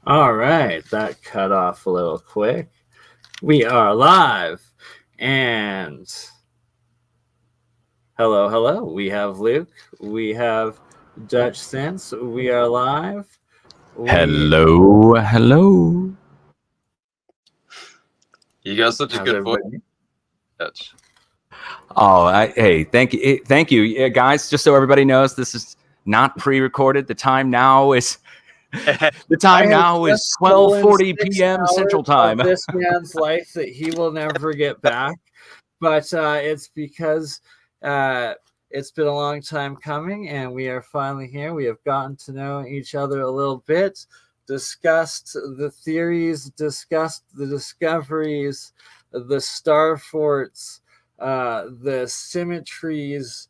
All right, that cut off a little quick. We are live, and hello. We have Luke. We have Dutchsince. We are live. Hello. You got such a How's good voice, everybody? Dutch. Oh, hey, thank you, yeah, guys. Just so everybody knows, this is not pre-recorded. The time now is I have just stolen 12:40 6 p.m. Central hours Time. of this man's life that he will never get back, but it's because it's been a long time coming, and we are finally here. We have gotten to know each other a little bit, discussed the theories, discussed the discoveries, the star forts, the symmetries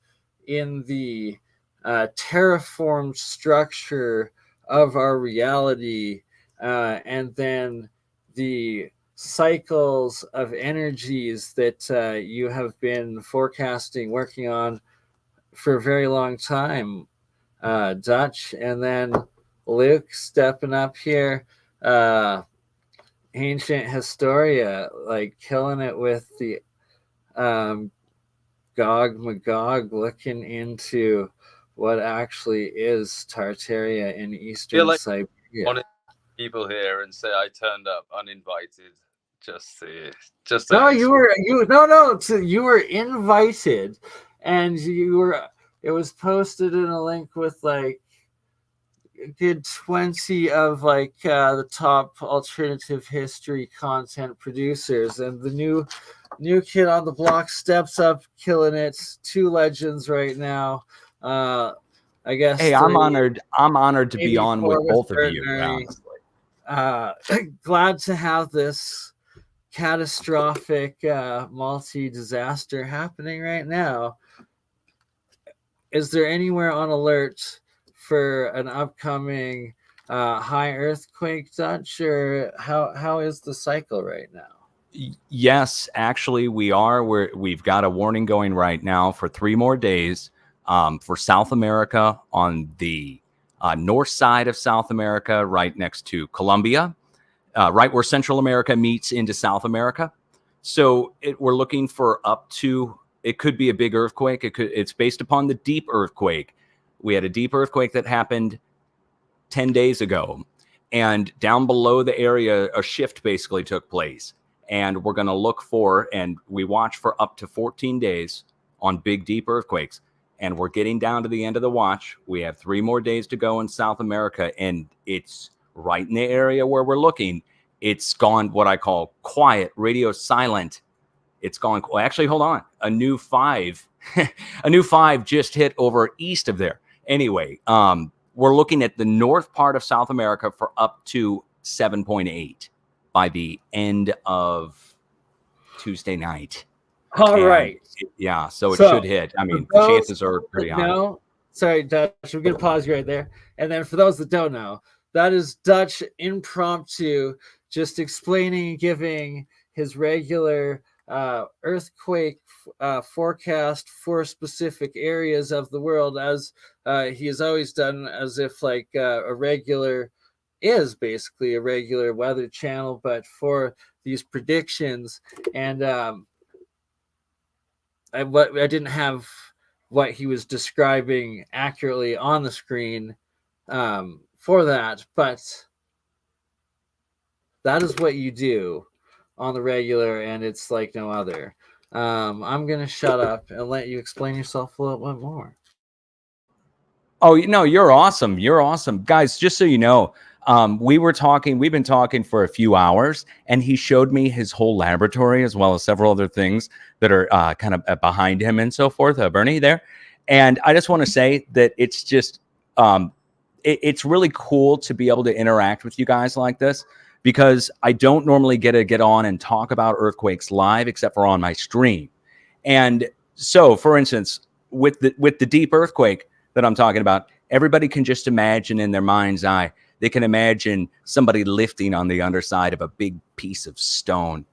in the terraformed structure of our reality, and then the cycles of energies that you have been forecasting, working on for a very long time, Dutch, and then Luke stepping up here, ancient Historia, like killing it with the Gog Magog, looking into what actually is Tartaria in eastern like Siberia. One of the people here and say I turned up uninvited just No, you were invited, and it was posted in a link with like a good 20 of like the top alternative history content producers, and the new kid on the block steps up, killing it. 2 legends right now. I guess Hey, 3, I'm honored to be maybe on 4 with both of you. Veterinary. Honestly. Glad to have this catastrophic multi-disaster happening right now. Is there anywhere on alert for an upcoming high earthquake, Dutch, or how is the cycle right now? Yes, actually, we've got a warning going right now for 3 more days for South America on the north side of South America, right next to Colombia, right where Central America meets into South America. So we're looking for up to, it could be a big earthquake. It's based upon the deep earthquake. We had a deep earthquake that happened 10 days ago. And down below the area, a shift basically took place. And we're going to look for, and we watch for up to 14 days on big, deep earthquakes. And we're getting down to the end of the watch. We have 3 more days to go in South America. And it's right in the area where we're looking. It's gone what I call quiet, radio silent. It's gone. Actually, hold on. A new 5, a new 5 just hit over east of there. Anyway, we're looking at the north part of South America for up to 7.8 by the end of Tuesday night. All right. Yeah, so it should hit. I mean, the chances are pretty high. No, sorry, Dutch. We're going to pause you right there. And then for those that don't know, that is Dutch impromptu, just explaining and giving his regular earthquake forecast for specific areas of the world, as he has always done, as if like a regular is basically a regular weather channel, but for these predictions. And I didn't have what he was describing accurately on the screen for that, but that is what you do on the regular, and it's like no other. I'm gonna shut up and let you explain yourself a little bit more. Oh, no, you're awesome. You're awesome. Guys, just so you know, we've been talking for a few hours, and he showed me his whole laboratory as well as several other things that are kind of behind him and so forth, Bernie there. And I just want to say that it's just, it's really cool to be able to interact with you guys like this, because I don't normally get to get on and talk about earthquakes live except for on my stream. And so, for instance, with the deep earthquake that I'm talking about, everybody can just imagine in their mind's eye, they can imagine somebody lifting on the underside of a big piece of stone.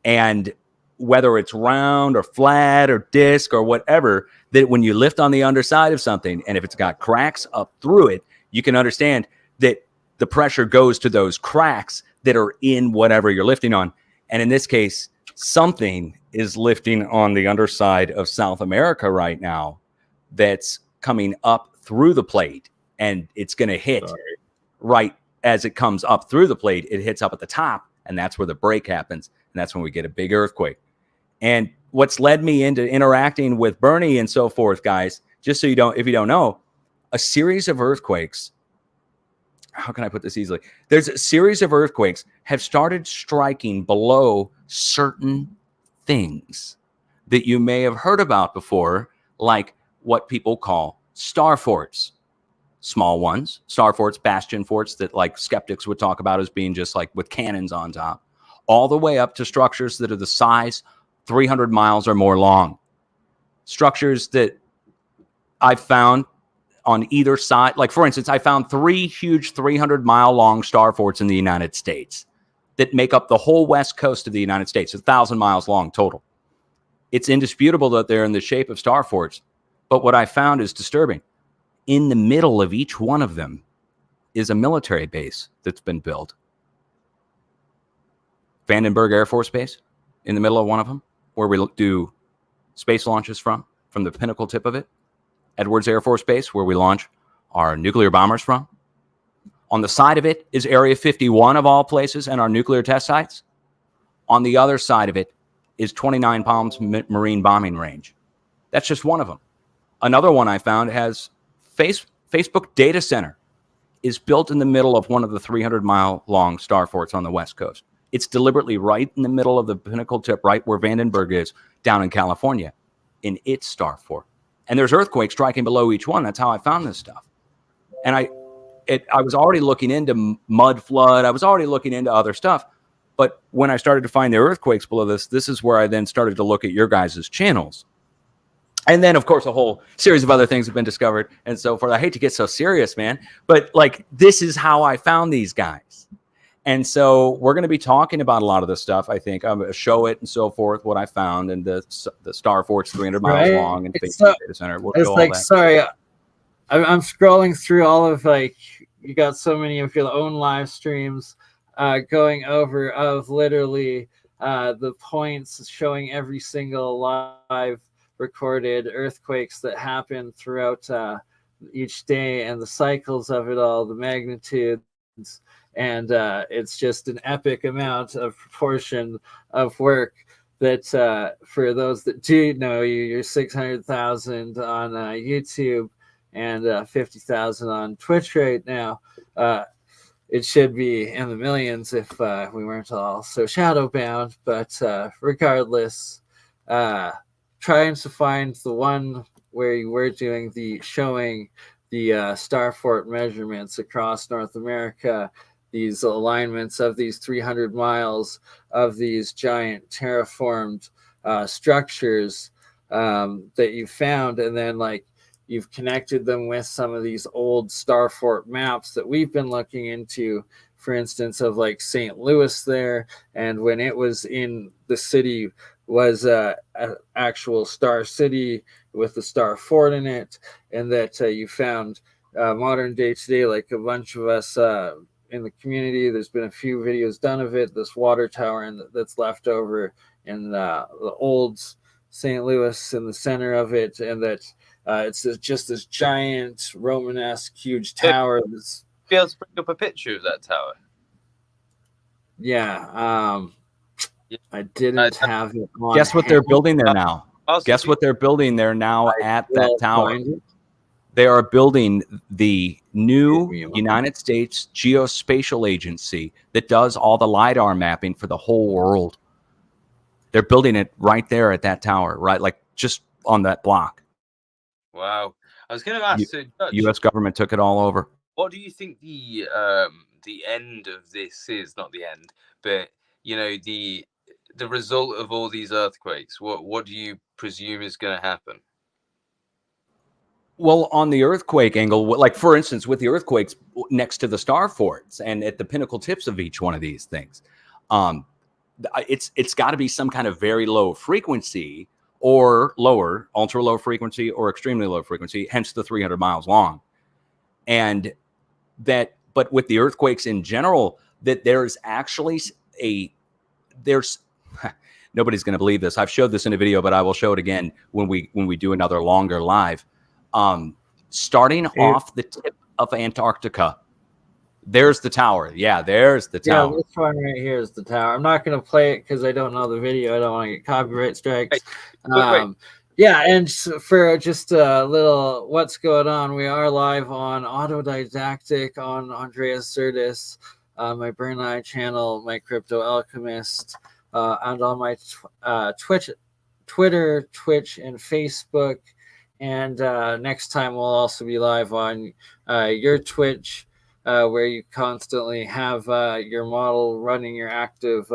And whether it's round or flat or disc or whatever, that when you lift on the underside of something, and if it's got cracks up through it, you can understand that the pressure goes to those cracks that are in whatever you're lifting on. And in this case, something is lifting on the underside of South America right now that's coming up through the plate, and it's going to hit right as it comes up through the plate. It hits up at the top, and that's where the break happens, and that's when we get a big earthquake. And what's led me into interacting with Bernie and so forth, guys, just so if you don't know, a series of earthquakes, how can I put this easily? There's a series of earthquakes have started striking below certain things that you may have heard about before, like what people call star forts. Small ones, star forts, bastion forts that like skeptics would talk about as being just like with cannons on top, all the way up to structures that are the size 300 miles or more long. Structures that I've found on either side. Like, for instance, I found 3 huge 300-mile long star forts in the United States that make up the whole west coast of the United States, 1,000 miles long total. It's indisputable that they're in the shape of star forts, but what I found is disturbing. In the middle of each one of them is a military base that's been built. Vandenberg Air Force Base in the middle of one of them, where we do space launches from the pinnacle tip of it. Edwards Air Force Base, where we launch our nuclear bombers from. On the side of it is Area 51 of all places and our nuclear test sites. On the other side of it is 29 Palms Marine Bombing Range. That's just one of them. Another one I found has Facebook data center is built in the middle of one of the 300-mile long star forts on the West Coast. It's deliberately right in the middle of the pinnacle tip, right where Vandenberg is down in California, in its star fort. And there's earthquakes striking below each one. That's how I found this stuff. And I was already looking into mud flood. I was already looking into other stuff. But when I started to find the earthquakes below this is where I then started to look at your guys' channels. And then, of course, a whole series of other things have been discovered and so forth. I hate to get so serious, man, but like this is how I found these guys. And so we're going to be talking about a lot of this stuff. I think I'm going to show it and so forth, what I found, and the star fort's 300 miles long and Facebook data center. We'll it's like, sorry, I'm scrolling through all of like, you got so many of your own live streams going over of literally the points showing every single live recorded earthquakes that happen throughout each day and the cycles of it all, the magnitudes, and it's just an epic amount of proportion of work that for those that do know you're 600,000 on YouTube and 50,000 on Twitch right now. It should be in the millions if we weren't all so shadow bound, but regardless, trying to find the one where you were doing the showing the star fort measurements across North America, these alignments of these 300 miles of these giant terraformed structures that you found, and then like you've connected them with some of these old star fort maps that we've been looking into, for instance, of like St. Louis there, and when it was in the city was an actual star city with the star fort in it, and that you found modern day today, like a bunch of us in the community, there's been a few videos done of it, this water tower and that's left over in the old St. Louis in the center of it, and that it's just this giant Romanesque huge tower. Be able to bring up a picture of that tower? Yeah, I didn't have it on. Guess what they're building there now? Guess what they're building there now at that tower? They are building the new United States Geospatial Agency that does all the LiDAR mapping for the whole world. They're building it right there at that tower, right? Like just on that block. Wow. I was going to ask, U.S. government took it all over. What do you think the end of this is? Not the end, but you know, the result of all these earthquakes. What do you presume is going to happen? Well, on the earthquake angle, like for instance, with the earthquakes next to the star forts and at the pinnacle tips of each one of these things, it's got to be some kind of very low frequency or lower, ultra low frequency or extremely low frequency, hence the 300 miles long. And that but with the earthquakes in general, that there's actually there's nobody's going to believe this. I've showed this in a video, but I will show it again when we do another longer live. Starting off the tip of Antarctica, there's the tower. Yeah, there's the tower. Yeah, this one right here is the tower. I'm not going to play it because I don't know the video. I don't want to get copyright strikes. Wait. Yeah, and for just a little what's going on, we are live on Autodidactic on Andreas Surdis, my Burn Eye channel, my Crypto Alchemist, and on my Twitter, Twitch, and Facebook. And next time we'll also be live on your Twitch, where you constantly have your model running your active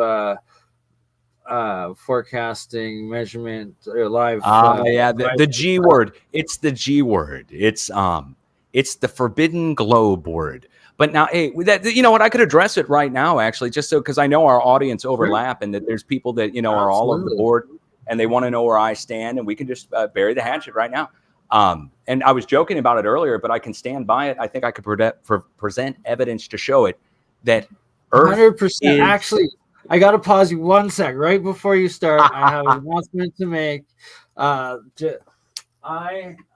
forecasting measurement or live. The G word. It's the G word. It's the forbidden globe word. But now, hey, you know what? I could address it right now, actually, just so because I know our audience overlap and that there's people that are all over the board and they want to know where I stand, and we can just bury the hatchet right now. And I was joking about it earlier, but I can stand by it. I think I could present evidence to show it that Earth 100%. Actually, I got to pause you 1 sec. Right before you start, I have an announcement to make. I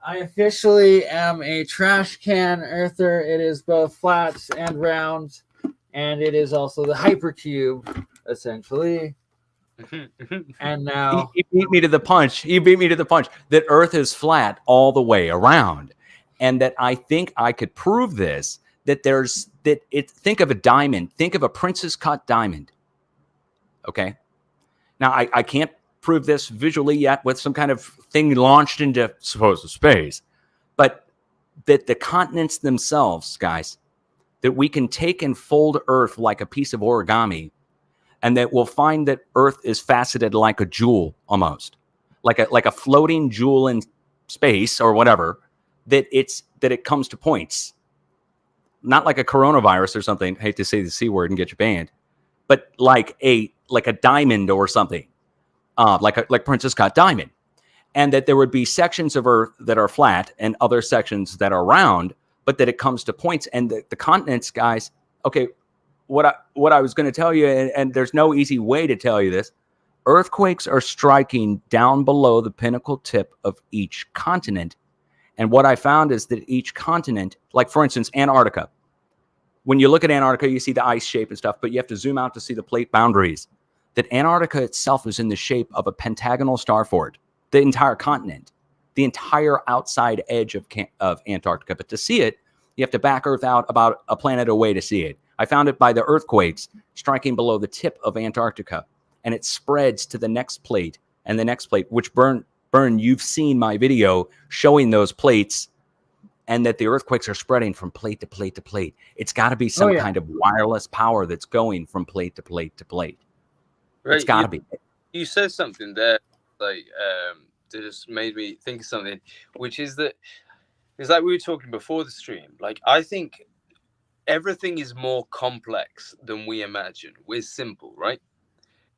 officially am a trash can earther. It is both flat and round, and it is also the hypercube, essentially. And now he beat me to the punch. That Earth is flat all the way around, and that I think I could prove this. Think of a diamond. Think of a princess cut diamond. Okay. Now I can't prove this visually yet with some kind of thing launched into supposed space, but that the continents themselves, guys, that we can take and fold Earth like a piece of origami. And that we'll find that Earth is faceted like a jewel, almost like a floating jewel in space or whatever. That it comes to points, not like a coronavirus or something. I hate to say the C word and get you banned, but like a diamond or something, like Princess Cut diamond, and that there would be sections of Earth that are flat and other sections that are round, but that it comes to points and the continents, guys. Okay. What I was going to tell you, and there's no easy way to tell you this, earthquakes are striking down below the pinnacle tip of each continent. And what I found is that each continent, like for instance, Antarctica, when you look at Antarctica, you see the ice shape and stuff, but you have to zoom out to see the plate boundaries. That Antarctica itself is in the shape of a pentagonal star fort, the entire continent, the entire outside edge of Antarctica. But to see it, you have to back Earth out about a planet away to see it. I found it by the earthquakes striking below the tip of Antarctica, and it spreads to the next plate and the next plate, which Burn, you've seen my video showing those plates, and that the earthquakes are spreading from plate to plate to plate. It's got to be some kind of wireless power that's going from plate to plate to plate. Right. It's got to be. You said something there, that just made me think of something, which is that it's like we were talking before the stream. Like, I think everything is more complex than we imagine. We're simple, right?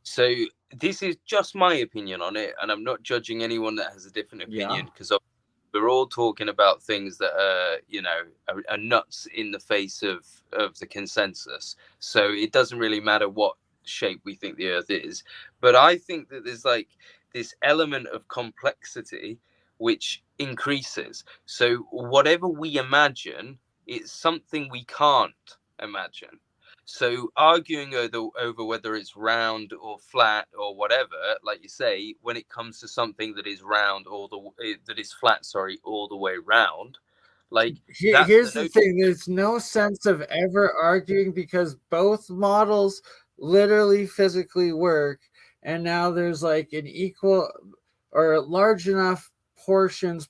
So this is just my opinion on it, and I'm not judging anyone that has a different opinion, because we're all talking about things that are nuts in the face of the consensus. So it doesn't really matter what shape we think the Earth is. But I think that there's like this element of complexity which increases. So whatever we imagine, it's something we can't imagine. So arguing over whether it's round or flat or whatever, like you say, when it comes to something that is round that is flat, all the way round, like here's the thing: there's no sense of ever arguing because both models literally physically work, and now there's like an equal or large enough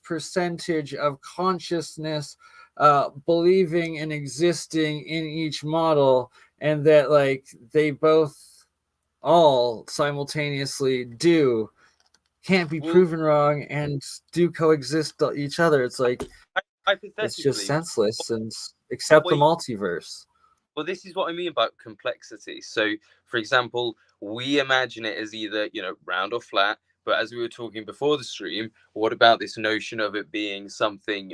percentage of consciousness believing and existing in each model, and that like they both all simultaneously can't be proven wrong and do coexist each other. It's like it's just senseless, and except the multiverse. Well, this is what I mean about complexity. So, for example, we imagine it as either round or flat, But as we were talking before the stream, what about this notion of it being something,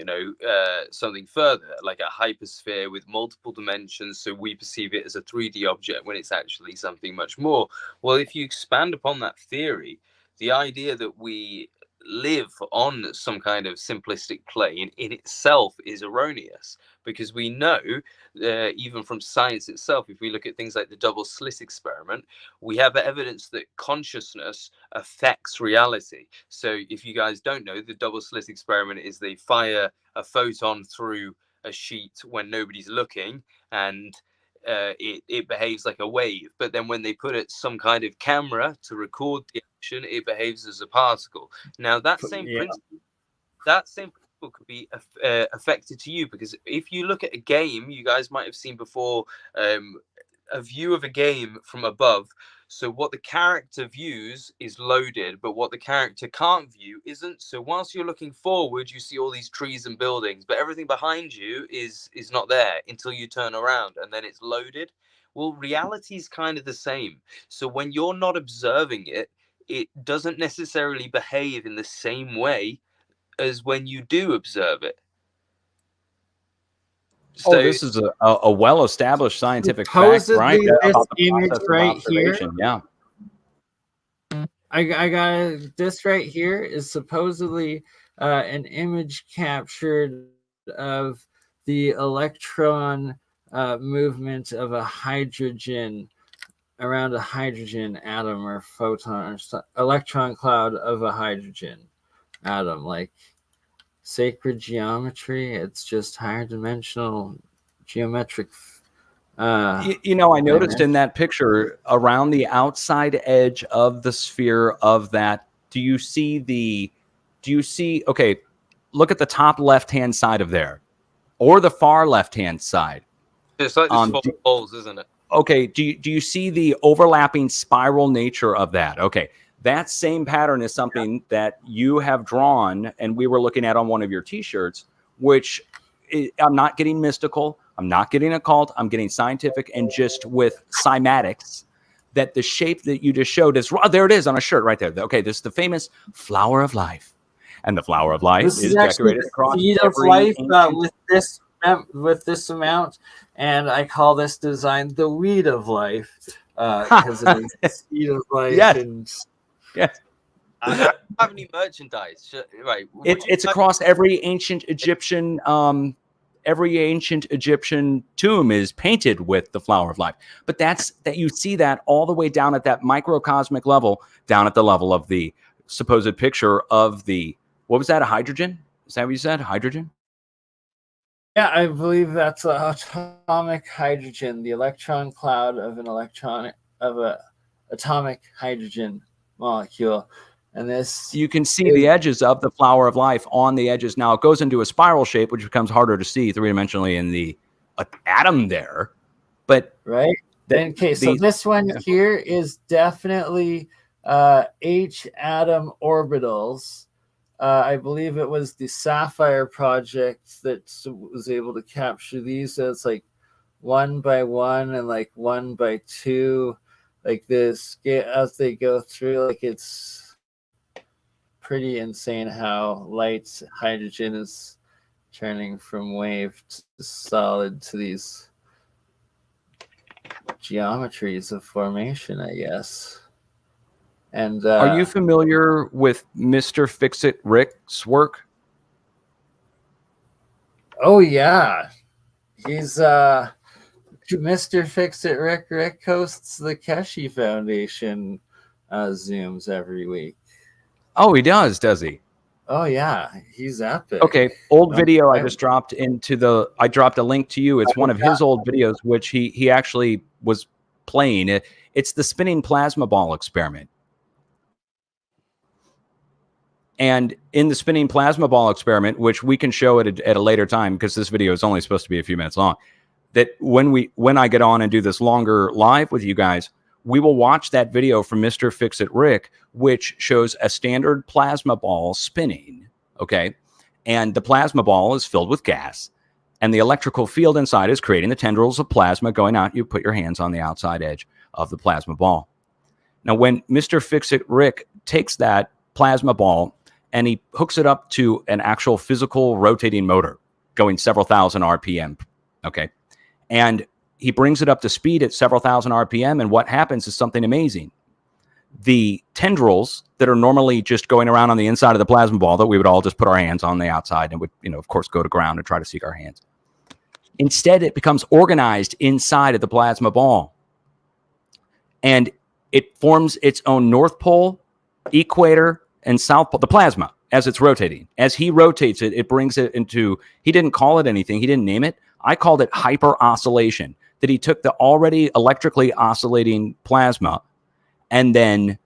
something further, like a hypersphere with multiple dimensions, so we perceive it as a 3D object when it's actually something much more? Well, if you expand upon that theory, the idea that we live on some kind of simplistic plane in itself is erroneous, because we know, even from science itself, if we look at things like the double slit experiment, we have evidence that consciousness affects reality. So if you guys don't know, the double slit experiment is they fire a photon through a sheet when nobody's looking, and it behaves like a wave. But then when they put it some kind of camera to record the action, it behaves as a particle. Now that same principle could be affected to you, because if you look at a game, you guys might have seen before, a view of a game from above. So what the character views is loaded, but what the character can't view isn't. So whilst you're looking forward, you see all these trees and buildings, but everything behind you is not there until you turn around, and then it's loaded. Well, reality is kind of the same. So when you're not observing it, it doesn't necessarily behave in the same way as when you do observe it. So, this is a well-established scientific fact, right? This image right here. Yeah. I got this right here is supposedly an image captured of the electron movement of a hydrogen around a hydrogen atom or photon or electron cloud of a hydrogen atom, like sacred geometry. It's just higher dimensional geometric. I noticed in that picture around the outside edge of the sphere of that. Okay, look at the top left-hand side of there, or the far left-hand side. It's like these 4 holes, isn't it? Okay, do you see the overlapping spiral nature of that? Okay. That same pattern is something that you have drawn, and we were looking at on one of your T-shirts, which I'm not getting mystical. I'm not getting occult. I'm getting scientific, and just with cymatics, that the shape that you just showed is, there it is on a shirt right there. Okay, this is the famous flower of life. And the flower of life is decorated across seed of life with this amount, and I call this design the weed of life, because it is the seed of life. Yes. And yes. I don't have any merchandise. Right. It's across every ancient Egyptian tomb is painted with the flower of life. But you see that all the way down at that microcosmic level, down at the level of the supposed picture of the, what was that, a hydrogen? Is that what you said? Hydrogen? Yeah, I believe that's an atomic hydrogen, the electron cloud of an atomic hydrogen molecule. And this, you can see the edges of the flower of life on the edges. Now it goes into a spiral shape, which becomes harder to see three-dimensionally in the atom there. But right. So this one here is definitely H atom orbitals. I believe it was the Sapphire project that was able to capture these. So it's like 1 by 1 and like 1 by 2, like this as they go through. Like, it's pretty insane how light hydrogen is turning from wave to solid to these geometries of formation, I guess. And are you familiar with Mr. Fix-It Rick's work? Oh yeah, he's Mr. Fix-It Rick. Rick hosts the Keshe Foundation Zooms every week. Oh, he does he? Oh yeah, he's epic. Okay, old video I just dropped into I dropped a link to you. It's one of his old videos, which he actually was playing. It's the spinning plasma ball experiment. And in the spinning plasma ball experiment, which we can show at a later time, because this video is only supposed to be a few minutes long, that when I get on and do this longer live with you guys, we will watch that video from Mr. Fix-It Rick, which shows a standard plasma ball spinning, okay? And the plasma ball is filled with gas, and the electrical field inside is creating the tendrils of plasma going out. You put your hands on the outside edge of the plasma ball. Now, when Mr. Fix-It Rick takes that plasma ball and he hooks it up to an actual physical rotating motor going several thousand RPM. Okay. And he brings it up to speed at several thousand RPM. And what happens is something amazing. The tendrils that are normally just going around on the inside of the plasma ball that we would all just put our hands on the outside and would, of course, go to ground and try to seek our hands. Instead, it becomes organized inside of the plasma ball. And it forms its own North Pole, equator, and South Pole, the plasma, as it's rotating. As he rotates it, it brings it into, he didn't call it anything. He didn't name it. I called it hyper oscillation, that he took the already electrically oscillating plasma and then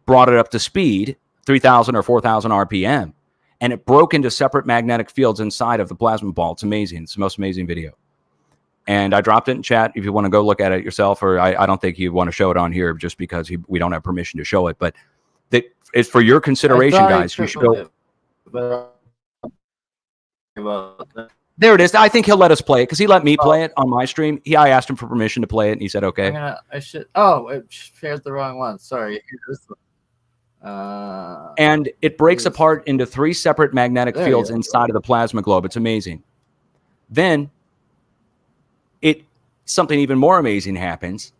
brought it up to speed, 3,000 or 4,000 RPM. And it broke into separate magnetic fields inside of the plasma ball. It's amazing. It's the most amazing video. And I dropped it in chat if you want to go look at it yourself, or I don't think you want to show it on here just because we don't have permission to show it. But that is for your consideration, guys. You should go. There it is. I think he'll let us play it because he let me play it on my stream. I asked him for permission to play it, and he said okay. I should. Oh, it shared the wrong one. Sorry. And it breaks apart into 3 separate magnetic fields inside of the plasma globe. It's amazing. Then something even more amazing happens,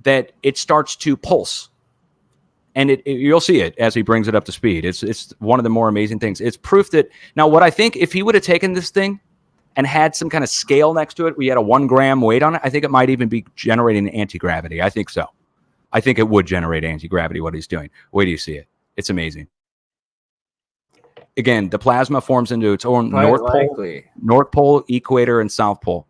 that it starts to pulse. And you'll see it as he brings it up to speed. It's one of the more amazing things. It's proof that, now what I think, if he would have taken this thing and had some kind of scale next to it, we had a 1 gram weight on it, I think it might even be generating anti-gravity. I think so. I think it would generate anti-gravity, what he's doing. Wait till you see it. It's amazing. Again, the plasma forms into its own North Pole, equator, and South Pole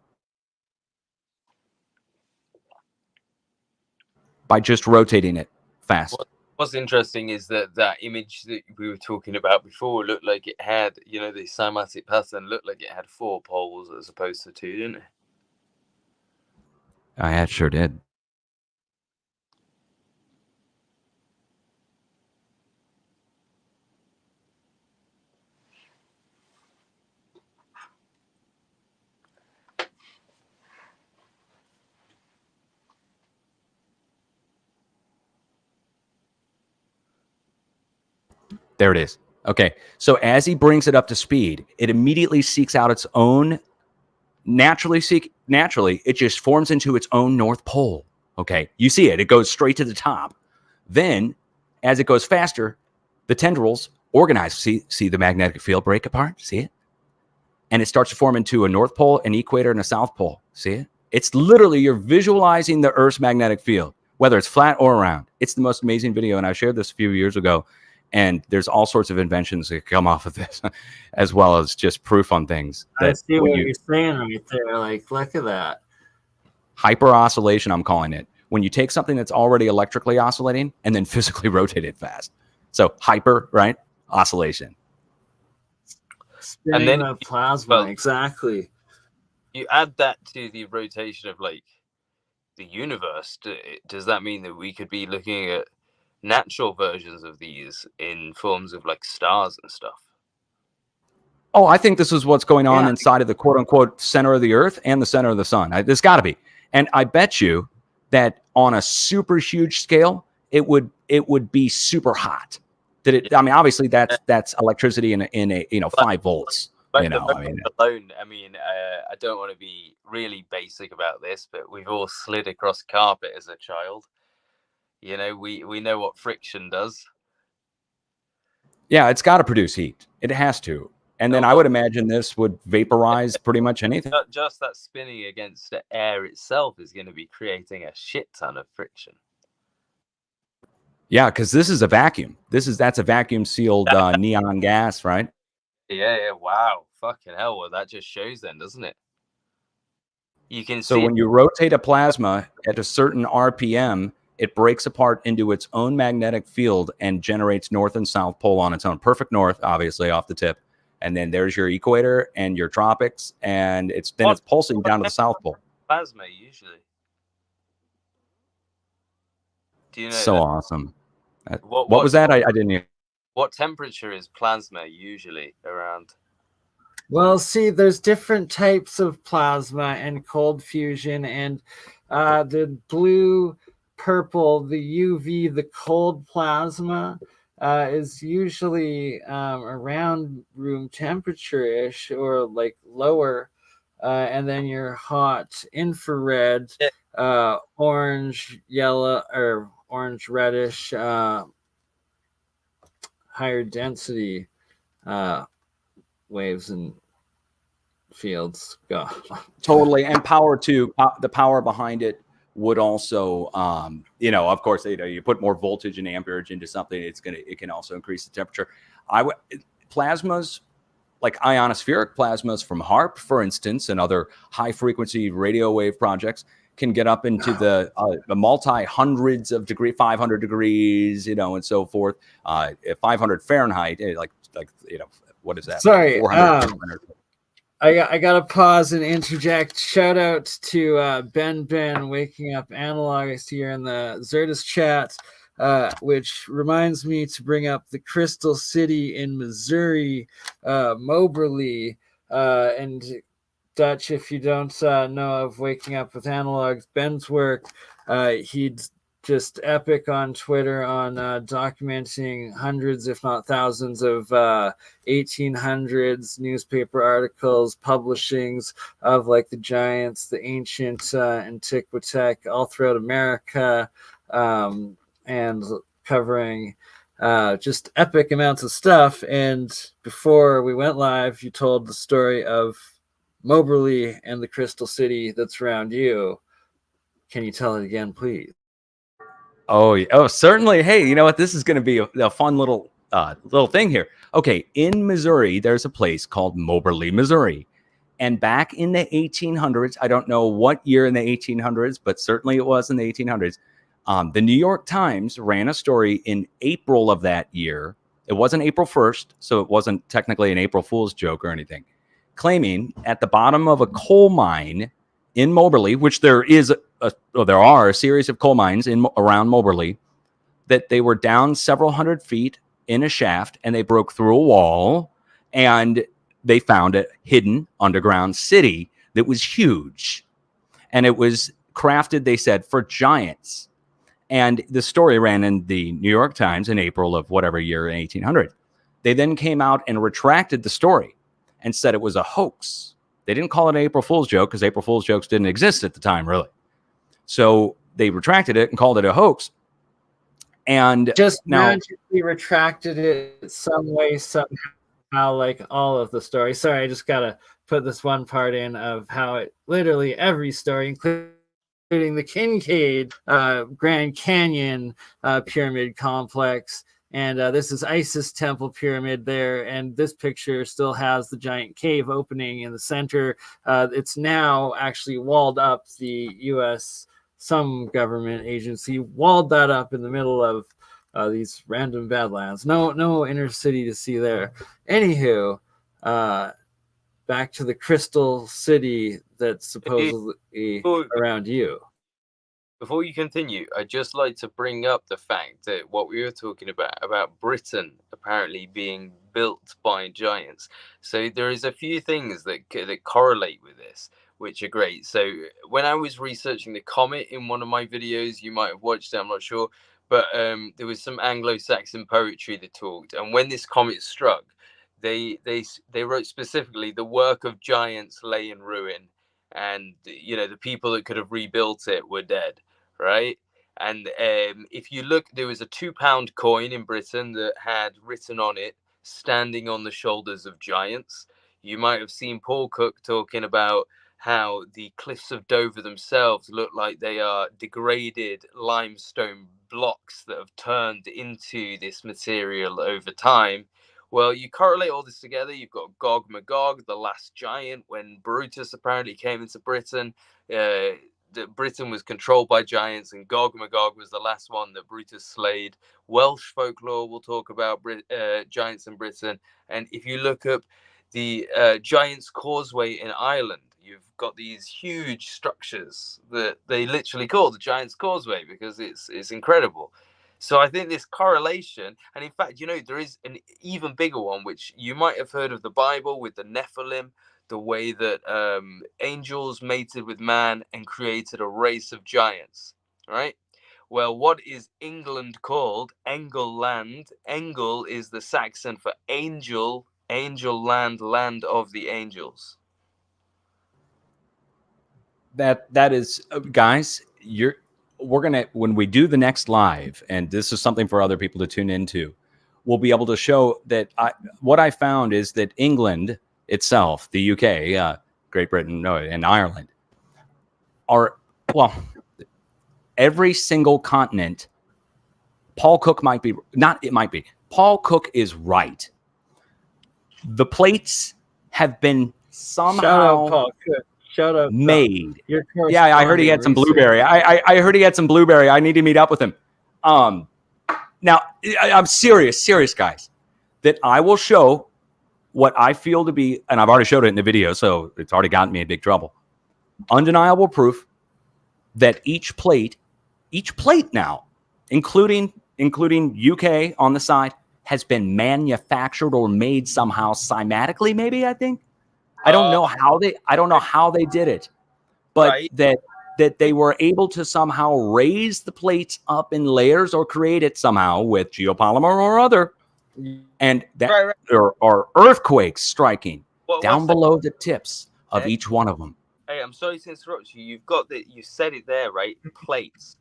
by just rotating it fast. What's interesting is that image that we were talking about before looked like it had, the cymatic pattern looked like it had 4 poles as opposed to 2, didn't it? It sure did. There it is. Okay. So as he brings it up to speed, it immediately seeks out its own naturally, it just forms into its own North Pole. Okay. You see it. It goes straight to the top. Then as it goes faster, the tendrils organize. See the magnetic field break apart? See it? And it starts to form into a North Pole, an equator, and a South Pole. See it? It's literally, you're visualizing the Earth's magnetic field, whether it's flat or round. It's the most amazing video. And I shared this a few years ago. And there's all sorts of inventions that come off of this, as well as just proof on things. I see what you're saying right there. Like, look at that. Hyper oscillation, I'm calling it. When you take something that's already electrically oscillating and then physically rotate it fast. So hyper, right? Oscillation. Spinning and then the plasma, exactly. You add that to the rotation of like the universe. Does that mean that we could be looking at natural versions of these in forms of like stars and stuff? Oh, I think this is what's going on inside of the quote unquote center of the Earth and the center of the sun. There's got to be. And I bet you that on a super huge scale, it would be super hot. Obviously that's electricity in a 5 volts. I don't want to be really basic about this, but we've all slid across carpet as a child. We know what friction does. Yeah, it's got to produce heat. It has to. And then I would imagine this would vaporize pretty much anything. Not just that spinning against the air itself is going to be creating a shit ton of friction. Yeah, because this is a vacuum. That's a vacuum sealed neon gas, right? Yeah. Wow. Fucking hell. Well, that just shows then, doesn't it? You can see. So when you rotate a plasma at a certain RPM, it breaks apart into its own magnetic field and generates North and South Pole on its own. Perfect north, obviously, off the tip. And then there's your equator and your tropics, and it's pulsing down to the South Pole. Plasma, usually. Do you know so that? Awesome. What was that? I didn't hear. What temperature is plasma usually around? Well, see, there's different types of plasma and cold fusion, and the blue, purple, the UV, the cold plasma is usually around room temperature-ish or like lower, and then your hot infrared, orange, yellow, or orange reddish, higher density waves and fields go. Totally. And power too. The power behind it would also, of course, you put more voltage and amperage into something, it can also increase the temperature. Plasmas, like ionospheric plasmas from HARP, for instance, and other high frequency radio wave projects, can get up into the multi hundreds of 500 degrees, and so forth. 500 Fahrenheit, what is that? Sorry. 400. I gotta pause and interject. Shout out to Ben waking up analogs here in the Zertis chat, which reminds me to bring up the Crystal City in Missouri, Moberly, and Dutch. If you don't know of Waking Up with Analogs, Ben's work, he'd just epic on Twitter on documenting hundreds, if not thousands, of 1800s newspaper articles, publishings of like the giants, the ancient Antiquitech all throughout America, and covering just epic amounts of stuff. And before we went live, you told the story of Moberly and the Crystal City that's around you. Can you tell it again, please? Oh, certainly. Hey, you know what? This is going to be a fun little thing here. Okay, in Missouri, there's a place called Moberly, Missouri. And back in the 1800s, I don't know what year in the 1800s, but certainly it was in the 1800s, the New York Times ran a story in April of that year. It wasn't April 1st, so it wasn't technically an April Fool's joke or anything, claiming at the bottom of a coal mine in Moberly, which there are a series of coal mines around Moberly, that they were down several hundred feet in a shaft, and they broke through a wall, and they found a hidden underground city that was huge. And it was crafted, they said, for giants. And the story ran in the New York Times in April of whatever year in 1800. They then came out and retracted the story and said it was a hoax. They didn't call it an April Fool's joke because April Fool's jokes didn't exist at the time, really. So they retracted it and called it a hoax. And just magically retracted it some way, somehow, like all of the stories. Sorry, I just got to put this one part in of how it literally every story, including the Kincaid Grand Canyon pyramid complex. And this is Isis Temple Pyramid there. And this picture still has the giant cave opening in the center. It's now actually walled up. The U.S., some government agency, walled that up in the middle of these random badlands. No inner city to see there. Anywho, back to the Crystal City that's supposedly around you. Before you continue, I'd just like to bring up the fact that what we were talking about Britain apparently being built by giants. So there is a few things that correlate with this, which are great. So when I was researching the comet in one of my videos, you might have watched it, I'm not sure, but there was some Anglo-Saxon poetry that talked. And when this comet struck, they wrote specifically, the work of giants lay in ruin. And, the people that could have rebuilt it were dead. Right. And if you look, there was a £2 coin in Britain that had written on it, standing on the shoulders of giants. You might have seen Paul Cook talking about how the cliffs of Dover themselves look like they are degraded limestone blocks that have turned into this material over time. Well, you correlate all this together. You've got Gog Magog, the last giant, when Brutus apparently came into Britain. That Britain was controlled by giants, and Gog Magog was the last one that Brutus slayed. Welsh folklore will talk about giants in Britain. And if you look up the Giant's Causeway in Ireland, you've got these huge structures that they literally call the Giant's Causeway because it's incredible. So I think this correlation, and in fact, there is an even bigger one, which you might have heard of the Bible with the Nephilim, the way that angels mated with man and created a race of giants, right? Well, what is England called? Engel land. Engel is the Saxon for angel. Angel land, land of the angels. That is, guys, we're gonna, when we do the next live, and this is something for other people to tune into, we'll be able to show that what I found is that England itself, the UK, Great Britain, and Ireland are, well, every single continent. Paul Cook might be not. It might be Paul Cook is right. The plates have been somehow Shout out, Paul Cook. Shout out, made. Yeah, I heard he had some blueberry. I heard he had some blueberry. I need to meet up with him. Now I'm serious, guys. That I will show what I feel to be, and I've already showed it in the video, so it's already gotten me in big trouble. Undeniable proof that each plate now, including UK on the side, has been manufactured or made somehow cymatically. Maybe, I think. I don't know how they did it, but Right. that they were able to somehow raise the plates up in layers or create it somehow with geopolymer or other, and that Right. or earthquakes striking down What's that? below the tips of each one of them. Hey, I'm sorry to interrupt you. You've got that. You said it there, right? Plates.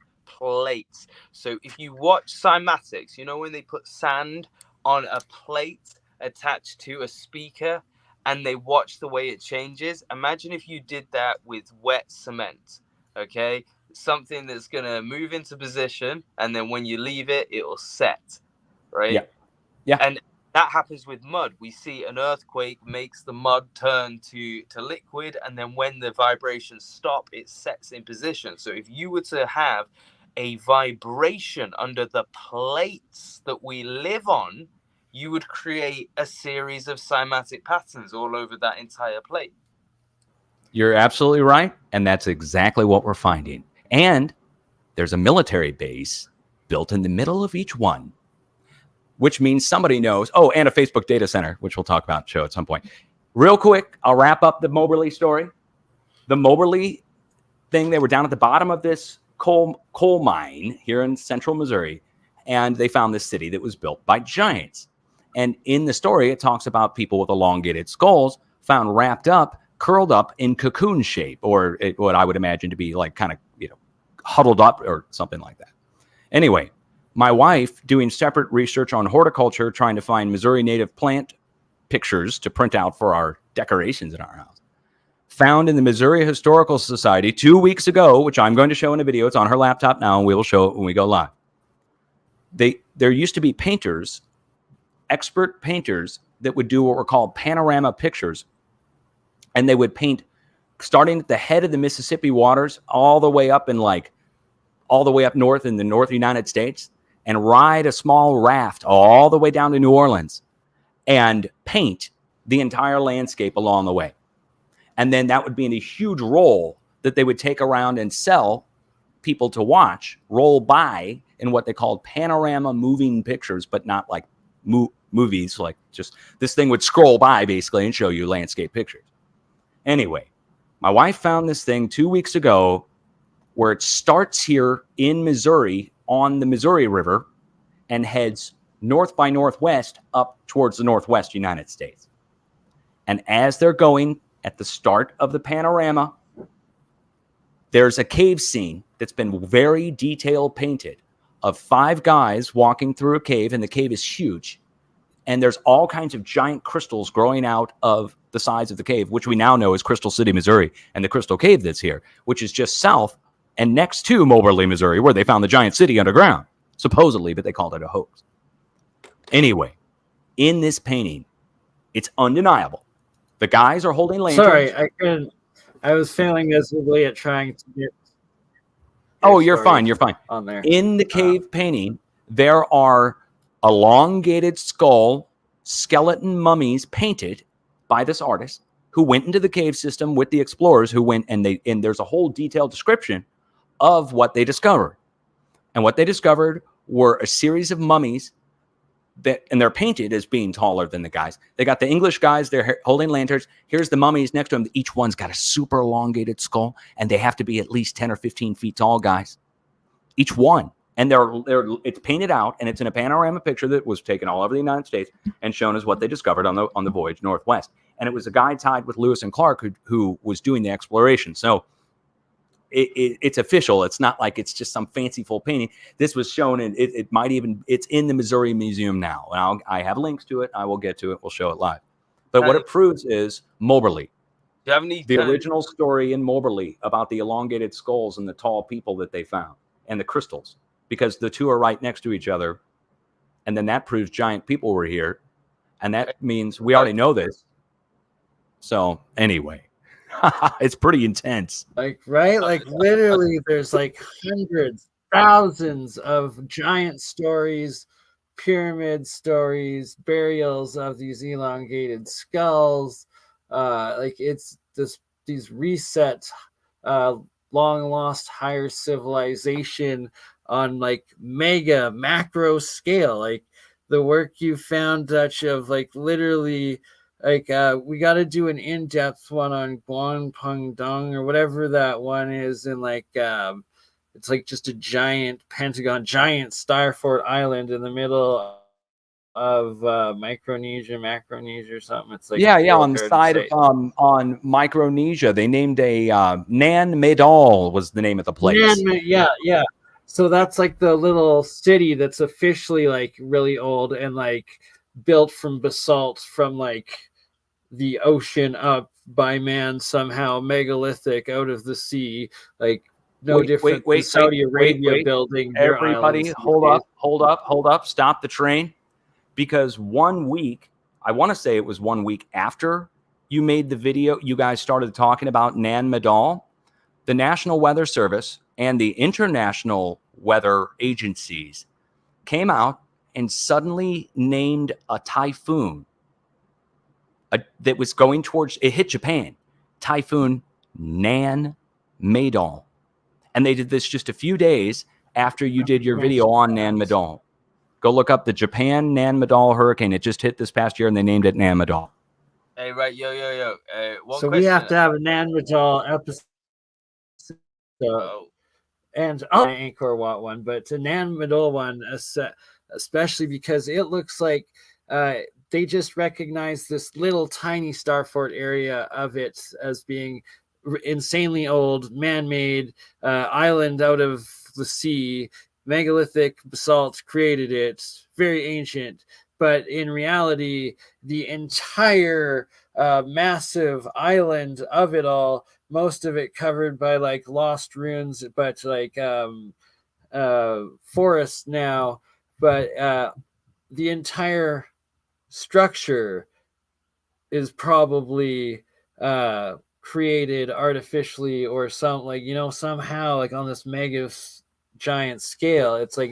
So if you watch Cymatics, you know when they put sand on a plate attached to a speaker, and they watch the way it changes. Imagine if you did that with wet cement. Okay, something that's gonna move into position, and then when you leave it, it'll set. Right. Yeah. And that happens with mud. We see an earthquake makes the mud turn to liquid, and then when the vibrations stop, it sets in position. So if you were to have a vibration under the plates that we live on, you would create a series of cymatic patterns all over that entire plate. You're absolutely right, and that's exactly what we're finding. And there's a military base built in the middle of each one, which means somebody knows. Oh, and a Facebook data center, which we'll talk about show at some point. Real quick, I'll wrap up the Moberly story. The Moberly thing, they were down at the bottom of this coal mine here in central Missouri, and they found this city that was built by giants. And in the story, it talks about people with elongated skulls found wrapped up, curled up in cocoon shape, or what I would imagine to be like kind of, huddled up or something like that. Anyway, my wife, doing separate research on horticulture, trying to find Missouri native plant pictures to print out for our decorations in our house, found in the Missouri Historical Society 2 weeks ago, which I'm going to show in a video. It's on her laptop now, and we will show it when we go live. There used to be painters, expert painters, that would do what were called panorama pictures, and they would paint starting at the head of the Mississippi waters all the way up north in the North United States, and ride a small raft all the way down to New Orleans and paint the entire landscape along the way. And then that would be in a huge roll that they would take around and sell people to watch roll by in what they called panorama moving pictures, but not like movies. Like, just this thing would scroll by basically and show you landscape pictures. Anyway, my wife found this thing 2 weeks ago where it starts here in Missouri on the Missouri River and heads north by northwest up towards the northwest United States. And as they're going at the start of the panorama, there's a cave scene that's been very detailed painted of 5 guys walking through a cave, and the cave is huge. And there's all kinds of giant crystals growing out of the sides of the cave, which we now know is Crystal City, Missouri, and the Crystal Cave that's here, which is just south and next to Moberly, Missouri, where they found the giant city underground, supposedly, but they called it a hoax. Anyway, in this painting, it's undeniable. The guys are holding lanterns. Sorry, I was failing miserably at trying to get. Oh, you're fine. You're fine. On there. In the cave painting, there are elongated skull skeleton mummies painted by this artist who went into the cave system with the explorers who went, and there's a whole detailed description of what they discovered. And what they discovered were a series of mummies and they're painted as being taller than the guys. They got the English guys, they're holding lanterns. Here's the mummies next to them. Each one's got a super elongated skull, and they have to be at least 10 or 15 feet tall, guys. each one. And it's painted out, and it's in a panorama picture that was taken all over the United States and shown as what they discovered on the voyage northwest. And it was a guy tied with Lewis and Clark who was doing the exploration. So it's official. It's not like it's just some fanciful painting. This was shown, and it's in the Missouri Museum now. And I have links to it. I will get to it. We'll show it live. But what it proves is Moberly. Do you have any The original story in Moberly about the elongated skulls and the tall people that they found and the crystals, because the two are right next to each other. And then that proves giant people were here. And that means we already know this. So anyway, it's pretty intense. Like, right? Like literally there's like hundreds, thousands of giant stories, pyramid stories, burials of these elongated skulls. Like it's these reset, long lost higher civilization on like macro scale. Like the work you found, Dutch, of like literally like we got to do an in-depth one on Guangpeng Dong or whatever that one is, and like it's like just a giant pentagon, giant Starfort Island in the middle of Micronesia, Macronesia or something. It's like yeah, on the side of on Micronesia, they named a Nan Madol was the name of the place. Yeah. So that's like the little city that's officially like really old and like built from basalt from like the ocean up by man somehow, megalithic out of the sea, like no different than Saudi Arabia building. Everybody, hold up, stop the train, because 1 week, I want to say it was 1 week after you made the video, you guys started talking about Nan Madol, the National Weather Service and the international weather agencies came out and suddenly named a typhoon that was going towards, it hit Japan, Typhoon Nan Madol. And they did this just a few days after you did your video on Nan Madol. Go look up the Japan Nan Madol hurricane. It just hit this past year, and they named it Nan Madol. Hey, right, yo. So we have to have a Nan Madol episode. And an Angkor Wat one, but a Nan Madol one, especially because it looks like they just recognize this little tiny Starfort area of it as being insanely old, man-made island out of the sea. Megalithic basalt created it, very ancient. But in reality, the entire massive island of it all, most of it covered by like lost ruins, but like forest now. But the entire structure is probably created artificially or some like, you know, somehow like on this mega giant scale. It's like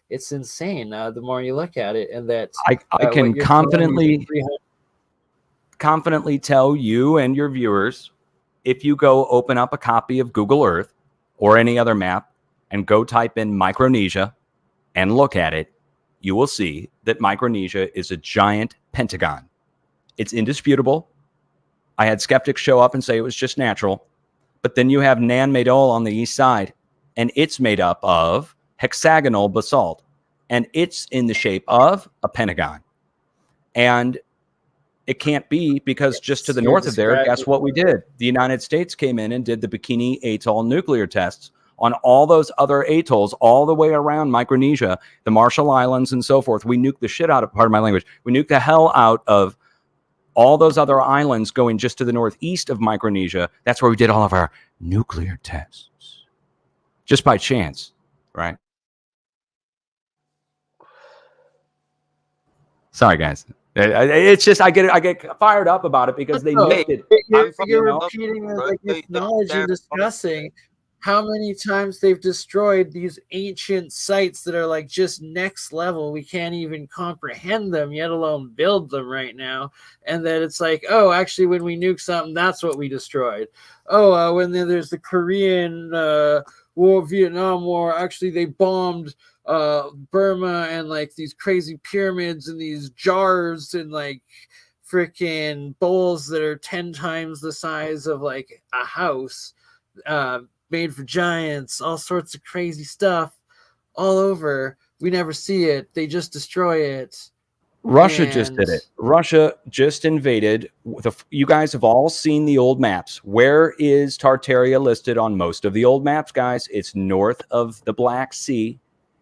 it's insane the more you look at it. And that I can confidently tell you and your viewers, if you go open up a copy of Google Earth or any other map and go type in Micronesia and look at it, you will see that Micronesia is a giant pentagon. It's indisputable. I had skeptics show up and say it was just natural. But then you have Nan Madol on the east side, and it's made up of hexagonal basalt, and it's in the shape of a pentagon. And it can't be, because just to the north of there, guess what we did? The United States came in and did the Bikini Atoll nuclear tests on all those other atolls all the way around Micronesia, the Marshall Islands and so forth. We nuked the shit out of, pardon my language, we nuked the hell out of all those other islands going just to the northeast of Micronesia. That's where we did all of our nuclear tests. Just by chance, right? Sorry, guys. It's just I get fired up about it because they nuked it. You're repeating like this knowledge and discussing how many times they've destroyed these ancient sites that are like just next level. We can't even comprehend them, yet alone build them right now. And that it's like, oh, actually, when we nuke something, that's what we destroyed. Oh, when there's the Korean War, Vietnam War, actually they bombed Burma and like these crazy pyramids and these jars and like freaking bowls that are 10 times the size of like a house. made for giants, all sorts of crazy stuff all over. We never see it. They just destroy it. Russia just did it. Russia just invaded. You guys have all seen the old maps. Where is Tartaria listed on most of the old maps, guys? It's north of the Black Sea.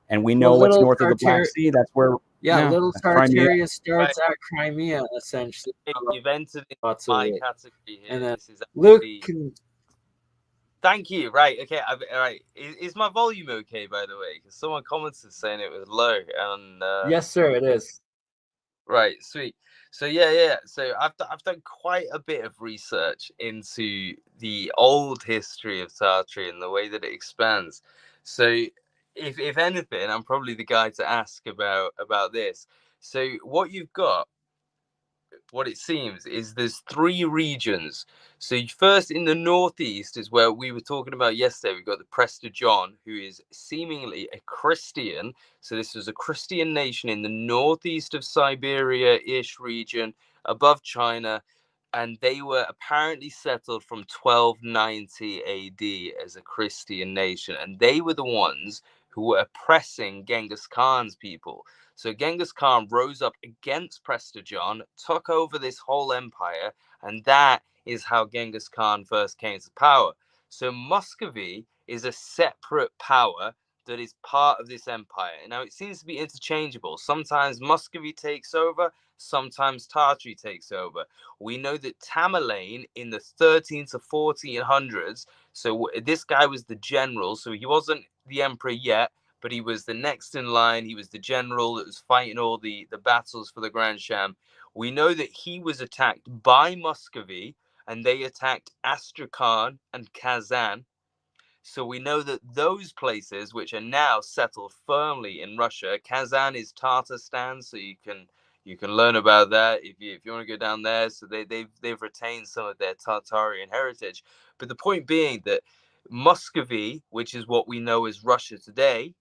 And we know what's north of the Black Sea. That's where... Yeah, little Tartaria starts Right. at Crimea, essentially. You've entered in Lots my of it. category here. And then This is Luke actually... can... Thank you. Right. Okay. All right. Is my volume okay, by the way? Because someone commented saying it was low. And Yes, sir, it is. right. Sweet. So yeah. So I've done quite a bit of research into the old history of Tartary and the way that it expands. So if anything, I'm probably the guy to ask about this. So what you've got, what it seems, is there's three regions. So first in the northeast is where we were talking about yesterday. We've got the Prester John, who is seemingly a Christian. So this was a Christian nation in the northeast of Siberia-ish region above China. And they were apparently settled from 1290 AD as a Christian nation. And they were the ones who were oppressing Genghis Khan's people. So Genghis Khan rose up against Prester John, took over this whole empire, and that is how Genghis Khan first came to power. So Muscovy is a separate power that is part of this empire. Now, it seems to be interchangeable. Sometimes Muscovy takes over, sometimes Tartary takes over. We know that Tamerlane in the 13 to 1400s, so this guy was the general, so he wasn't the emperor yet, but he was the next in line. He was the general that was fighting all the battles for the Grand Sham. We know that he was attacked by Muscovy, and they attacked Astrakhan and Kazan. So we know that those places, which are now settled firmly in Russia, Kazan is Tatarstan, so you can learn about that if you want to go down there. So they've retained some of their Tartarian heritage. But the point being that Muscovy, which is what we know as Russia today,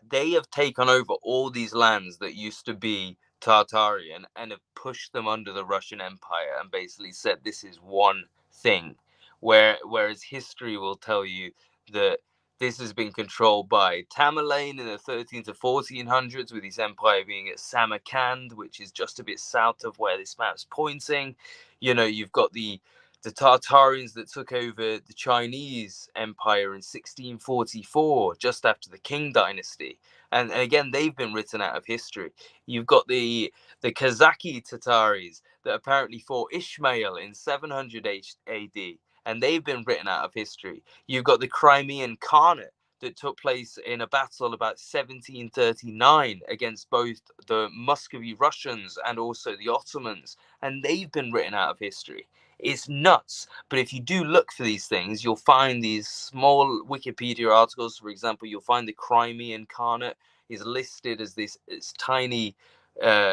they have taken over all these lands that used to be Tartarian and have pushed them under the Russian Empire and basically said this is one thing. Whereas history will tell you that this has been controlled by Tamerlane in the 13 to 1400s, with his empire being at Samarkand, which is just a bit south of where this map's pointing. You know, you've got the Tartarians that took over the Chinese empire in 1644, just after the Qing dynasty. And again, they've been written out of history. You've got the Kazaki Tataris that apparently fought Ishmael in 700 AD, and they've been written out of history. You've got the Crimean Khanate that took place in a battle about 1739 against both the Muscovy Russians and also the Ottomans, and they've been written out of history. It's nuts. But if you do look for these things, you'll find these small Wikipedia articles. For example, you'll find the Crimean Khanate is listed as this tiny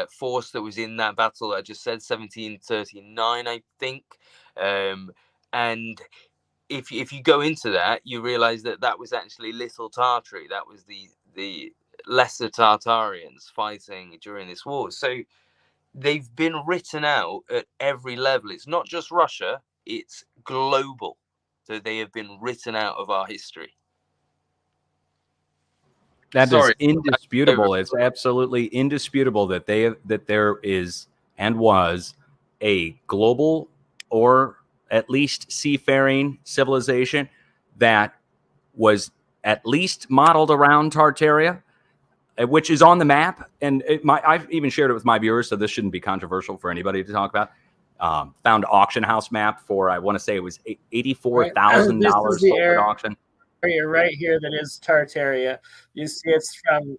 force that was in that battle. I just said 1739, I think. And if you go into that, you realize that that was actually Little Tartary. That was the lesser Tartarians fighting during this war. So they've been written out at every level. It's not just Russia, it's global. So they have been written out of our history. That is indisputable. It's absolutely indisputable that there is and was a global, or at least seafaring civilization that was at least modeled around Tartaria, which is on the map. And I've even shared it with my viewers, so this shouldn't be controversial for anybody to talk about. Found auction house map for, I want to say it was $84,000 sold at auction. Right here that is Tartaria. You see it's from,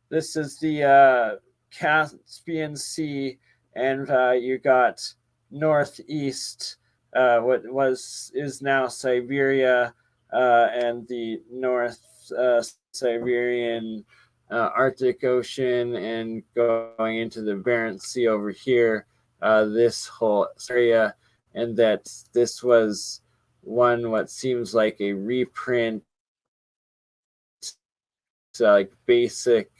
this is the Caspian Sea, and you got northeast what is now Siberia, and the North Siberian Arctic Ocean, and going into the Barents Sea over here, this whole area, and that this was what seems like a reprint, like basic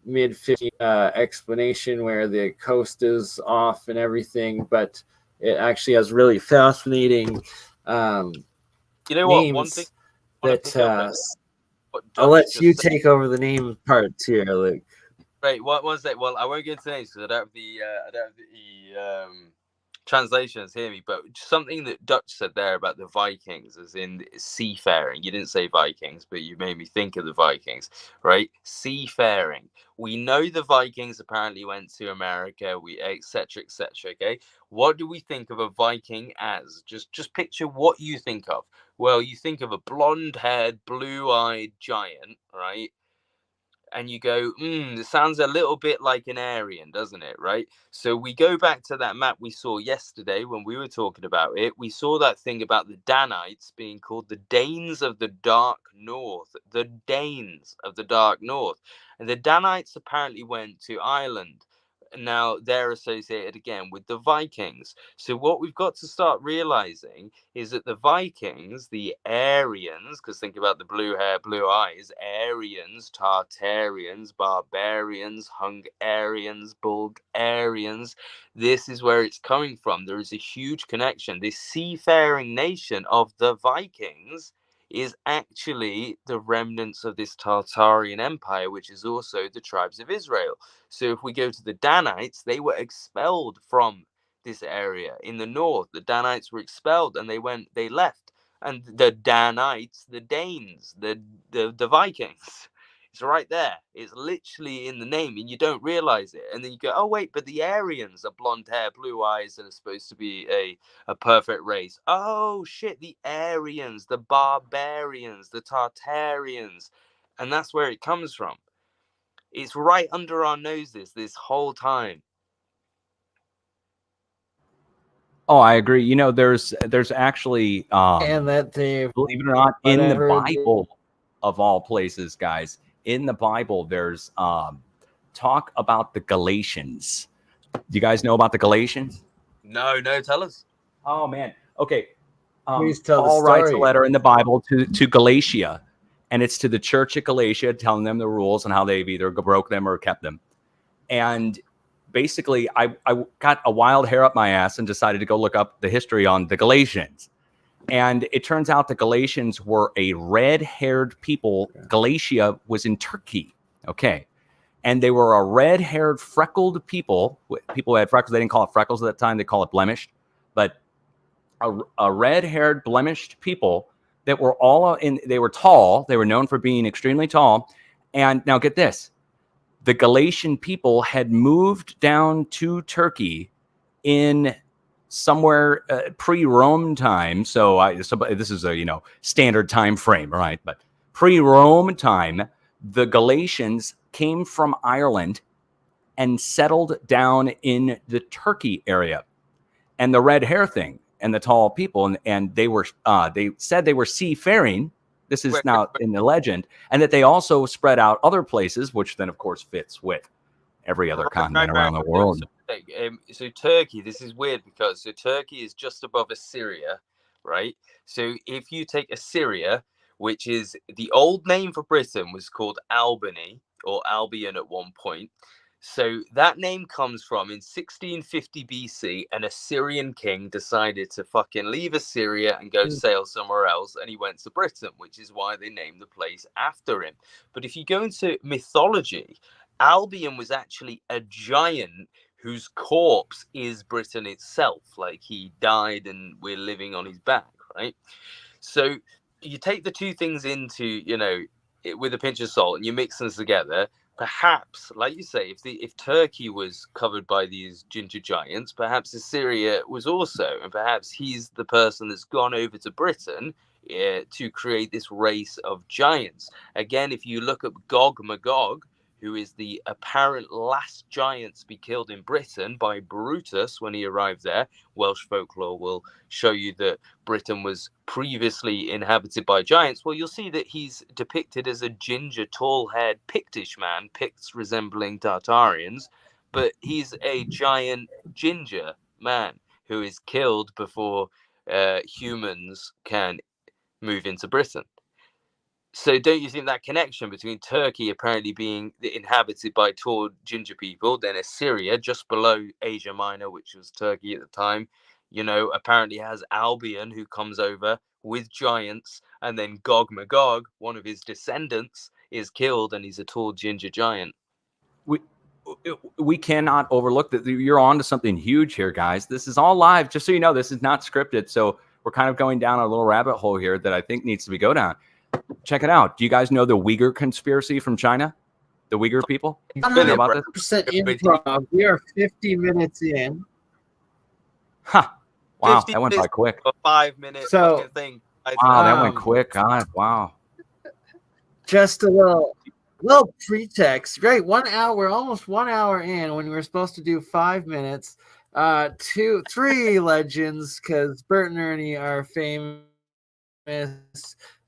mid 50 explanation where the coast is off and everything, but it actually has really fascinating You know what? One names thing I want to that pick up on what I'll Dutch let you just said. take over the name parts here, Luke. Right, what was that? Well, I won't get into names because I don't have the translations hear me. But something that Dutch said there about the Vikings, as in seafaring. You didn't say Vikings, but you made me think of the Vikings, right? Seafaring. We know the Vikings apparently went to America. We etc. etc. Okay, what do we think of a Viking as? Just picture what you think of. Well, you think of a blonde-haired, blue-eyed giant, right? And you go, it sounds a little bit like an Aryan, doesn't it? Right. So we go back to that map we saw yesterday when we were talking about it. We saw that thing about the Danites being called the Danes of the Dark North, the Danes of the Dark North. And the Danites apparently went to Ireland. Now they're associated again with the Vikings. So what we've got to start realizing is that the Vikings, the Aryans, because think about the blue hair, blue eyes, Aryans, Tartarians, barbarians, Hungarians, Bulgarians, this is where it's coming from. There is a huge connection. This seafaring nation of the Vikings is actually the remnants of this Tartarian empire, which is also the tribes of Israel. So if we go to the Danites, they were expelled from this area in the north. The Danites were expelled and they left. And the Danites, the Danes, the Vikings, it's right there. It's literally in the name and you don't realize it. And then you go, oh wait, but the Aryans are blonde hair, blue eyes, and are supposed to be a perfect race. Oh shit, the Aryans, the barbarians, the Tartarians. And that's where it comes from. It's right under our noses this whole time. Oh, I agree. You know, there's actually, And that they, believe it or not, what in I've the heard, Bible, of all places, guys, in the Bible, there's talk about the Galatians. Do you guys know about the Galatians? No, tell us. Oh man. Okay. please tell the Paul writes a story. letter in the Bible to Galatia, and it's to the church at Galatia, telling them the rules and how they've either broke them or kept them. And basically, I got a wild hair up my ass and decided to go look up the history on the Galatians. And it turns out the Galatians were a red-haired people. Galatia was in Turkey. Okay. And they were a red-haired, freckled people. People who had freckles, they didn't call it freckles at that time. They call it blemished. But a red-haired, blemished people that were all in, they were tall. They were known for being extremely tall. And now get this. The Galatian people had moved down to Turkey in somewhere pre-Rome time. So this is a standard time frame, right? But pre-Rome time, the Galatians came from Ireland and settled down in the Turkey area. And the red hair thing and the tall people, and they said they were seafaring. This is now in the legend, and that they also spread out other places, which then of course fits with every other continent around the world. So Turkey, this is weird because Turkey is just above Assyria, right? So if you take Assyria, which is the old name for Britain, was called Albany or Albion at one point. So that name comes from in 1650 BC, an Assyrian king decided to fucking leave Assyria and go sail somewhere else, and he went to Britain, which is why they named the place after him. But if you go into mythology, Albion was actually a giant whose corpse is Britain itself. Like he died and we're living on his back, right? So you take the two things into, with a pinch of salt and you mix them together. Perhaps, like you say, if Turkey was covered by these ginger giants, perhaps Assyria was also, and perhaps he's the person that's gone over to Britain to create this race of giants. Again, if you look at Gog Magog, who is the apparent last giant to be killed in Britain by Brutus when he arrived there. Welsh folklore will show you that Britain was previously inhabited by giants. Well, you'll see that he's depicted as a ginger, tall-haired Pictish man, Picts resembling Tartarians, but he's a giant ginger man who is killed before humans can move into Britain. So don't you think that connection between Turkey apparently being inhabited by tall ginger people, then Assyria just below Asia Minor, which was Turkey at the time, apparently has Albion, who comes over with giants, and then Gog Magog, one of his descendants, is killed, and he's a tall ginger giant. We cannot overlook that. You're on to something huge here, guys. This is all live. Just so you know, this is not scripted. So we're kind of going down a little rabbit hole here that I think needs to be go down. Check it out. Do you guys know the Uyghur conspiracy from China? The Uyghur people? You know about this? 100% improv. We are 50 minutes in. Huh. Wow, that went by quick. A 5 minute So, thing. Wow, that went quick. God, wow. Just a little pretext. Great. 1 hour. We're almost 1 hour in when we were supposed to do 5 minutes. 3 legends, because Bert and Ernie are famous. And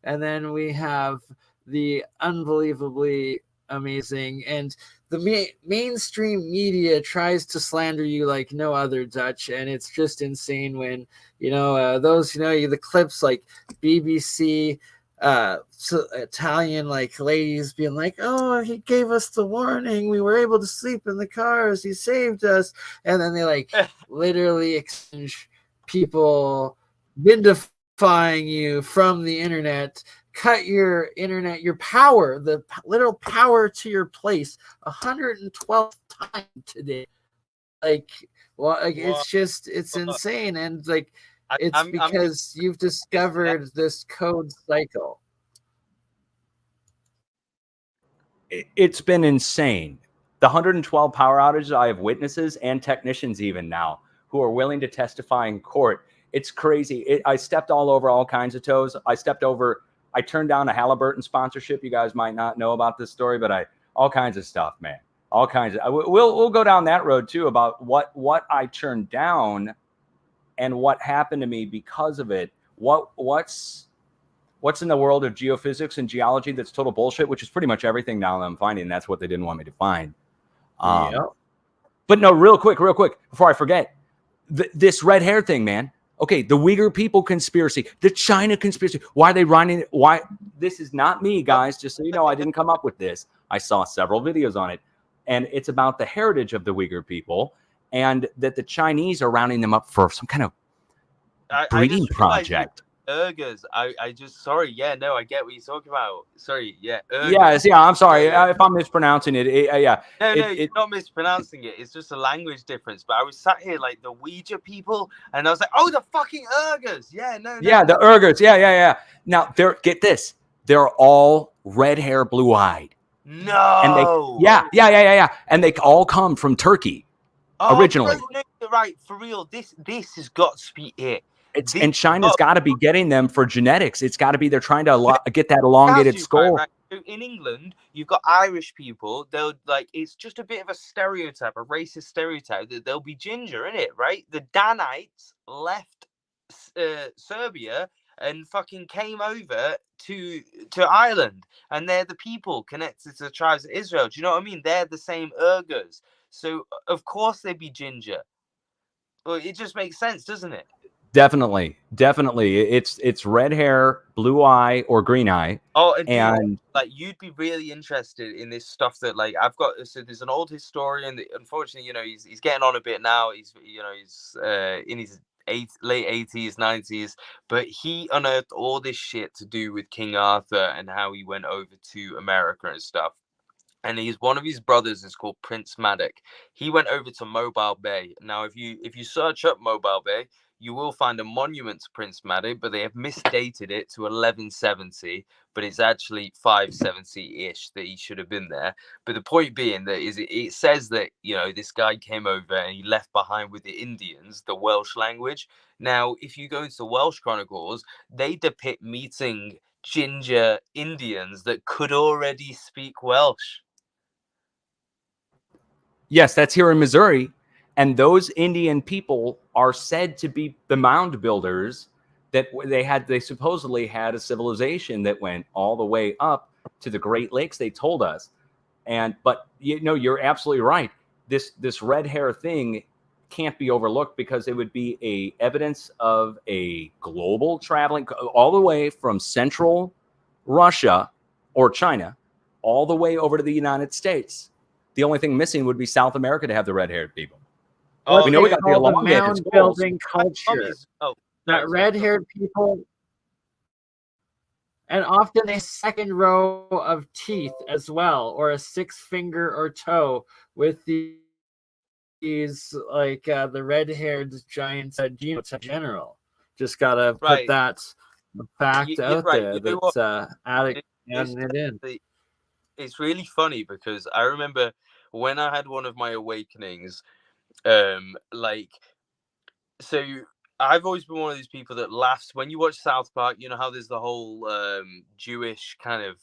then we have the unbelievably amazing, and the mainstream media tries to slander you like no other, Dutch, and it's just insane when the clips like BBC Italian like ladies being like, oh, he gave us the warning, we were able to sleep in the cars, he saved us, and then they like literally exchange people vinifying you from the internet, cut your internet, your power, the literal power to your place 112 times today. It's insane. And like, it's because you've discovered this code cycle. It's been insane. The 112 power outages, I have witnesses and technicians even now who are willing to testify in court. It's crazy. I stepped all over all kinds of toes. I turned down a Halliburton sponsorship. You guys might not know about this story, but all kinds of stuff, man. All kinds of. We'll go down that road too about what I turned down and what happened to me because of it. What's in the world of geophysics and geology that's total bullshit, which is pretty much everything now that I'm finding. That's what they didn't want me to find. But no, real quick, before I forget, this red hair thing, man. Okay, the Uyghur people conspiracy, the China conspiracy. Why are they running? Why? This is not me, guys. Just so you know, I didn't come up with this. I saw several videos on it, and it's about the heritage of the Uyghur people, and that the Chinese are rounding them up for some kind of breeding project. Urgers. I get what you're talking about. Sorry, yeah. Urgers. Yeah, I'm sorry if I'm mispronouncing it. You're not mispronouncing it. It's just a language difference. But I was sat here like the Ouija people, and I was like, oh, the fucking Urgers. Yeah, no. Yeah, the Urgers. Yeah. Now, get this. They're all red hair, blue-eyed. No. And yeah. And they all come from Turkey originally. Right, for real. This has got to be it. And China's got to be getting them for genetics. It's got to be they're trying to get that elongated skull. Right. In England, you've got Irish people. They'll it's just a bit of a stereotype, a racist stereotype that they'll be ginger in it, right? The Danites left Serbia and fucking came over to Ireland, and they're the people connected to the tribes of Israel. Do you know what I mean? They're the same Urgers, so of course they'd be ginger. Well, it just makes sense, doesn't it? Definitely. It's red hair, blue eye, or green eye. Oh, and you'd be really interested in this stuff that I've got. So there's an old historian that, unfortunately, he's getting on a bit now. He's in his late 80s, 90s, but he unearthed all this shit to do with King Arthur and how he went over to America and stuff. And one of his brothers is called Prince Madoc. He went over to Mobile Bay. Now, if you search up Mobile Bay, you will find a monument to Prince Madoc, but they have misdated it to 1170, but it's actually 570-ish that he should have been there. But the point being that it says that, this guy came over and he left behind with the Indians, the Welsh language. Now, if you go into the Welsh Chronicles, they depict meeting ginger Indians that could already speak Welsh. Yes, that's here in Missouri. And those Indian people are said to be the mound builders that they supposedly had a civilization that went all the way up to the Great Lakes, they told us. But you're absolutely right. This red hair thing can't be overlooked because it would be a evidence of a global traveling all the way from central Russia or China all the way over to the United States. The only thing missing would be South America to have the red-haired people. what we know they we got the call the elongated mound skulls. building culture. Mummies. Oh, That sorry, red-haired people, and often a second row of teeth as well, or a 6 finger or toe with these like the red-haired giant genotype general. Just gotta put right. that fact You're out right. there You know what? that adding It's it in. it's really funny because I remember when I had one of my awakenings, like, so I've always been one of these people that laughs when you watch South Park. You know how there's the whole Jewish kind of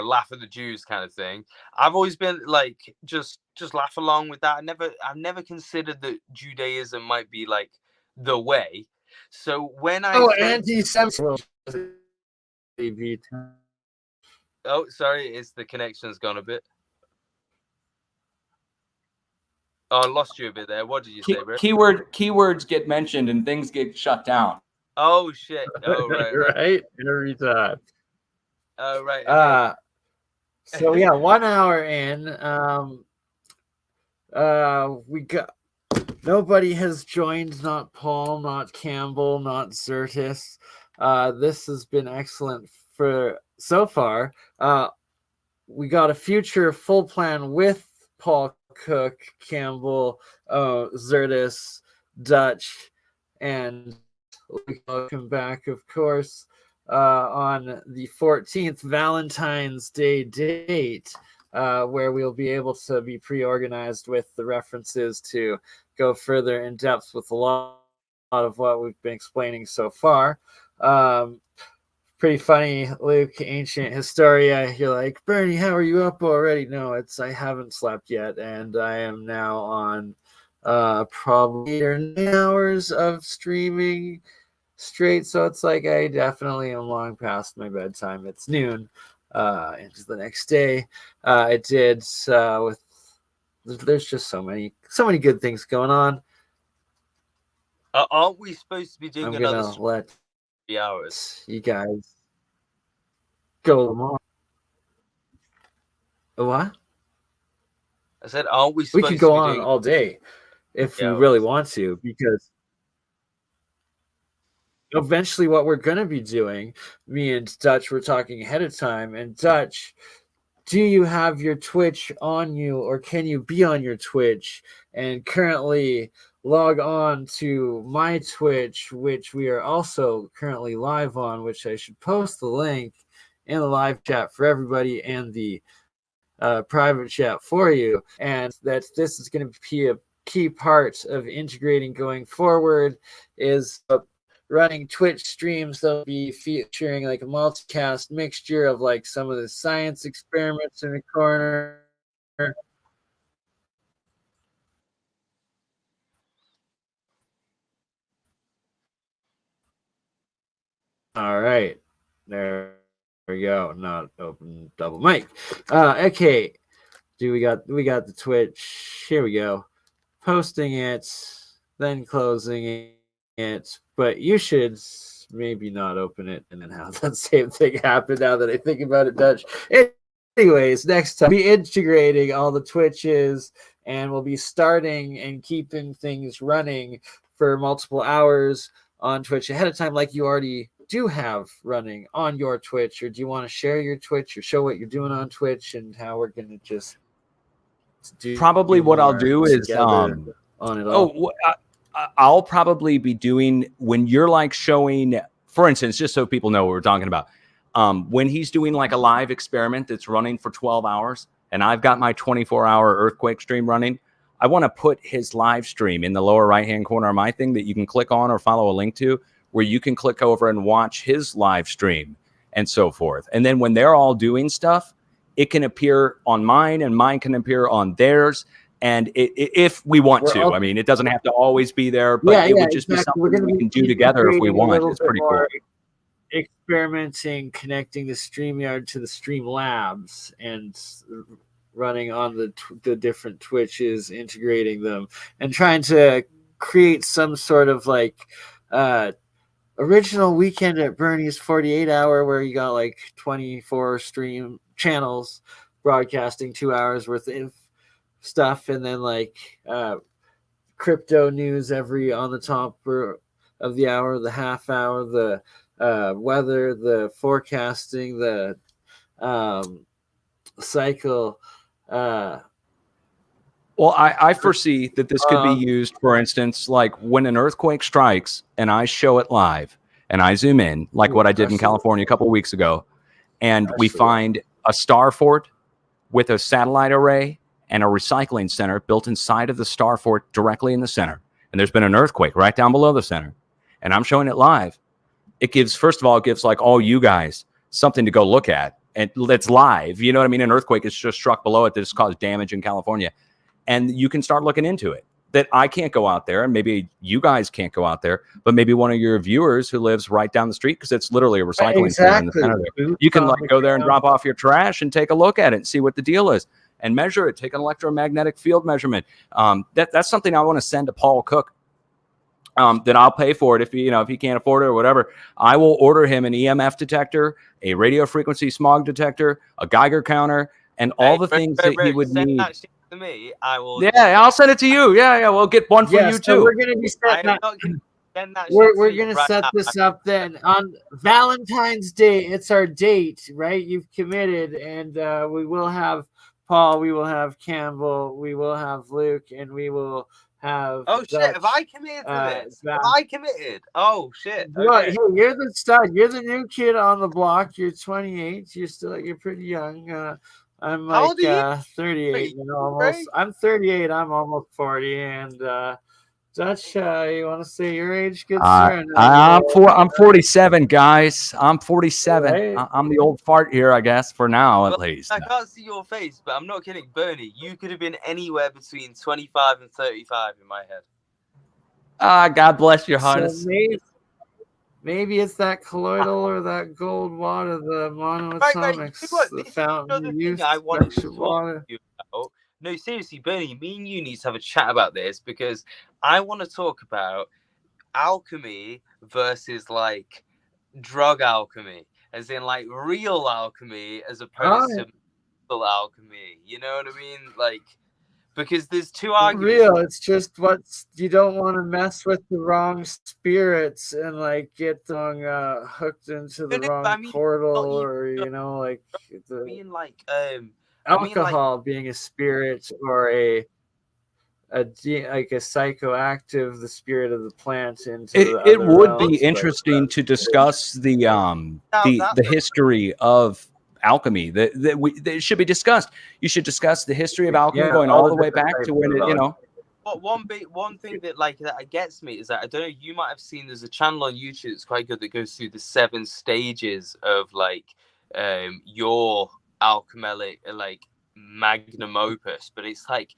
laugh at the Jews kind of thing. I've always been like just laugh along with that. I've never considered that Judaism might be like the way. So when I anti-Semitism. oh, sorry, it's the connection's gone a bit. Oh, I lost you a bit there. What did you say, bro? Keywords get mentioned and things get shut down. Oh shit! Oh right. Right every time. Oh right. Okay. So yeah, 1 hour in. We got nobody has joined. Not Paul, not Campbell, not Zertis. This has been excellent for so far. We got a future full plan with Paul Cook, Campbell, Zertis, Dutch, and welcome back, of course, on the 14th Valentine's Day date, where we'll be able to be pre-organized with the references to go further in depth with a lot of what we've been explaining so far. Pretty funny, Luke, ancient Historia. You're like, Bernie, how are you up already? No, I haven't slept yet, and I am now on probably 8 or 9 hours of streaming straight. So it's like I definitely am long past my bedtime. It's noon into the next day. I did with there's just so many good things going on. Aren't we supposed to be doing I'm another gonna let 3 hours? you guys go on. What? I said, aren't we We supposed could to go be on doing all day if we hours? really want to, because eventually what we're going to be doing, me and Dutch were talking ahead of time, and Dutch, do you have your Twitch on you, or can you be on your Twitch and currently log on to my Twitch, which we are also currently live on, which I should post the link in the live chat for everybody and the private chat for you, and that this is going to be a key part of integrating going forward is running Twitch streams that'll be featuring like a multicast mixture of like some of the science experiments in the corner. All right, there we go. Not open double mic. Okay, we got the Twitch. Here we go. Posting it, then closing it. But you should maybe not open it and then have that same thing happen now that I think about it, Dutch. Anyways, next time, be integrating all the Twitches, and we'll be starting and keeping things running for multiple hours on Twitch ahead of time, like you already do have running on your Twitch. Or do you want to share your Twitch or show what you're doing on Twitch and how we're going to just do Probably what I'll do is on it all? I'll probably be doing when you're like showing, for instance, just so people know what we're talking about. When he's doing like a live experiment that's running for 12 hours and I've got my 24-hour earthquake stream running, I want to put his live stream in the lower right-hand corner of my thing that you can click on or follow a link to, where you can click over and watch his live stream and so forth. And then when they're all doing stuff, it can appear on mine and mine can appear on theirs. And if we want to, I mean, it doesn't have to always be there, but it would just be something we can do together if we want. It's pretty cool. Experimenting, connecting the StreamYard to the Streamlabs and running on the different Twitches, integrating them, and trying to create some sort of like original Weekend at Bernie's 48 hour where you got like 24 stream channels broadcasting 2 hours worth of stuff, and then like crypto news on the top of the hour, the half hour, the weather, the forecasting, the cycle. Well, I foresee that this could be used, for instance, like when an earthquake strikes and I show it live and I zoom in, like what I did in California a couple of weeks ago, and we find a star fort with a satellite array and a recycling center built inside of the star fort directly in the center. And there's been an earthquake right down below the center. And I'm showing it live. It gives, first of all, it gives like all you guys something to go look at. And it's live. You know what I mean? An earthquake is just struck below it that has caused damage in California. And you can start looking into it. That I can't go out there, and maybe you guys can't go out there, but maybe one of your viewers who lives right down the street, because it's literally a recycling center in the center there. You can like go there and drop off your trash and take a look at it and see what the deal is and measure it. Take an electromagnetic field measurement. That's something I want to send to Paul Cook. Then I'll pay for it if he can't afford it or whatever. I will order him an EMF detector, a radio frequency smog detector, a Geiger counter, and all the things that he would need. That shit to me, I will. Yeah, I'll send it to you. Yeah, we'll get one for you too. We're gonna be setting we're gonna set this up then on Valentine's Day. It's our date, right? You've committed, and we will have Paul, we will have Campbell, we will have Luke, and we will have. Oh shit! Have I committed to this? Have I committed? Oh shit! Okay. Well, hey, you're the stud. You're the new kid on the block. You're 28. You're pretty young. I'm like 38. Almost. I'm 38. I'm almost 40. And Dutch, you want to say your age, good sir? I'm 47, guys. I'm 47. Right. I'm the old fart here, I guess, for now at least. I can't see your face, but I'm not kidding, Bernie. You could have been anywhere between 25 and 35 in my head. God bless your highness. So maybe it's that colloidal or that gold water, the monoatomics, the fountain of youth. I wanted to talk to you about. No, seriously, Bernie, me and you need to have a chat about this, because I want to talk about alchemy versus like drug alchemy, as in like real alchemy as opposed to mental alchemy. You know what I mean? Like, because there's two arguments. Real, it's just you don't want to mess with the wrong spirits and like get them hooked into the wrong portal, or alcohol being a spirit, or a psychoactive, the spirit of the plant into it would be interesting to discuss the history of alchemy. That should be discussed. You should discuss the history of alchemy going all the way back to when But one thing that gets me is that, I don't know, you might have seen, there's a channel on YouTube that's quite good that goes through the 7 stages of your alchemic magnum opus. But it's like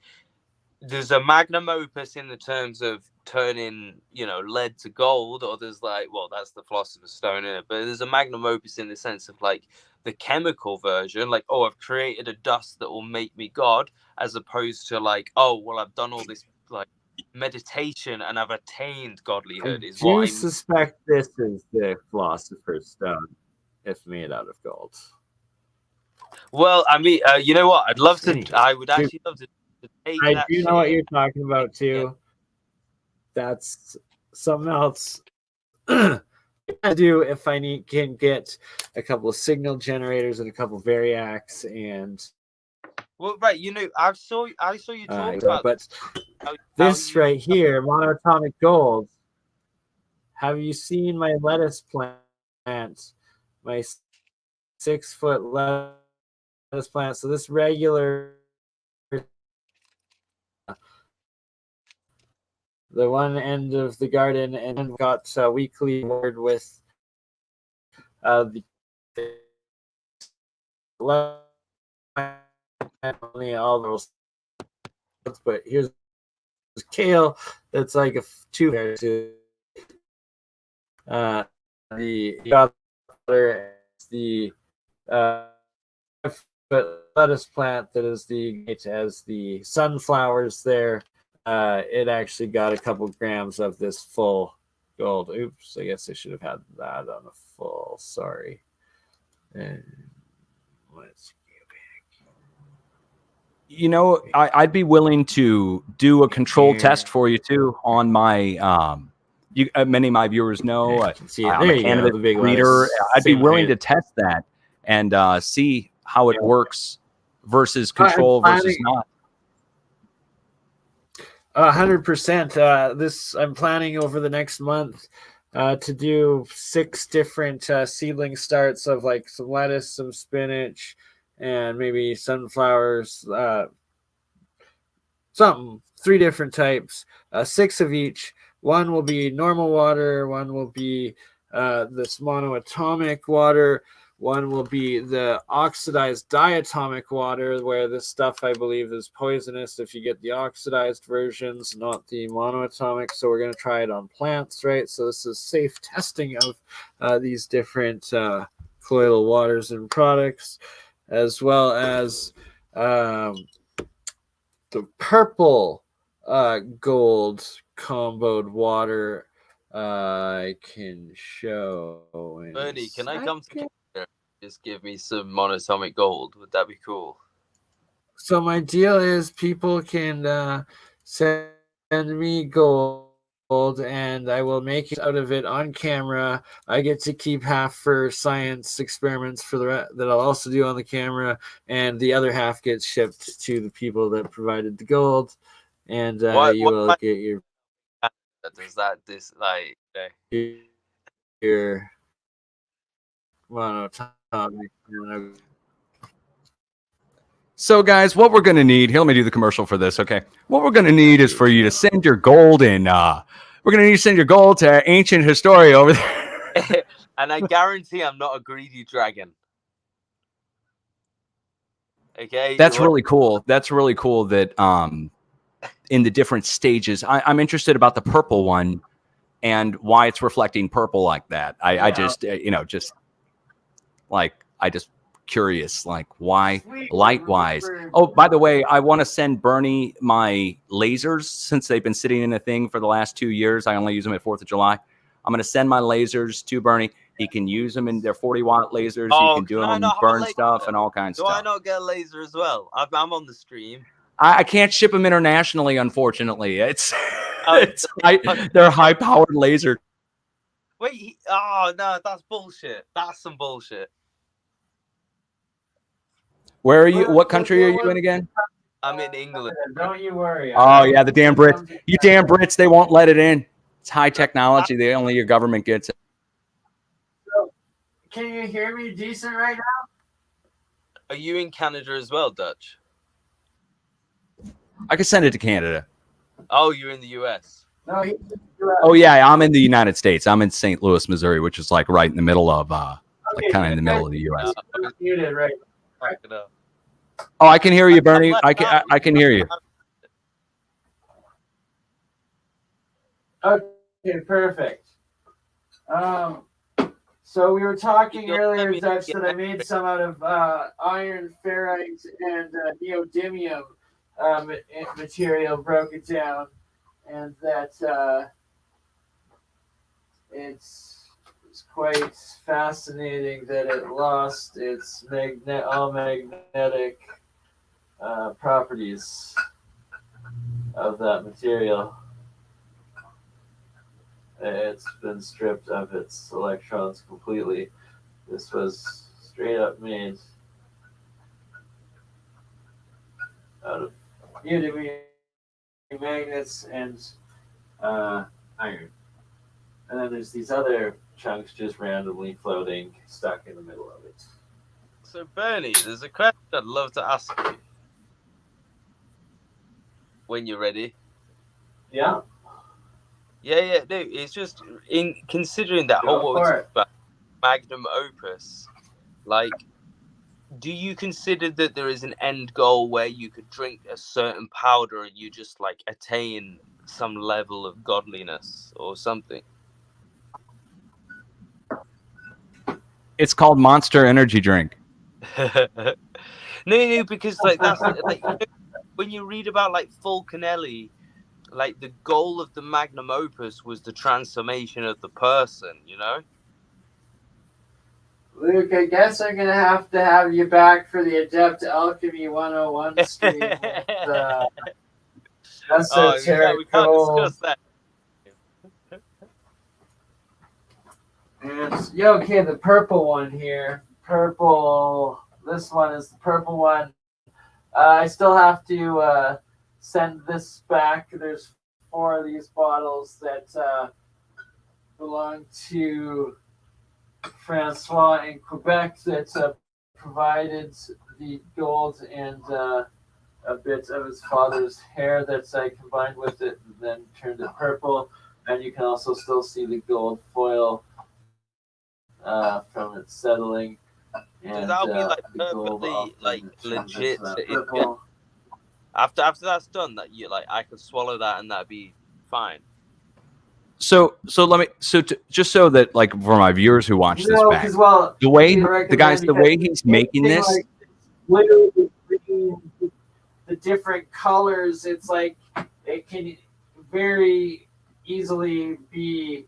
there's a magnum opus in the terms of turning lead to gold, or there's that's the philosopher's stone in it, but there's a magnum opus in the sense of the chemical version, I've created a dust that will make me God, as opposed to I've done all this meditation and I've attained godlyhood. I suspect this is the philosopher's stone if made out of gold. Well, I mean, you know what? I would actually love to take I do know what you're talking about too. Yeah. That's something else I do if I can get a couple of signal generators and a couple of variacs and. Well, right, I saw you talk about, but this right here, monoatomic gold. Have you seen my lettuce plant? My 6-foot lettuce plant. So this regular, the one end of the garden, and got weekly word with the all those, but here's kale that's like a 2 to the lettuce plant that is as the sunflowers there. It actually got a couple grams of this full gold. Oops, I guess I should have had that on the full. Sorry. And let's go back. You know, I'd be willing to do a control test for you too on my. Many of my viewers know I can see it. I'm There a you go. candidate The big reader. letters. I'd be Same willing here. to test that and see how it works versus I'm control versus planning- not. 100%. This I'm planning over the next month to do 6 different seedling starts of like some lettuce, some spinach, and maybe sunflowers. Something 3 different types, 6 of each. One will be normal water. One will be this monoatomic water. One will be the oxidized diatomic water, where this stuff I believe is poisonous if you get the oxidized versions, not the monoatomic. So we're going to try it on plants, right? So this is safe testing of these different colloidal waters and products, as well as the purple gold comboed water. I can show. Bernie, can I come to Canada? Just give me some monoatomic gold. Would that be cool? So my deal is people can send me gold, and I will make it out of it on camera. I get to keep half for science experiments for that I'll also do on the camera, and the other half gets shipped to the people that provided the gold, and you will get your Does that your monatomic. So, guys, what we're going to need here, let me do the commercial for this, okay? What we're going to need is for you to send your gold in. We're going to need to send your gold to Ancient Historia over there. And I guarantee I'm not a greedy dragon. Okay? That's really cool. That's really cool that in the different stages, I'm interested about the purple one and why it's reflecting purple like that. I just, just curious, like why light-wise. Oh, by the way, I want to send Bernie my lasers since they've been sitting in a thing for the last 2 years. I only use them at 4th of July. I'm going to send my lasers to Bernie. He can use them in their 40-watt lasers. He can do them, burn stuff and all kinds of stuff. Do I not get a laser as well? I'm on the stream. I can't ship them internationally, unfortunately. They're high-powered laser. Wait, no, that's bullshit. That's some bullshit. Where are you? What country are you in again? I'm in England. Don't you worry. Oh, yeah, the damn Brits. You damn Brits, they won't let it in. It's high technology. Only your government gets it. So, can you hear me decent right now? Are you in Canada as well, Dutch? I could send it to Canada. Oh, you're in the US. No, Oh, yeah, I'm in the United States. I'm in St. Louis, Missouri, which is like right in the middle of, kind of in the middle of the US. Muted, right? Oh, I can hear you, Bernie. I can hear you. Okay, perfect. So we were talking earlier, Dutch, that I made some out of iron, ferrite, and neodymium material, broke it down, and that it's quite fascinating that it lost its all magnetic properties of that material. It's been stripped of its electrons completely. This was straight up made out of neodymium magnets and iron. And then there's these other chunks just randomly floating, stuck in the middle of it. So, Bernie, there's a question I'd love to ask you when you're ready. Yeah. Yeah. No, it's just in considering that whole magnum opus. Like, do you consider that there is an end goal where you could drink a certain powder and you just like attain some level of godliness or something? It's called Monster Energy Drink. No, because like that's like when you read about like Fulcanelli, like the goal of the magnum opus was the transformation of the person, you know? Luke, I guess I'm going to have you back for the Adept Alchemy 101 stream with we can't esoterical. discuss that. And yeah, okay, the purple one here. Purple. This one is the purple one. I still have to send this back. There's 4 of these bottles that belong to Francois in Quebec that provided the gold and a bit of his father's hair that I combined with it and then turned it purple. And you can also still see the gold foil from it settling. And That'll be like the gold perfectly like legit. purple. After that's done, that you like, I could swallow that and that'd be fine. So let me just so that like for my viewers who watch this back, well, the way the way he's making this, like, literally the different colors, it's like it can very easily be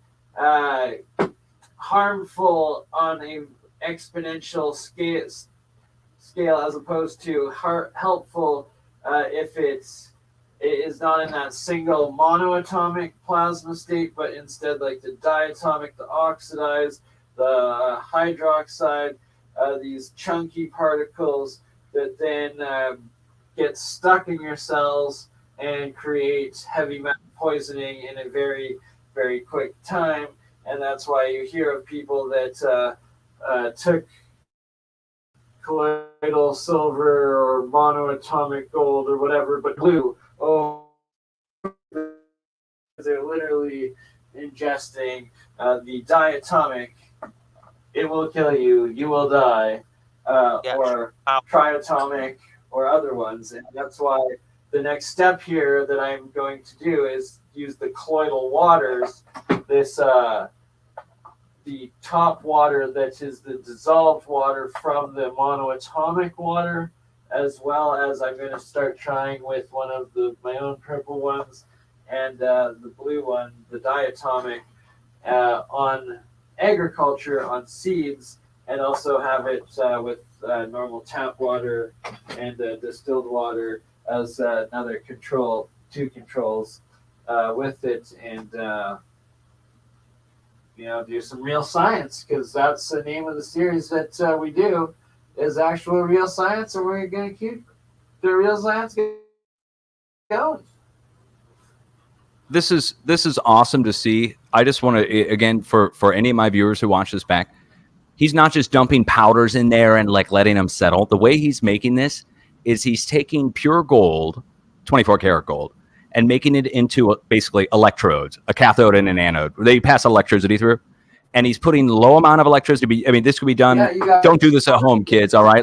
harmful on a exponential scale as opposed to helpful if it is not in that single monoatomic plasma state, but instead like the diatomic, the oxidized, the hydroxide, these chunky particles that then get stuck in your cells and create heavy metal poisoning in a very, very quick time. And that's why you hear of people that took colloidal silver or monoatomic gold or whatever, but blue. Oh, they're literally ingesting the diatomic. It will kill you. You will die. Or triatomic or other ones. And that's why the next step here that I'm going to do is use the colloidal waters. This the top water that is the dissolved water from the monoatomic water, as well as I'm going to start trying with one of my own purple ones and the blue one, the diatomic, on agriculture, on seeds, and also have it with normal tap water and distilled water as another control, 2 controls with it, and do some real science, because that's the name of the series that we do, is actual real science, and we're going to keep the real science going. This is awesome to see. I just want to, again, for any of my viewers who watch this back, he's not just dumping powders in there and like letting them settle. The way he's making this is he's taking pure gold, 24 karat gold, and making it into basically electrodes, a cathode and an anode. They pass electricity through, and he's putting low amount of electricity. I mean, this could be done. Yeah, don't do this at home, kids. All right,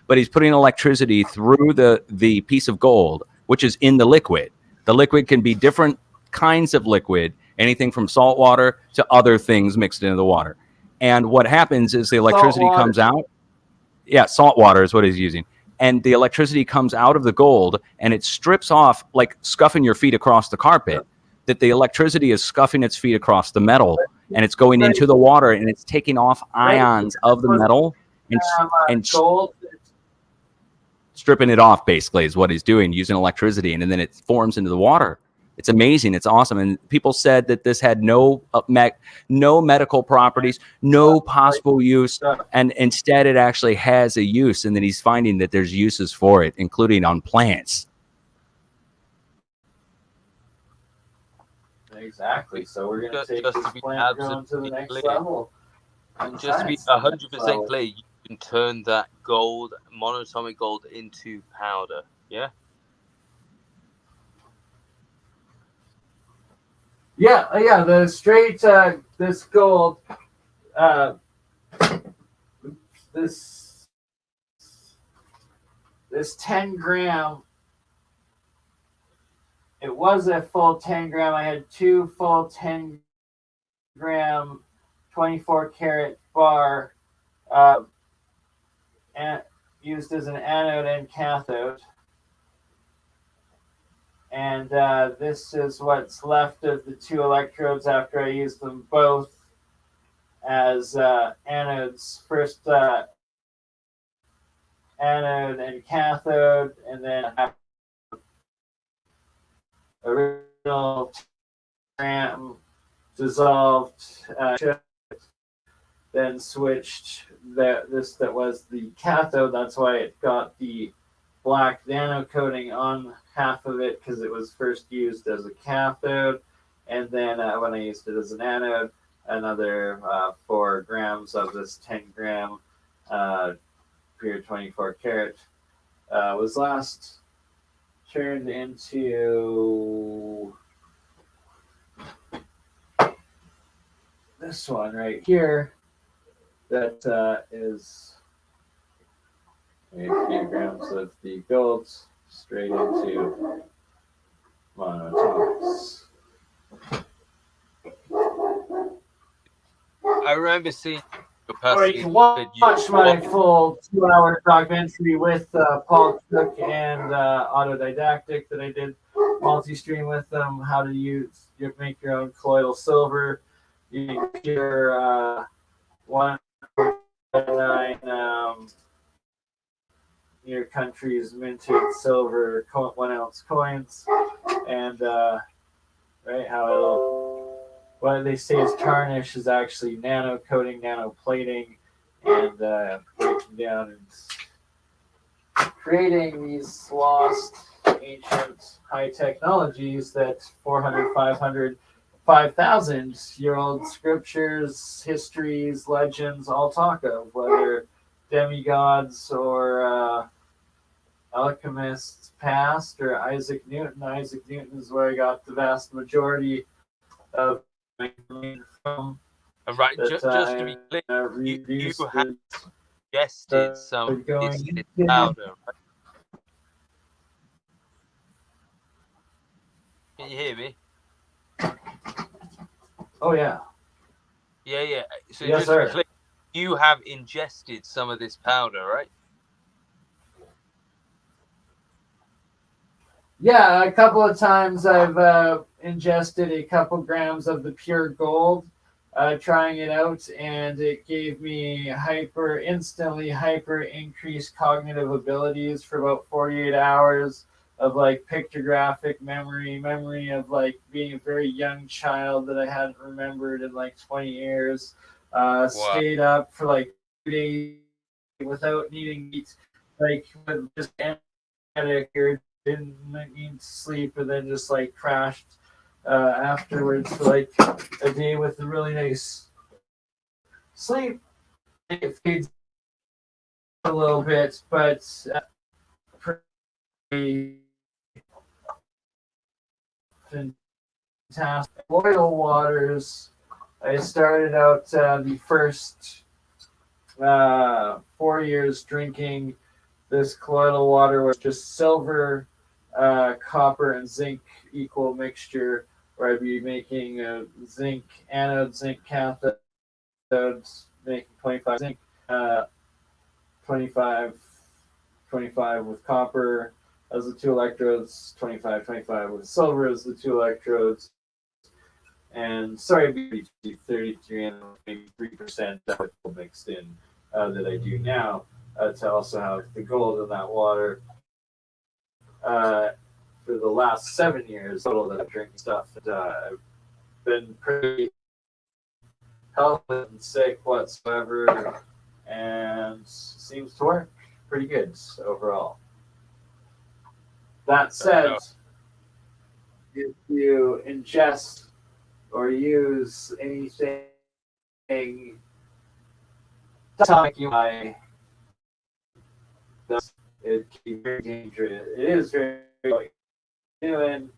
but he's putting electricity through the piece of gold, which is in the liquid. The liquid can be different kinds of liquid, anything from salt water to other things mixed into the water. And what happens is the electricity comes out. Yeah, salt water is what he's using. And the electricity comes out of the gold, and it strips off, like scuffing your feet across the carpet, that the electricity is scuffing its feet across the metal, and it's going into the water, and it's taking off ions of the metal and stripping it off, basically, is what he's doing, using electricity, and then it forms into the water. It's amazing. It's awesome. And people said that this had no medical properties, no possible use. And instead, it actually has a use. And then he's finding that there's uses for it, including on plants. Exactly. So we're going to take this plant going to the next level. And just to be 100% clear, you can turn that gold, monoatomic gold, into powder. Yeah? Yeah, the straight, this gold, this 10 gram, it was a full 10 gram. I had 2 full 10 gram, 24 karat bar, and used as an anode and cathode. And this is what's left of the 2 electrodes after I used them both. as anodes. First anode and cathode, and then original dissolved, then switched that was the cathode. That's why it got the black nano coating on half of it, because it was first used as a cathode, and then when I used it as an anode, another 4 grams of this 10-gram pure 24 karat was last turned into this one right here. That is a few grams of the gold straight into monoatomics. I remember seeing Or you can watch my full 2-hour documentary with Paul Cook and Autodidactic that I did multi-stream with them. How to make your own colloidal silver. You pure 1.9 your country's minted silver 1 ounce coins, and right how it'll, what they say is tarnish is actually nano coating, nano plating, and breaking down and creating these lost ancient high technologies that 400, 500, 5,000-year-old scriptures, histories, legends all talk of, whether demigods or alchemists past, or Isaac Newton. Isaac Newton is where I got the vast majority of my information from. Right, just to be clear, you have suggested some this powder, right? Can you hear me? Oh yeah. Yeah. So yes, just sir. to be clear, you have ingested some of this powder, right? Yeah, a couple of times I've ingested a couple grams of the pure gold, trying it out, and it gave me instantly hyper increased cognitive abilities for about 48 hours of like pictographic memory of like being a very young child that I hadn't remembered in like 20 years. Wow. Stayed up for like 2 days without needing to eat, like just energetic or didn't need to sleep, and then just like crashed afterwards for like a day with a really nice sleep. It fades a little bit, but pretty fantastic. Oil waters. I started out the first 4 years drinking this colloidal water was just silver, copper, and zinc equal mixture, where I'd be making zinc anode, zinc cathodes, making 25 zinc, 25 with copper as the 2 electrodes, 25 with silver as the 2 electrodes, and sorry, 33 and maybe 3% mixed in that I do now. To also have the gold in that water for the last 7 years total that I've drinking stuff. I've been pretty healthy and sick whatsoever, and seems to work pretty good overall. That said, if you ingest or use anything atomic, you might. It can be very dangerous. It is very what you're doing.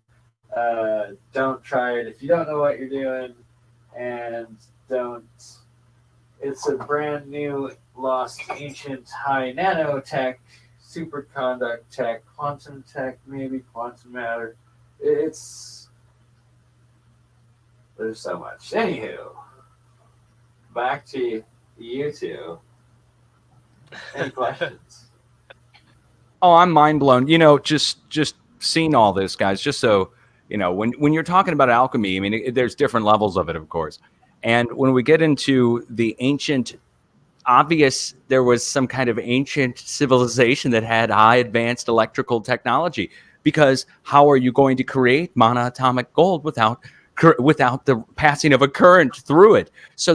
Don't try it if you don't know what you're doing, and don't. It's a brand new, lost, ancient, high nanotech, superconduct tech, quantum tech, maybe quantum matter. There's so much. Anywho, back to you two. Any questions? Oh, I'm mind blown. Just seeing all this, guys, just so, when you're talking about alchemy, I mean, there's different levels of it, of course. And when we get into the ancient, obvious, there was some kind of ancient civilization that had high advanced electrical technology, because how are you going to create monoatomic gold without the passing of a current through it? So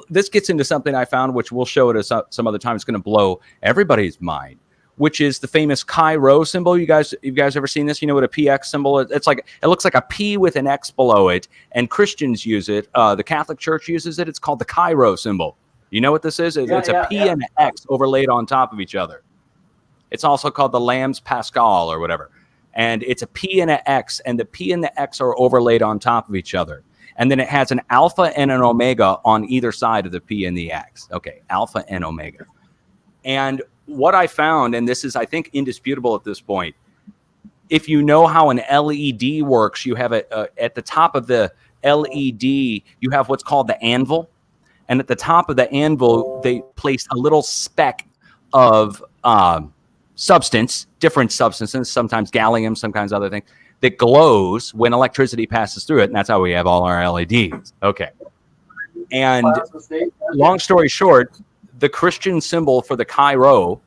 this gets into something I found, which we'll show it some other time. It's going to blow everybody's mind, which is the famous chi-rho symbol. You guys ever seen this? You know what a px symbol is? It's like, it looks like a P with an X below it, and Christians use it. The Catholic Church uses it. It's called the chi-rho symbol. You know what this is? It's a P and an X overlaid on top of each other. It's also called the Lamb's Pascal or whatever. And it's a P and an X, and the P and the X are overlaid on top of each other. And then it has an alpha and an omega on either side of the P and the X. Okay, alpha and omega. And what I found, and this is, I think, indisputable at this point, if you know how an LED works, you have at the top of the LED, you have what's called the anvil. And at the top of the anvil, they placed a little speck of substance, different substances, sometimes gallium, sometimes other things, that glows when electricity passes through it. And that's how we have all our LEDs. Okay. And long story short, the Christian symbol for the chi-rho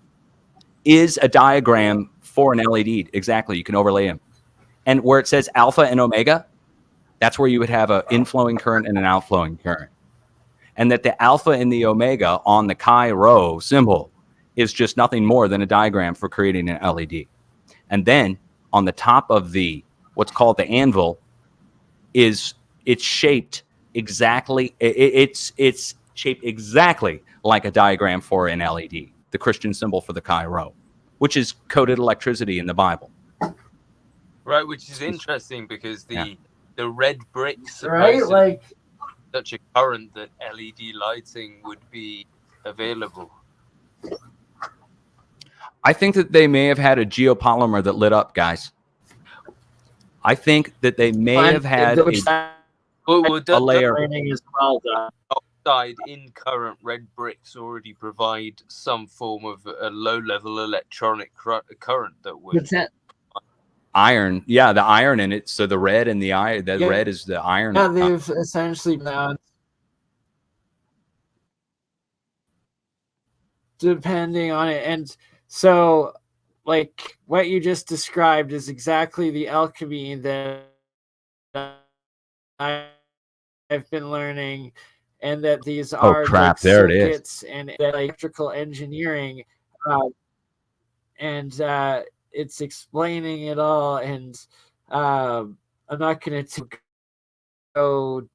is a diagram for an LED. Exactly. You can overlay them. And where it says alpha and omega, that's where you would have an inflowing current and an outflowing current. And that the alpha and the omega on the chi-rho symbol is just nothing more than a diagram for creating an LED. And then on the top of the what's called the anvil it's shaped exactly. It's shaped exactly like a diagram for an LED, the Christian symbol for the chi-rho, which is coded electricity in the Bible. Right, which is interesting because the red bricks, right, like such a current that LED lighting would be available. I think that they may have had a geopolymer that lit up, guys. I think that they may have had a layer. As well done. Outside in current red bricks already provide some form of a low-level electronic current that would. Iron, the iron in it. So the red and the iron, red is the iron. Yeah, they've essentially now, depending on it. And so, like, what you just described is exactly the alchemy that I've been learning, and that these are crap, like there it circuits and electrical engineering, and it's explaining it all. And I'm not going to go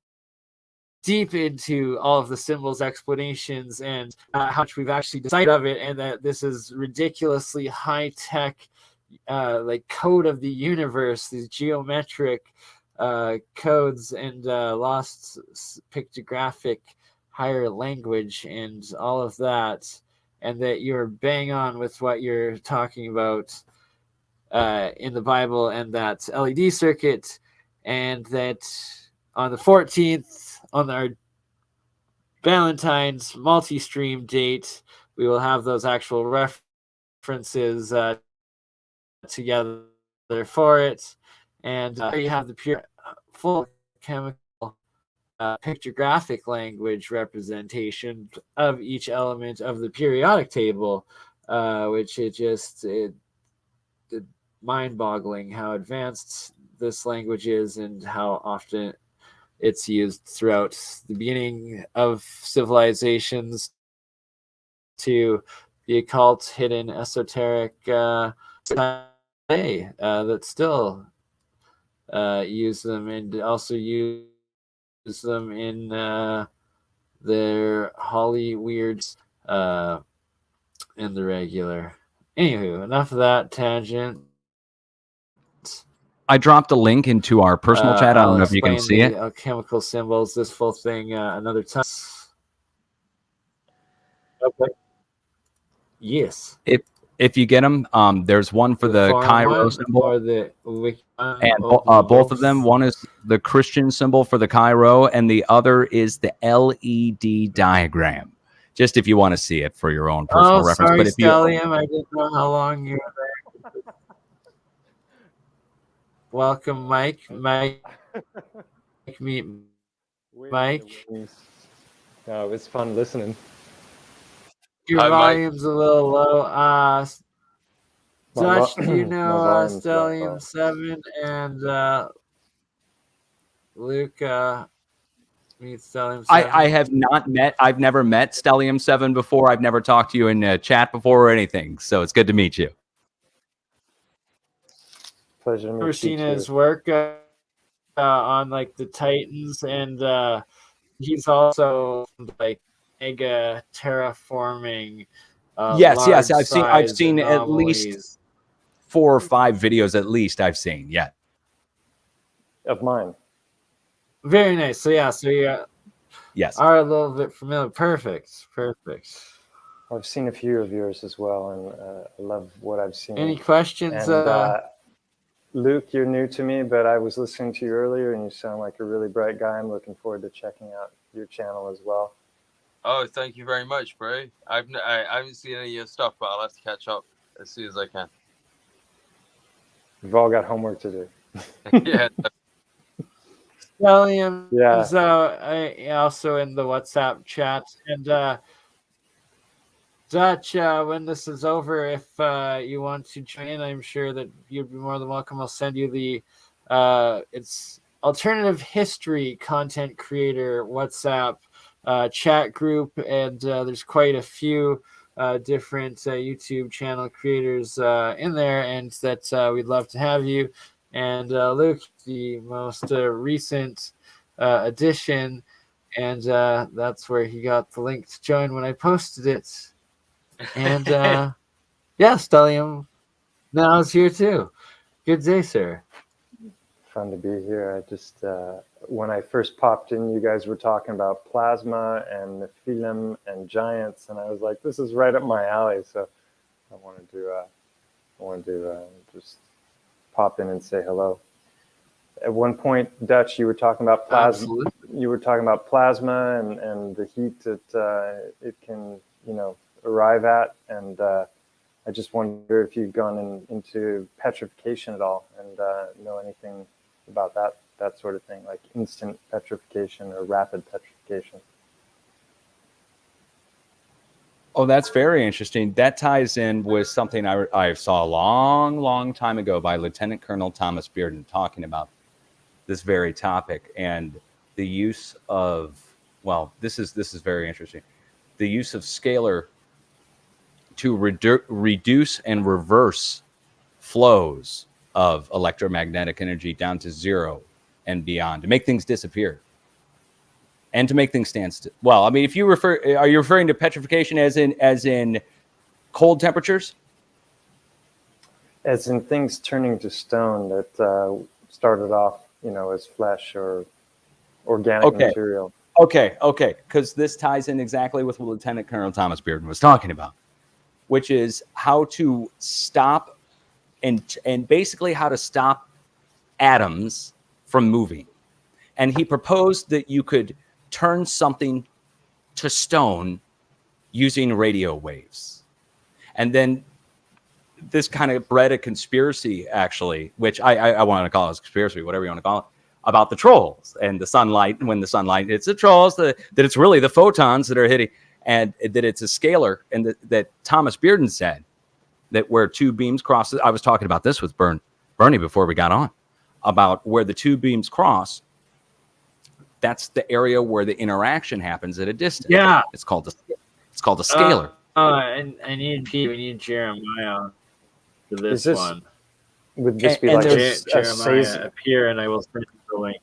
deep into all of the symbols, explanations, and how much we've actually decided of it, and that this is ridiculously high-tech, like code of the universe, these geometric codes and lost pictographic higher language and all of that, and that you're bang on with what you're talking about in the Bible and that LED circuit, and that on the 14th, on our Valentine's multi-stream date, we will have those actual references together for it. And there you have the pure, full chemical pictographic language representation of each element of the periodic table, which it's mind-boggling how advanced this language is and how often it's used throughout the beginning of civilizations to the occult, hidden, esoteric that still use them, and also use them in their Holly weirds in the regular. Anywho, enough of that tangent. I dropped a link into our personal chat. I don't know if you can see it. Chemical symbols, this full thing another time. Okay. Yes. If you get them, there's one for the chi-rho symbol, and both of them. One is the Christian symbol for the chi-rho, and the other is the LED diagram. Just if you want to see it for your own personal reference. Sorry, But if Stellium, I didn't know how long you were there. Welcome, Mike. Mike, meet Mike? No, it was fun listening. Your Hi, Mike. volume's a little low. Dutch, do you My know volume's low. Stellium 7 and Luke meets Stellium 7? I have not met. I've never met Stellium 7 before. I've never talked to you in chat before or anything. So it's good to meet you. Pleasure to meet I've never you seen too. his work on like the Titans, and he's also like mega terraforming. Yes. I've large-sized seen at least anomalies. 4 or 5 videos at least I've seen. Yeah. Of mine. Very nice. So you Yes. are a little bit familiar. Perfect. I've seen a few of yours as well, and I love what I've seen. Any questions? And, Luke, you're new to me, but I was listening to you earlier, and you sound like a really bright guy. I'm looking forward to checking out your channel as well. Oh, thank you very much, bro. I haven't seen any of your stuff, but I'll have to catch up as soon as I can. We've all got homework to do. Yeah. Stellium Yeah. is also in the WhatsApp chat. And Dutch, when this is over, if you want to join in, I'm sure that you'd be more than welcome. I'll send you the it's alternative history content creator WhatsApp chat group, and there's quite a few different YouTube channel creators in there, and that we'd love to have you. And Luke, the most recent addition, and that's where he got the link to join when I posted it. And yeah, Stellium now is here too. Good day, sir. Fun to be here. I just when I first popped in, you guys were talking about plasma and nephilim and giants, and I was like, this is right up my alley. So I wanted to just pop in and say hello. At one point, Dutch, you were talking about plasma. Absolutely. You were talking about plasma and the heat that it can, arrive at, and I just wonder if you've gone into petrification at all and know anything about that sort of thing, like instant petrification or rapid petrification. Oh, that's very interesting. That ties in with something I saw a long time ago by Lieutenant Colonel Thomas Bearden talking about this very topic and the use of, well, this is very interesting. The use of scalar to reduce and reverse flows of electromagnetic energy down to zero and beyond, to make things disappear and to make things stand still. Well, I mean, if you are you referring to petrification as in cold temperatures? As in things turning to stone that started off, as flesh or organic material. Okay, because this ties in exactly with what Lieutenant Colonel Thomas Bearden was talking about, which is how to stop and basically how to stop atoms from moving. And he proposed that you could turn something to stone using radio waves. And then this kind of bred a conspiracy, actually, which I want to call it a conspiracy, whatever you want to call it, about the trolls and the sunlight. And when the sunlight hits the trolls, that it's really the photons that are hitting, and that it's a scalar. And that Thomas Bearden said that where two beams cross, I was talking about this with Bernie before we got on, about where the two beams cross, that's the area where the interaction happens at a distance. Yeah. It's called a scalar. And I need Jeremiah for this one. Would this be And like Jeremiah appear, and I will send you the link.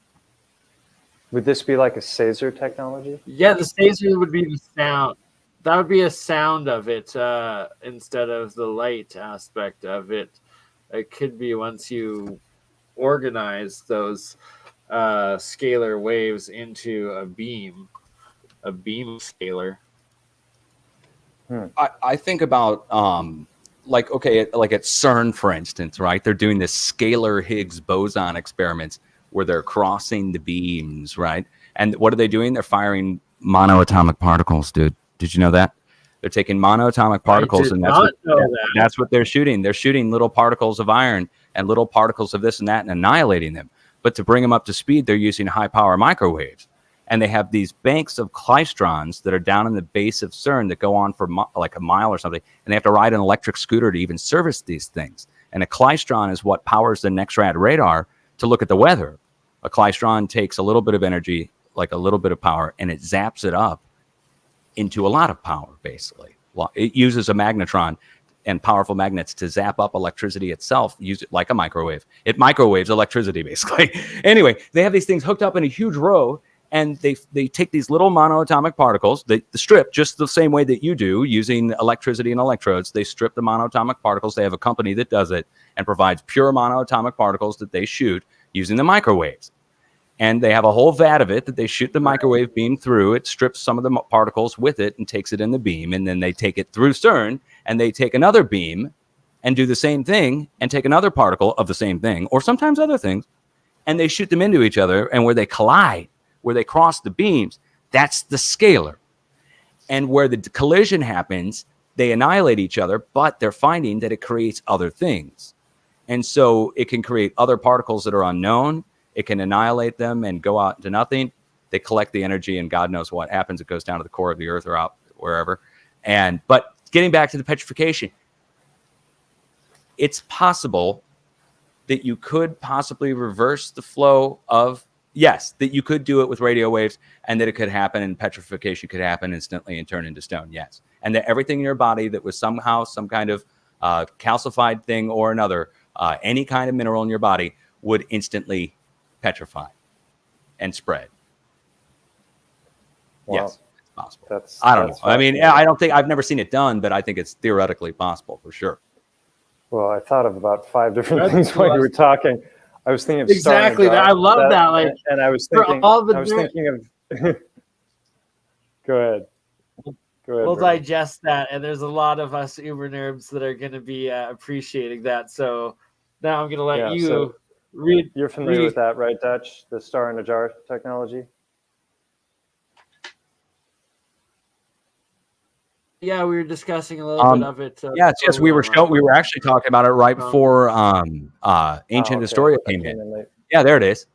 Would this be like a Caesar technology? Yeah, the Caesar would be the sound. That would be a sound of it instead of the light aspect of it. It could be once you organize those scalar waves into a beam scalar. I think about like at CERN, for instance, right? They're doing this scalar Higgs boson experiments where they're crossing the beams, right? And what are they doing? They're firing monoatomic particles, dude. Did you know that? They're taking monoatomic particles, and that's what they're shooting. They're shooting little particles of iron and little particles of this and that and annihilating them. But to bring them up to speed, they're using high power microwaves. And they have these banks of klystrons that are down in the base of CERN that go on for like a mile or something. And they have to ride an electric scooter to even service these things. And a klystron is what powers the NEXRAD radar to look at the weather. A klystron takes a little bit of energy, like a little bit of power, and it zaps it up into a lot of power, basically. Well, it uses a magnetron and powerful magnets to zap up electricity itself, use it like a microwave. It microwaves electricity, basically. Anyway, they have these things hooked up in a huge row, and they take these little monoatomic particles, they strip just the same way that you do using electricity and electrodes. They strip the monoatomic particles. They have a company that does it and provides pure monoatomic particles that they shoot using the microwaves. And they have a whole vat of it that they shoot the microwave beam through. It strips some of the particles with it and takes it in the beam. And then they take it through CERN, and they take another beam and do the same thing and take another particle of the same thing, or sometimes other things, and they shoot them into each other. And where they collide, where they cross the beams, that's the scalar. And where the collision happens, they annihilate each other, but they're finding that it creates other things. And so it can create other particles that are unknown. It can annihilate them and go out into nothing. They collect the energy, and God knows what happens. It goes down to the core of the Earth or out wherever. But getting back to the petrification, it's possible that you could possibly reverse the flow of, yes, that you could do it with radio waves, and that it could happen, and petrification could happen instantly and turn into stone, yes. And that everything in your body that was somehow some kind of calcified thing or another, any kind of mineral in your body, would instantly petrify and spread. Wow. Yes, it's possible. That's I don't know. I mean, I don't think, I've never seen it done, but I think it's theoretically possible for sure. Well, I thought of about 5 different things while you were talking. I was thinking of exactly that. I love that. Like, and I was thinking, of. Go ahead. We'll digest that, and there's a lot of us uber nerds that are going to be appreciating that. So now I'm going to let you read. You're familiar with that, right, Dutch? The star in a jar technology? Yeah, we were discussing a little bit of it. Yes, we were actually talking about it right before Ancient Historia came in. Yeah, there it is.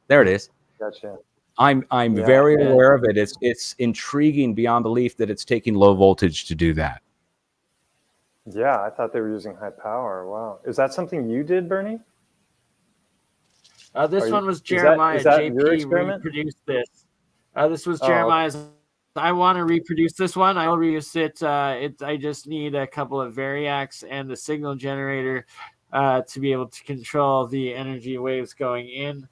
Gotcha. I'm very aware of it. It's intriguing beyond belief that it's taking low voltage to do that. Yeah, I thought they were using high power. Wow. Is that something you did, Bernie? This one was Jeremiah. Is that JP your experiment? reproduced this. This was Jeremiah's. Okay. I want to reproduce this one. I'll reuse it. I just need a couple of variacs and the signal generator to be able to control the energy waves going in.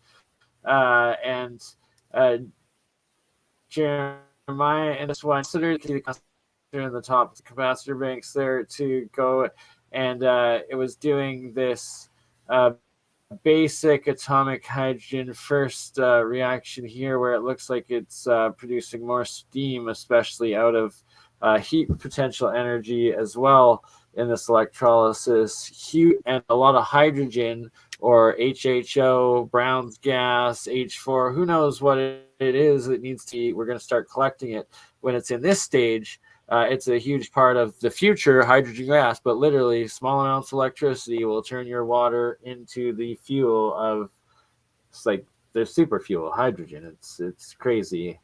Jeremiah and this one considered the capacitor in the top of the capacitor banks there to go, and it was doing this basic atomic hydrogen first reaction here, where it looks like it's producing more steam, especially out of heat potential energy as well in this electrolysis, heat and a lot of hydrogen or HHO, Brown's gas, H4, who knows what it is that needs to be. We're going to start collecting it when it's in this stage. It's a huge part of the future hydrogen gas, but literally small amounts of electricity will turn your water into the fuel of, it's like the super fuel, hydrogen. It's crazy.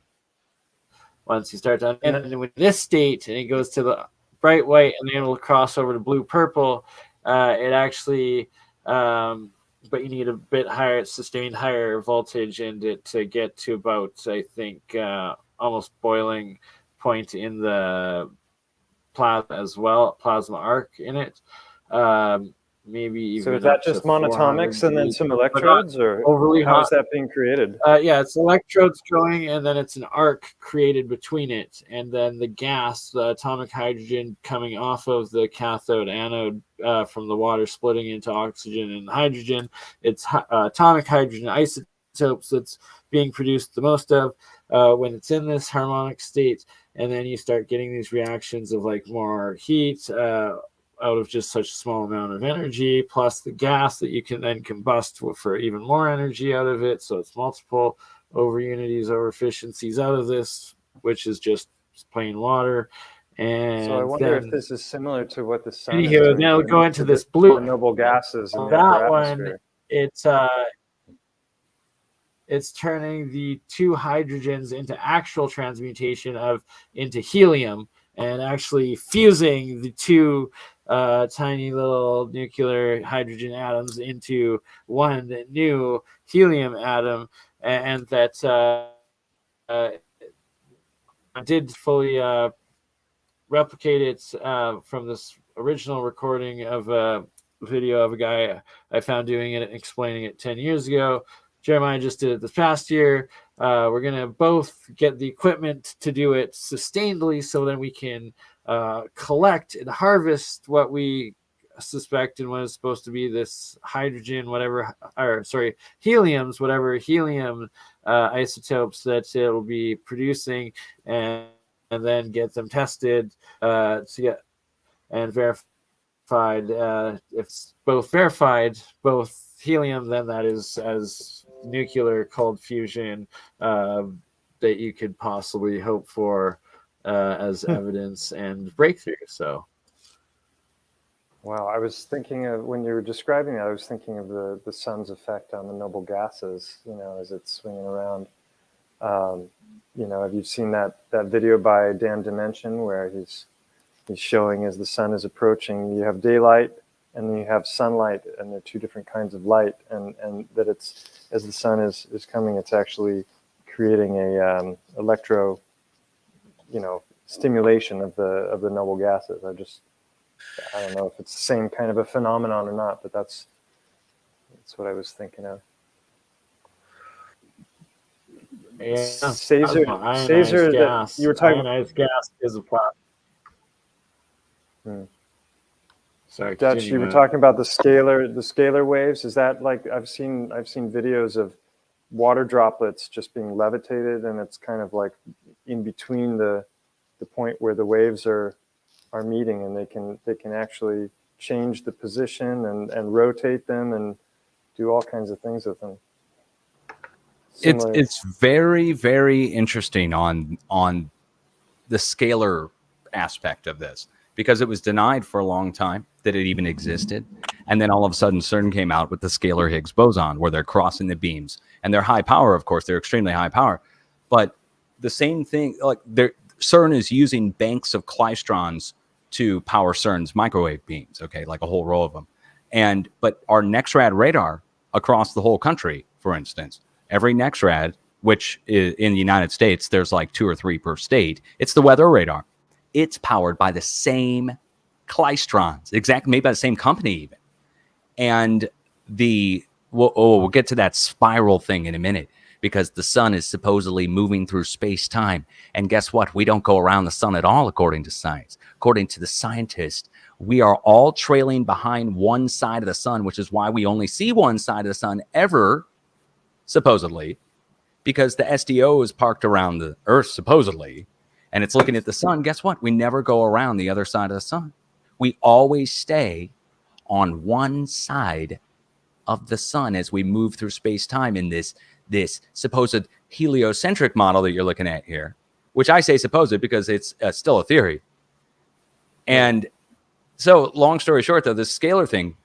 Once you start to, and in this state, and it goes to the bright white, and then it'll cross over to blue purple. It actually, but you need a bit higher, sustained higher voltage in it to get to about, I think, almost boiling point in the plasma as well, plasma arc in it. Maybe even. So is that just monatomics and then some electrodes, or how is that being created? Yeah, it's electrodes going, and then it's an arc created between it, and then the gas, the atomic hydrogen coming off of the cathode anode from the water splitting into oxygen and hydrogen. It's atomic hydrogen isotopes that's being produced the most of when it's in this harmonic state, and then you start getting these reactions of like more heat out of just such a small amount of energy, plus the gas that you can then combust for even more energy out of it. So it's multiple over unities, over efficiencies out of this, which is just plain water. And so I wonder if this is similar to what the sun is doing. Now go into this blue noble gases in that one. It's it's turning the two hydrogens into actual transmutation into helium, and actually fusing the two tiny little nuclear hydrogen atoms into one new helium atom, and that did fully replicate it from this original recording of a video of a guy I found doing it and explaining it 10 years ago. Jeremiah just did it this past year. We're going to both get the equipment to do it sustainably, so then we can collect and harvest what we suspect and what is supposed to be this hydrogen, whatever, or sorry, heliums, whatever helium isotopes that it'll be producing, and then get them tested to get and verified. If it's both verified, both helium, then that is as nuclear cold fusion that you could possibly hope for as evidence and breakthrough. So, wow, I was thinking of, when you were describing that, I was thinking of the sun's effect on the noble gases, as it's swinging around. Have you seen that video by Dan Dimension where he's showing as the sun is approaching, you have daylight and then you have sunlight, and they're two different kinds of light, and that it's, as the sun is coming, it's actually creating a electro, stimulation of the noble gases. I don't know if it's the same kind of a phenomenon or not, but that's what I was thinking of. yeah, Caesar, gas. you were talking. Ionized gas is a plasma. Sorry, Dutch, you were talking about the scalar waves. Is that like, I've seen videos of water droplets just being levitated, and it's kind of like in between the point where the waves are meeting, and they can actually change the position and rotate them and do all kinds of things with them. It's very, very interesting on the scalar aspect of this, because it was denied for a long time that it even existed. And then all of a sudden CERN came out with the scalar Higgs boson, where they're crossing the beams, and they're high power. Of course, they're extremely high power, but the same thing, like CERN is using banks of klystrons to power CERN's microwave beams. Okay. Like a whole row of them. But our NEXRAD radar across the whole country, for instance, every NEXRAD, which is in the United States, there's like 2 or 3 per state. It's the weather radar. It's powered by the same klystrons, exactly, made by the same company even. And we'll get to that spiral thing in a minute, because the sun is supposedly moving through space-time. And guess what? We don't go around the sun at all, according to science. According to the scientists, we are all trailing behind one side of the sun, which is why we only see one side of the sun ever, supposedly, because the SDO is parked around the Earth, supposedly, and it's looking at the sun. Guess what? We never go around the other side of the sun. We always stay on one side of the sun as we move through space-time in this supposed heliocentric model that you're looking at here, which I say supposed because it's still a theory. And so, long story short, though, this scalar thing,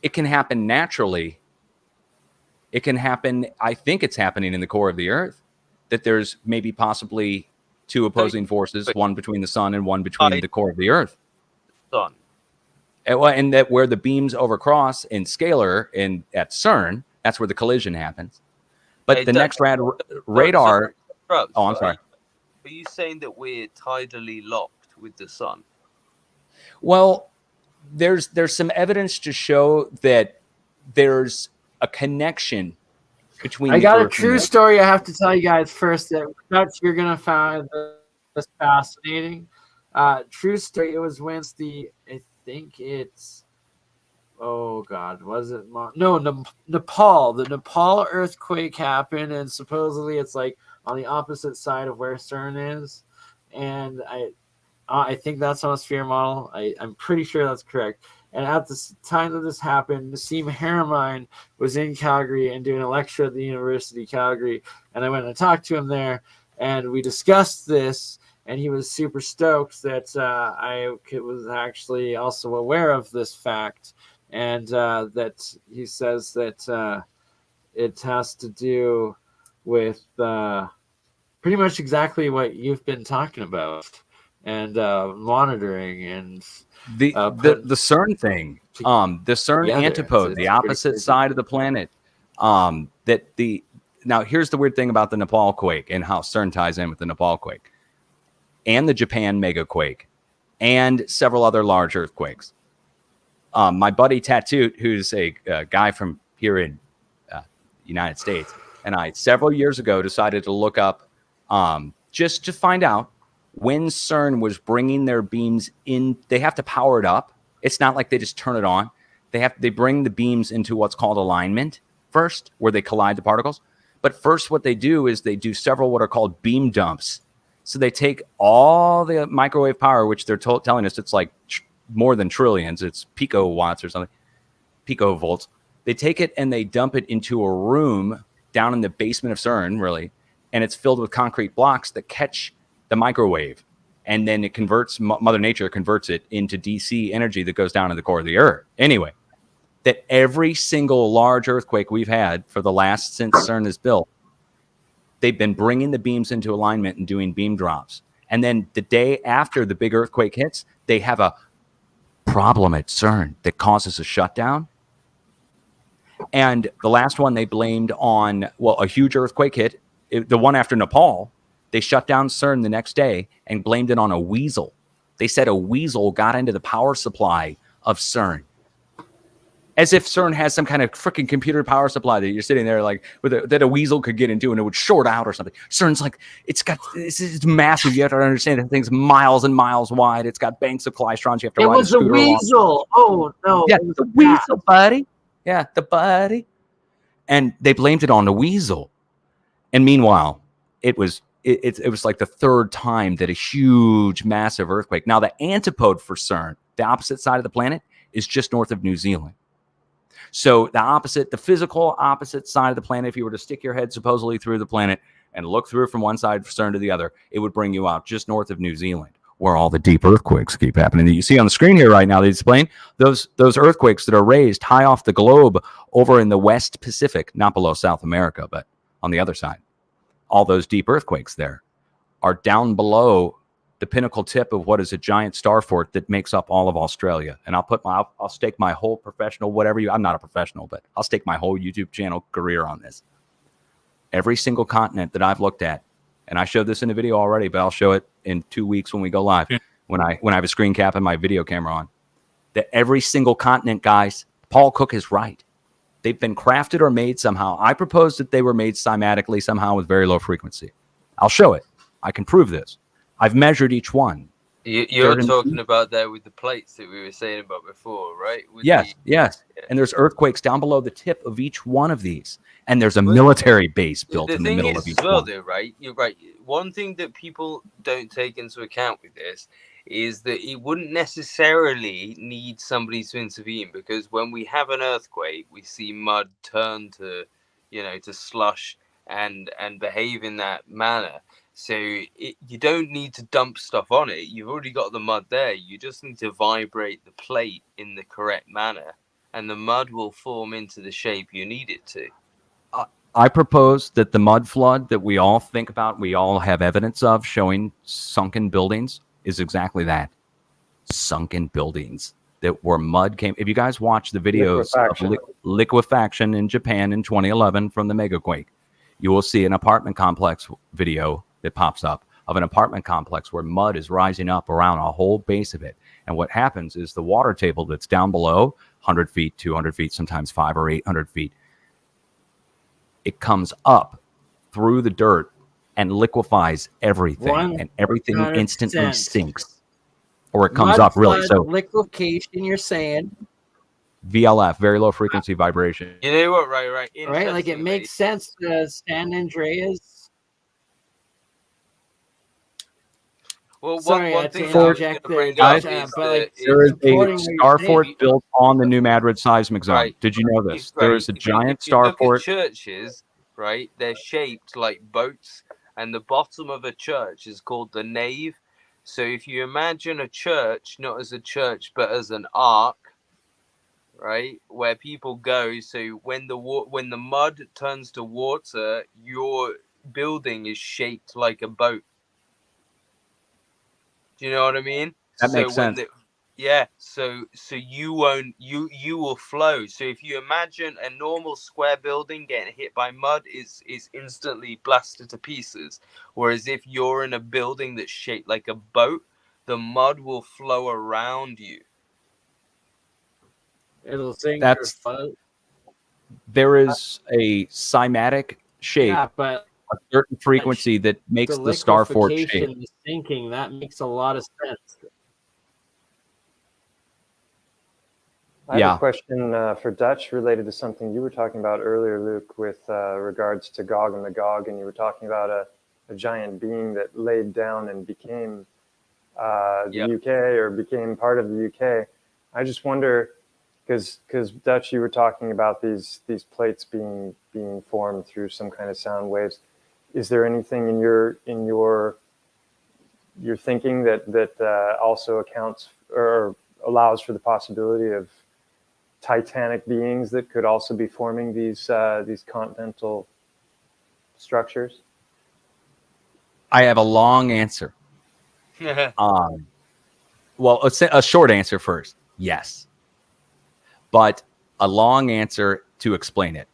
it can happen naturally. It can happen, I think it's happening in the core of the Earth, that there's maybe possibly 2 opposing forces, one between the sun and one between the core of the Earth. Sun. And that where the beams overcross in scalar at CERN, that's where the collision happens. But the NEXRAD radar... Oh, I'm sorry. Are you saying that we're tidally locked with the sun? Well, there's some evidence to show that there's a connection between. I got a true story I have to tell you guys first that you're gonna find this fascinating. True story. It was when I think it's, oh God, was it Nepal? The Nepal earthquake happened, and supposedly it's like on the opposite side of where CERN is, and I think that's on a sphere model. I'm pretty sure that's correct. And at the time that this happened, Nassim Haramein was in Calgary and doing a lecture at the University of Calgary. And I went and talked to him there, and we discussed this. And he was super stoked that I was actually also aware of this fact. And that he says that it has to do with pretty much exactly what you've been talking about, and monitoring and The CERN thing, the CERN together. antipode, the It's pretty opposite crazy. side of the planet. Now here's the weird thing about the Nepal quake and how CERN ties in with the Nepal quake and the Japan mega quake and several other large earthquakes. My buddy Tattoo, who's a guy from here in United States, and I several years ago decided to look up just to find out when CERN was bringing their beams in. They have to power it up. It's not like they just turn it on. They bring the beams into what's called alignment first, where they collide the particles. But first, what they do is they do several what are called beam dumps. So they take all the microwave power, which they're telling us it's like more than trillions. It's picowatts or something, picovolts. They take it and they dump it into a room down in the basement of CERN, really, and it's filled with concrete blocks that catch the microwave, and then it converts, Mother Nature converts it into DC energy that goes down to the core of the Earth. Anyway, that every single large earthquake we've had for the last since CERN is built, they've been bringing the beams into alignment and doing beam drops. And then the day after the big earthquake hits, they have a problem at CERN that causes a shutdown. And the last one they blamed on, well, a huge earthquake hit. The one after Nepal, they shut down CERN the next day and blamed it on a weasel. They said a weasel got into the power supply of CERN. As if CERN has some kind of freaking computer power supply that you're sitting there like that a weasel could get into and it would short out or something. CERN's like, it's massive. You have to understand that thing's miles and miles wide. It's got banks of klystrons. You have to ride a scooter along. It was a weasel. Oh, no. Yeah, the weasel, buddy. Yeah, the buddy. And they blamed it on the weasel. And meanwhile, it was like the third time that a huge, massive earthquake. Now, the antipode for CERN, the opposite side of the planet, is just north of New Zealand. So the physical opposite side of the planet, if you were to stick your head supposedly through the planet and look through from one side of CERN to the other, it would bring you out just north of New Zealand, where all the deep earthquakes keep happening. You see on the screen here right now, they explain those earthquakes that are raised high off the globe over in the West Pacific, not below South America, but on the other side. All those deep earthquakes there are down below the pinnacle tip of what is a giant star fort that makes up all of Australia. And I'll stake my whole professional, I'm not a professional, but I'll stake my whole YouTube channel career on this. Every single continent that I've looked at, and I showed this in a video already, but I'll show it in 2 weeks when we go live, when I have a screen cap and my video camera on, that every single continent, guys, Paul Cook is right. They've been crafted or made somehow. I propose that they were made cymatically somehow with very low frequency. I'll show it. I can prove this. I've measured each one. You're talking about that with the plates that we were saying about before, right? Yes. And there's earthquakes down below the tip of each one of these. And there's a military base built in the middle of each one. Though, right? You're right. One thing that people don't take into account with this is that it wouldn't necessarily need somebody to intervene, because when we have an earthquake, we see mud turn to slush and behave in that manner. So you don't need to dump stuff on it. You've already got the mud there. You just need to vibrate the plate in the correct manner, and the mud will form into the shape you need it to. I propose that the mud flood that we all think about, we all have evidence of showing sunken buildings, is exactly that. Sunken buildings that where mud came. If you guys watch the videos of liquefaction in Japan in 2011 from the megaquake, you will see an apartment complex video that pops up of an apartment complex where mud is rising up around a whole base of it. And what happens is the water table that's down below, 100 feet, 200 feet, sometimes 500 or 800 feet, it comes up through the dirt and liquefies everything, and everything instantly sinks. Or it comes up really. So liquefaction, you're saying? VLF, very low frequency vibration. You know what? Right. Right, like it makes sense to San Andreas. Well, Sorry, one thing there is a star fort built on the New Madrid seismic zone. Right. Did you know this? There is a giant star fort. Churches, right? They're shaped like boats, and the bottom of a church is called the nave. So if you imagine a church not as a church but as an arc, right? Where people go. So when the mud turns to water, your building is shaped like a boat. Do you know what I mean? That So makes when sense. so you won't you will flow. So if you imagine a normal square building getting hit by mud is instantly blasted to pieces. Whereas if you're in a building that's shaped like a boat, the mud will flow around you. It'll sink your That's foot. there is a cymatic shape, Yeah, but a certain frequency that makes the the star fort shape. liquefaction, the sinking, that makes a lot of sense. I have Yeah. a question for Dutch related to something you were talking about earlier, Luke, with regards to Gog and Magog, and you were talking about a giant being that laid down and became the UK or became part of the UK. I just wonder, because Dutch, you were talking about these plates being formed through some kind of sound waves. Is there anything in your thinking that also accounts or allows for the possibility of titanic beings that could also be forming these continental structures? I have a long answer. Well, a short answer first. Yes. But a long answer to explain it.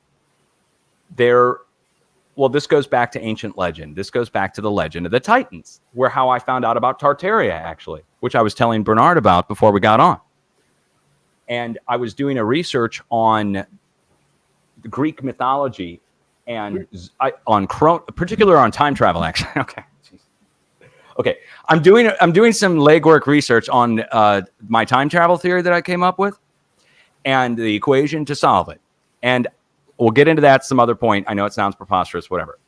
Well, this goes back to ancient legend. This goes back to the legend of the Titans, where how I found out about Tartaria, actually, which I was telling Bernard about before we got on. And I was doing a research on the Greek mythology and particular on time travel, actually. Okay. Okay. I'm doing some legwork research on my time travel theory that I came up with and the equation to solve it. And we'll get into that some other point. I know it sounds preposterous, whatever.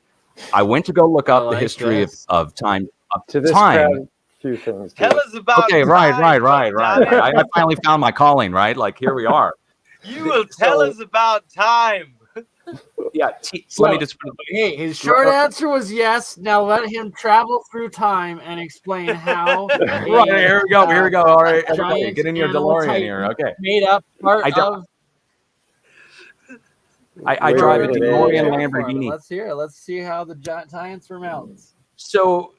I went to go look up the history of time. To this crowd, few things. Tell us about okay, time, right. I finally found my calling, right? Like, here we are. You will tell us about time. Yeah, let me just. Hey, his short answer was yes. Now let him travel through time and explain how. Right, here we go. All right, everybody, giant get in your animal DeLorean titan here. Okay. Made up part of. I drive a DeLorean Terraforming. Lamborghini. Let's hear it. Let's see how the giant titans were mountains. So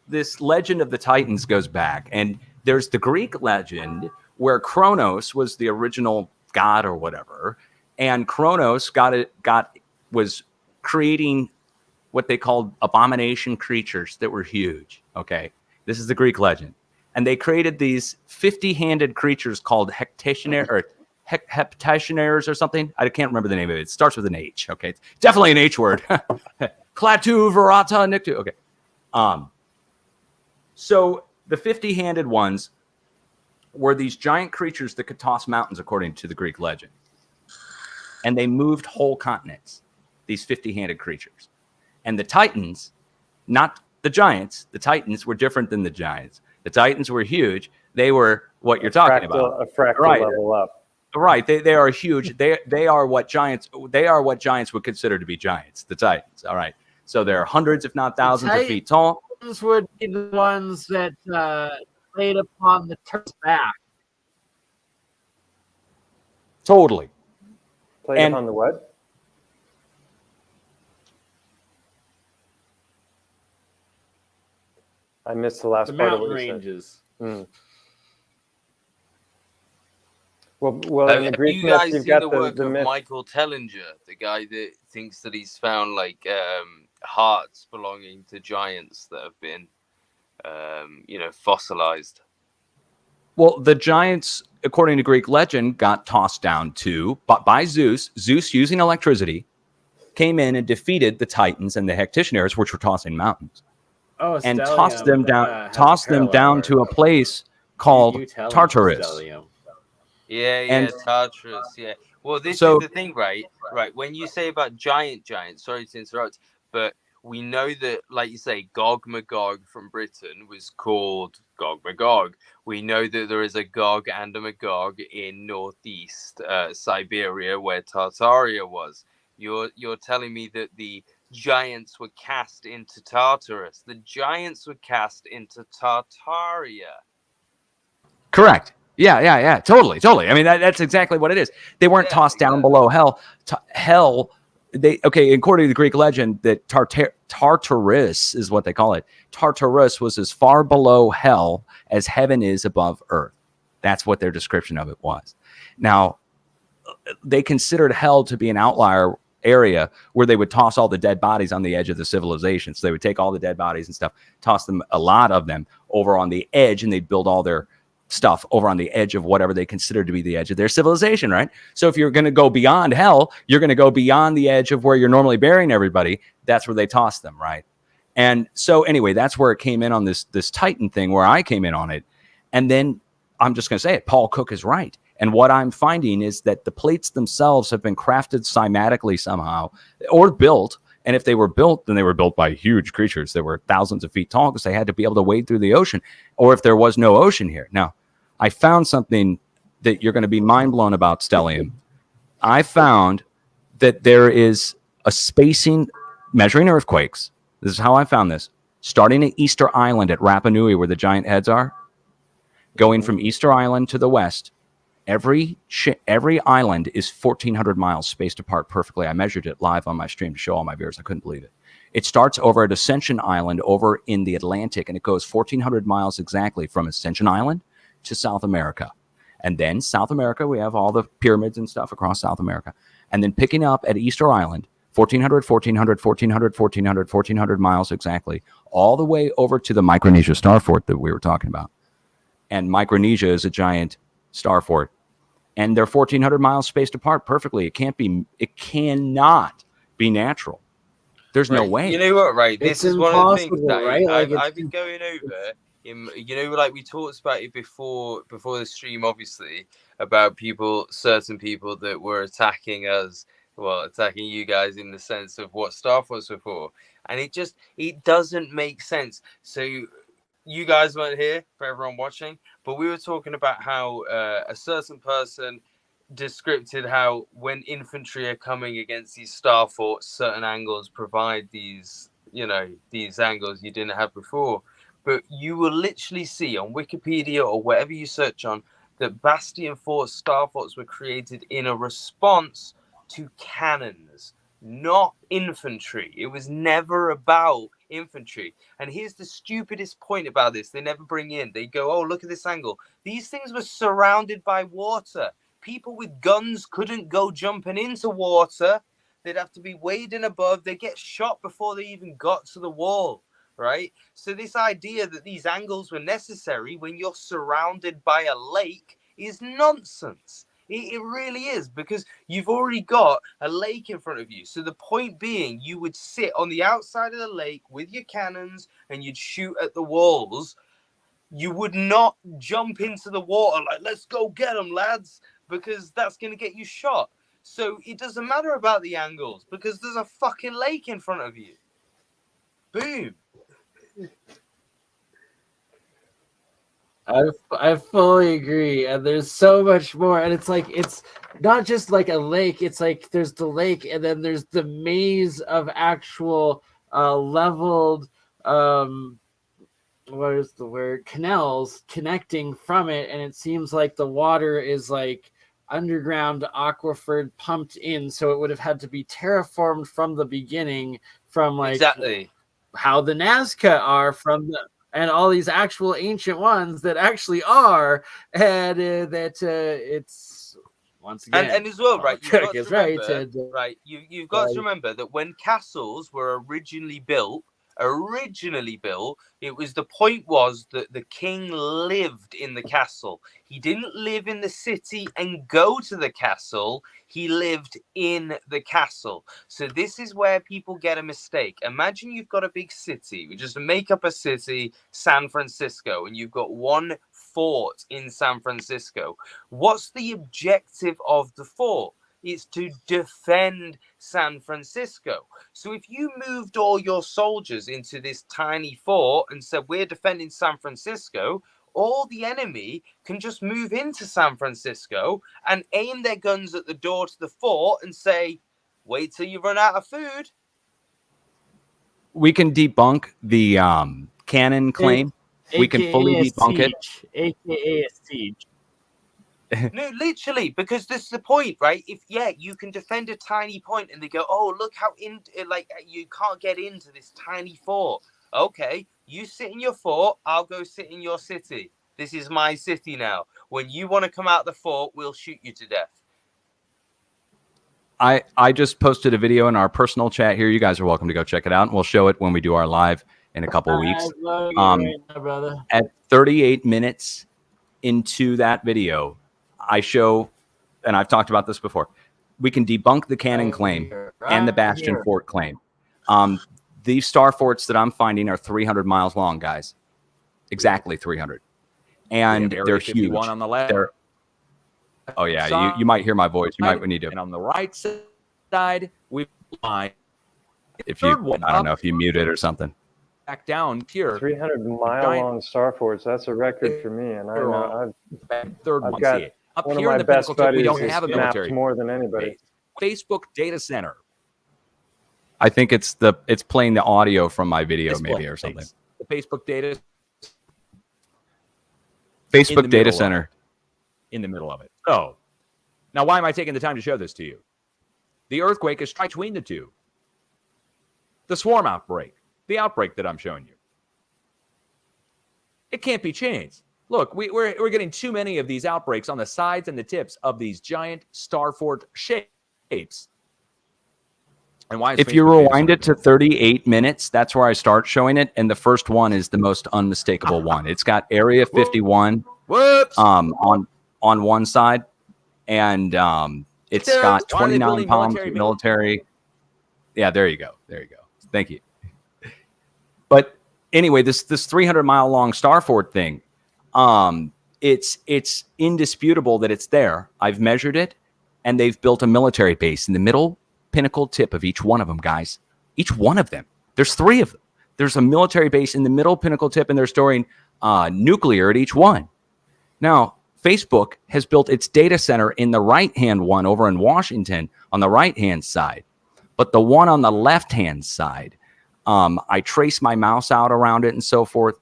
this legend of the Titans goes back, and there's the Greek legend where Kronos was the original god or whatever, and Kronos was creating what they called abomination creatures that were huge. Okay, this is the Greek legend, and they created these 50-handed creatures called heptationaires or something. I can't remember the name of it. It starts with an H. Okay, it's definitely an H word. Klaatu, Verata, Nictu. Okay. So the 50-handed ones were these giant creatures that could toss mountains, according to the Greek legend. And they moved whole continents, these 50-handed creatures. And the Titans, not the giants, the Titans were different than the giants. The Titans were huge. They were what you're talking about. A fractal level up. Right. They are huge. They are what giants would consider to be giants, the Titans. All right. So they're hundreds, if not thousands of feet tall. These would be the ones that played upon the Turk's back. Totally. Played upon the what? I missed the last part of what you ranges. Said. Well, in the have Greek you guys myth, you've seen got the work the of myth. Michael Tellinger, the guy that thinks that he's found like hearts belonging to giants that have been, fossilized? Well, the giants, according to Greek legend, got tossed down by Zeus. Zeus, using electricity, came in and defeated the Titans and the Hectitionaires, which were tossing mountains, and tossed them down to a place called Tartarus. Yeah, Tartarus. Yeah. Well, this is the thing, right? Right. When you say about giants, sorry to interrupt, but we know that, like you say, Gog Magog from Britain was called Gog Magog. We know that there is a Gog and a Magog in northeast Siberia, where Tartaria was. You're telling me that the giants were cast into Tartarus. The giants were cast into Tartaria. Correct. Yeah. Totally. I mean, that's exactly what it is. They weren't tossed down below hell. Hell, according to the Greek legend, that Tartarus is what they call it. Tartarus was as far below hell as heaven is above earth. That's what their description of it was. Now, they considered hell to be an outlier area where they would toss all the dead bodies on the edge of the civilization. So they would take all the dead bodies and stuff, toss them, a lot of them, over on the edge, and they'd build all their stuff over on the edge of whatever they considered to be the edge of their civilization, right? So if you're going to go beyond hell, you're going to go beyond the edge of where you're normally burying everybody. That's where they toss them, right? And so anyway, that's where it came in on this Titan thing, where I came in on it. And then I'm just going to say it, Paul Cook is right. And what I'm finding is that the plates themselves have been crafted cymatically somehow or built. And if they were built, then they were built by huge creatures that were thousands of feet tall, because they had to be able to wade through the ocean, or if there was no ocean here. Now, I found something that you're going to be mind blown about, Stellium. I found that there is a spacing measuring earthquakes. This is how I found this. Starting at Easter Island at Rapa Nui, where the giant heads are, going from Easter Island to the west, every island is 1,400 miles spaced apart perfectly. I measured it live on my stream to show all my viewers. I couldn't believe it. It starts over at Ascension Island over in the Atlantic, and it goes 1,400 miles exactly from Ascension Island to South America. And then South America, we have all the pyramids and stuff across South America. And then picking up at Easter Island, 1,400 miles exactly, all the way over to the Micronesia star fort that we were talking about. And Micronesia is a giant star fort. And they're 1,400 miles spaced apart perfectly. It cannot be natural. There's no way. You know what, right? It's This is one of the things that right? I've been going over. Like we talked about it before the stream, obviously, about certain people that were attacking us, attacking you guys in the sense of what Star Force were for. And it doesn't make sense. So you guys weren't here, for everyone watching, but we were talking about how a certain person described how when infantry are coming against these star forts, certain angles provide these angles you didn't have before. But you will literally see on Wikipedia or whatever you search on that bastion forts, star forts were created in a response to cannons, not infantry. It was never about infantry. And here's the stupidest point about this. They never bring in. They go, oh, look at this angle. These things were surrounded by water. People with guns couldn't go jumping into water. They'd have to be wading above. They get shot before they even got to the wall. Right? So this idea that these angles were necessary when you're surrounded by a lake is nonsense. It really is, because you've already got a lake in front of you. So the point being, you would sit on the outside of the lake with your cannons and you'd shoot at the walls. You would not jump into the water like, let's go get them, lads, because that's going to get you shot. So it doesn't matter about the angles, because there's a fucking lake in front of you. Boom. I fully agree, and there's so much more, and it's not just like a lake. It's like there's the lake, and then there's the maze of actual leveled what is the word, canals connecting from it, and it seems like the water is like underground aquifer pumped in, so it would have had to be terraformed from the beginning, from like exactly how the Nazca are from the, and all these actual ancient ones that actually are, and it's once again, and as well, right? You've got to remember, right? You've got to remember that when castles were originally built, it was the point was that the king lived in the castle. He didn't live in the city and go to the castle. He lived in the castle. So this is where people get a mistake. Imagine you've got a big city. We just make up a city, San Francisco, and you've got one fort in San Francisco. What's the objective of the fort? It's to defend San Francisco. So if you moved all your soldiers into this tiny fort and said, we're defending San Francisco, all the enemy can just move into San Francisco and aim their guns at the door to the fort and say, wait till you run out of food. We can debunk the cannon claim. We can fully debunk it. AKA a siege. No, literally, because this is the point, right? If you can defend a tiny point, and they go, "Oh, look how you can't get into this tiny fort." Okay, you sit in your fort. I'll go sit in your city. This is my city now. When you want to come out the fort, we'll shoot you to death. I just posted a video in our personal chat here. You guys are welcome to go check it out. And we'll show it when we do our live in a couple of weeks. Right now, brother. At 38 minutes into that video, I show, and I've talked about this before, we can debunk the cannon claim and the Bastion Fort claim. These star forts that I'm finding are 300 miles long, guys. Exactly 300. And they're huge. One on the left. Oh, yeah. You might hear my voice. You might need to. And on the right side, we line. If you, I don't know if you mute it or something. Back down here. 300-mile-long star forts. That's a record for me. And I know I've got up one here of in my the best pinnacle tip, we buddies don't have a snapped military more than anybody. Facebook data center. I think it's playing the audio from my video, maybe, or something. The Facebook data center. In the middle of it. So, now why am I taking the time to show this to you? The earthquake is right between the two. The swarm outbreak, the outbreak that I'm showing you. It can't be changed. Look, we're getting too many of these outbreaks on the sides and the tips of these giant star fort shapes. And why? If you rewind it to 38 minutes, that's where I start showing it, and the first one is the most unmistakable one. It's got Area 51 on one side, and it's got 29 palms military. Yeah, there you go. Thank you. But anyway, this 300-mile long star fort thing, it's indisputable that it's there. I've measured it, and they've built a military base in the middle pinnacle tip of each one of them, guys. Each one of them. There's 3 of them. There's a military base in the middle pinnacle tip, and they're storing nuclear at each one. Now, Facebook has built its data center in the right-hand one over in Washington on the right-hand side. But the one on the left-hand side, I trace my mouse out around it and so forth,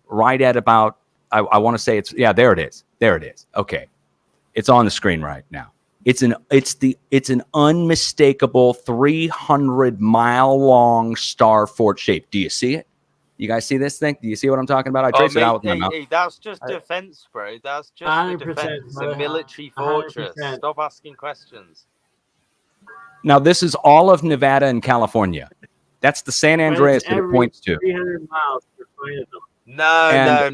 right at about, I want to say there it is. There it is. Okay. It's on the screen right now. It's an unmistakable 300-mile long star fort shape. Do you see it? You guys see this thing? Do you see what I'm talking about? I trace it out with my mouth. That's just defense, bro. That's just the defense. It's a military fortress. 100%. Stop asking questions. Now, this is all of Nevada and California. That's the San Andreas that it points to. 300 miles for finding them.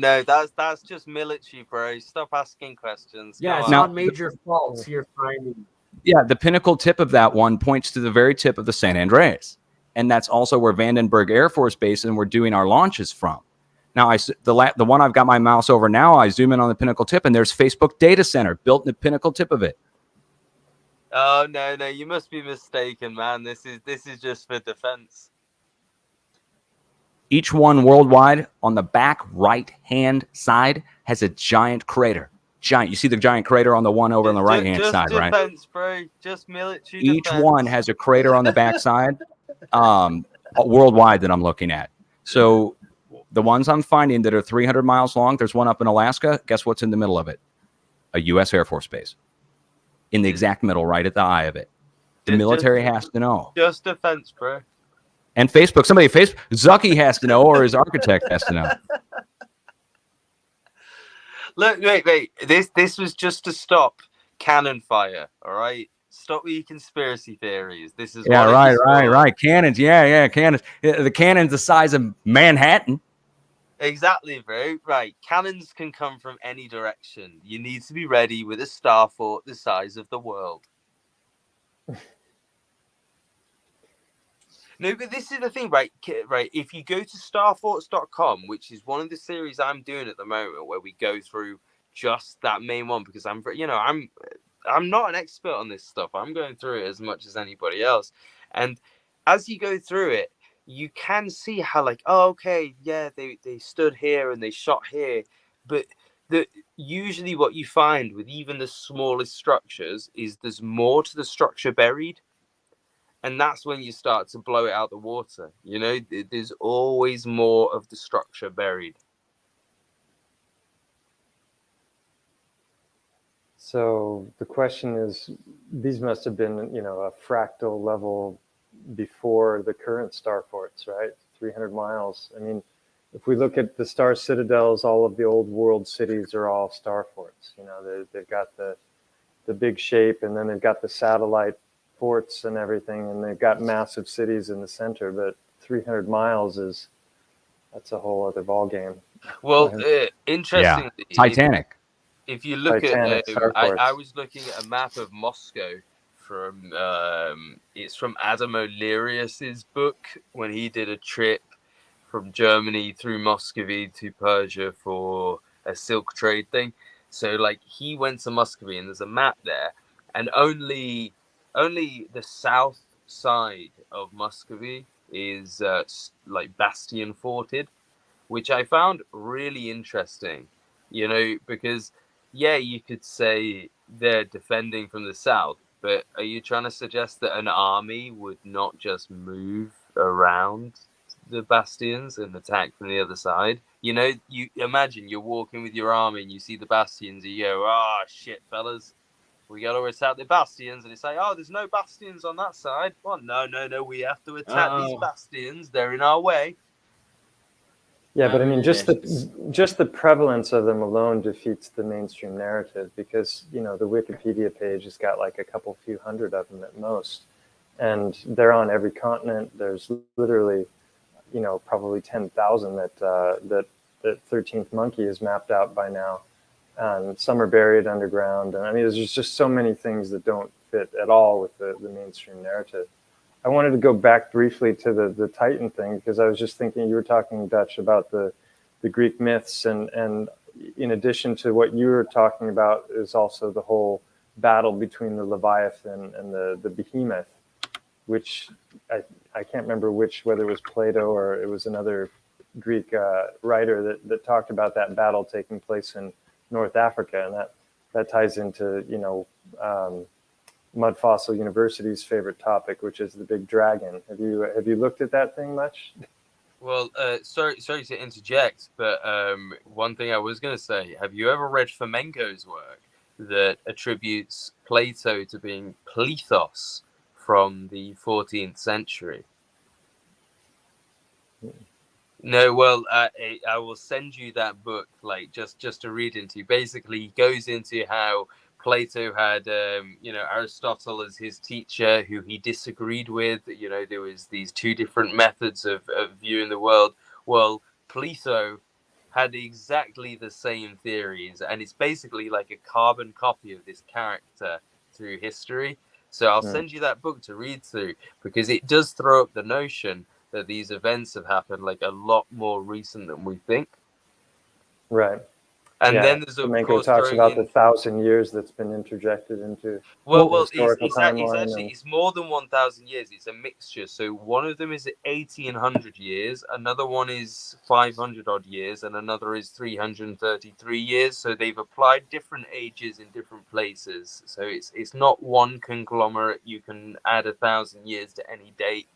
No. That's just military, bro. Stop asking questions. Yeah, it's not major faults you're finding. Yeah, the pinnacle tip of that one points to the very tip of the San Andreas. And that's also where Vandenberg Air Force Base and we're doing our launches from. Now, the one I've got my mouse over now, I zoom in on the pinnacle tip, and there's Facebook Data Center built in the pinnacle tip of it. Oh, no, you must be mistaken, man. This is just for defense. Each one worldwide on the back right-hand side has a giant crater. Giant. You see the giant crater on the one over on the right-hand side, defense, right? Defense, bro. Just military Each defense. one has a crater on the back side worldwide that I'm looking at. So the ones I'm finding that are 300 miles long, there's one up in Alaska. Guess what's in the middle of it? A U.S. Air Force Base. In the exact middle, right at the eye of it. The military has to know. Just defense, bro. And Facebook, Zucky has to know, or his architect has to know. Look, wait. This was just to stop cannon fire, all right? Stop with your conspiracy theories. This is right. Cannons, cannons. The cannon's the size of Manhattan. Exactly, bro. Right. Cannons can come from any direction. You need to be ready with a star fort the size of the world. No, but this is the thing, right? If you go to starforts.com, which is one of the series I'm doing at the moment, where we go through just that main one, because I'm not an expert on this stuff. I'm going through it as much as anybody else. And as you go through it, you can see how they stood here and they shot here. But usually what you find with even the smallest structures is there's more to the structure buried. And that's when you start to blow it out the water. You know, there's always more of the structure buried. So the question is, these must have been, a fractal level before the current star forts, right? 300 miles. I mean, if we look at the star citadels, all of the old world cities are all star forts. They've got the big shape, and then they've got the satellite forts and everything, and they've got massive cities in the center. But 300 miles that's a whole other ballgame. Well, interestingly, Titanic. if you look Titanic, at, star I forts. was looking at a map of Moscow from, it's from Adam O'Leary's book when he did a trip from Germany through Muscovy to Persia for a silk trade thing. So like he went to Muscovy, and there's a map there, and only the south side of Muscovy is like bastion forted, which I found really interesting, because you could say they're defending from the south, but are you trying to suggest that an army would not just move around the bastions and attack from the other side? You imagine you're walking with your army and you see the bastions, and you go, "Oh shit, fellas, we got to attack the bastions," and it's like, "Oh, there's no bastions on that side." Well, no, we have to attack these bastions. They're in our way. Yeah, but I mean, just the prevalence of them alone defeats the mainstream narrative, because the Wikipedia page has got like a couple few hundred of them at most, and they're on every continent. There's literally, probably 10,000 that 13th Monkey is mapped out by now, and some are buried underground. And I mean, there's just so many things that don't fit at all with the mainstream narrative. I wanted to go back briefly to the Titan thing, because I was just thinking, you were talking, Dutch, about the Greek myths, and in addition to what you were talking about is also the whole battle between the Leviathan and the Behemoth, which I can't remember whether it was Plato or it was another Greek writer that talked about that battle taking place in North Africa, and that ties into Mud Fossil University's favorite topic, which is the big dragon. Have you looked at that thing much? Well, sorry to interject, but one thing I was going to say: have you ever read Fomenko's work that attributes Plato to being Plethos from the 14th century? No, well, I will send you that book, like just to read into. Basically, he goes into how Plato had, Aristotle as his teacher, who he disagreed with. There was these two different methods of viewing the world. Well, Plato had exactly the same theories, and it's basically like a carbon copy of this character through history. So I'll send you that book to read through, because it does throw up the notion that these events have happened like a lot more recent than we think. Right. And then there's Fomenko talks about the 1,000 years that's been interjected into historical timeline. It's more than 1,000 years. It's a mixture. So one of them is 80 and 100 years, another one is 500 odd years, and another is 333 years. So they've applied different ages in different places. So it's not one conglomerate. You can add 1,000 years to any date.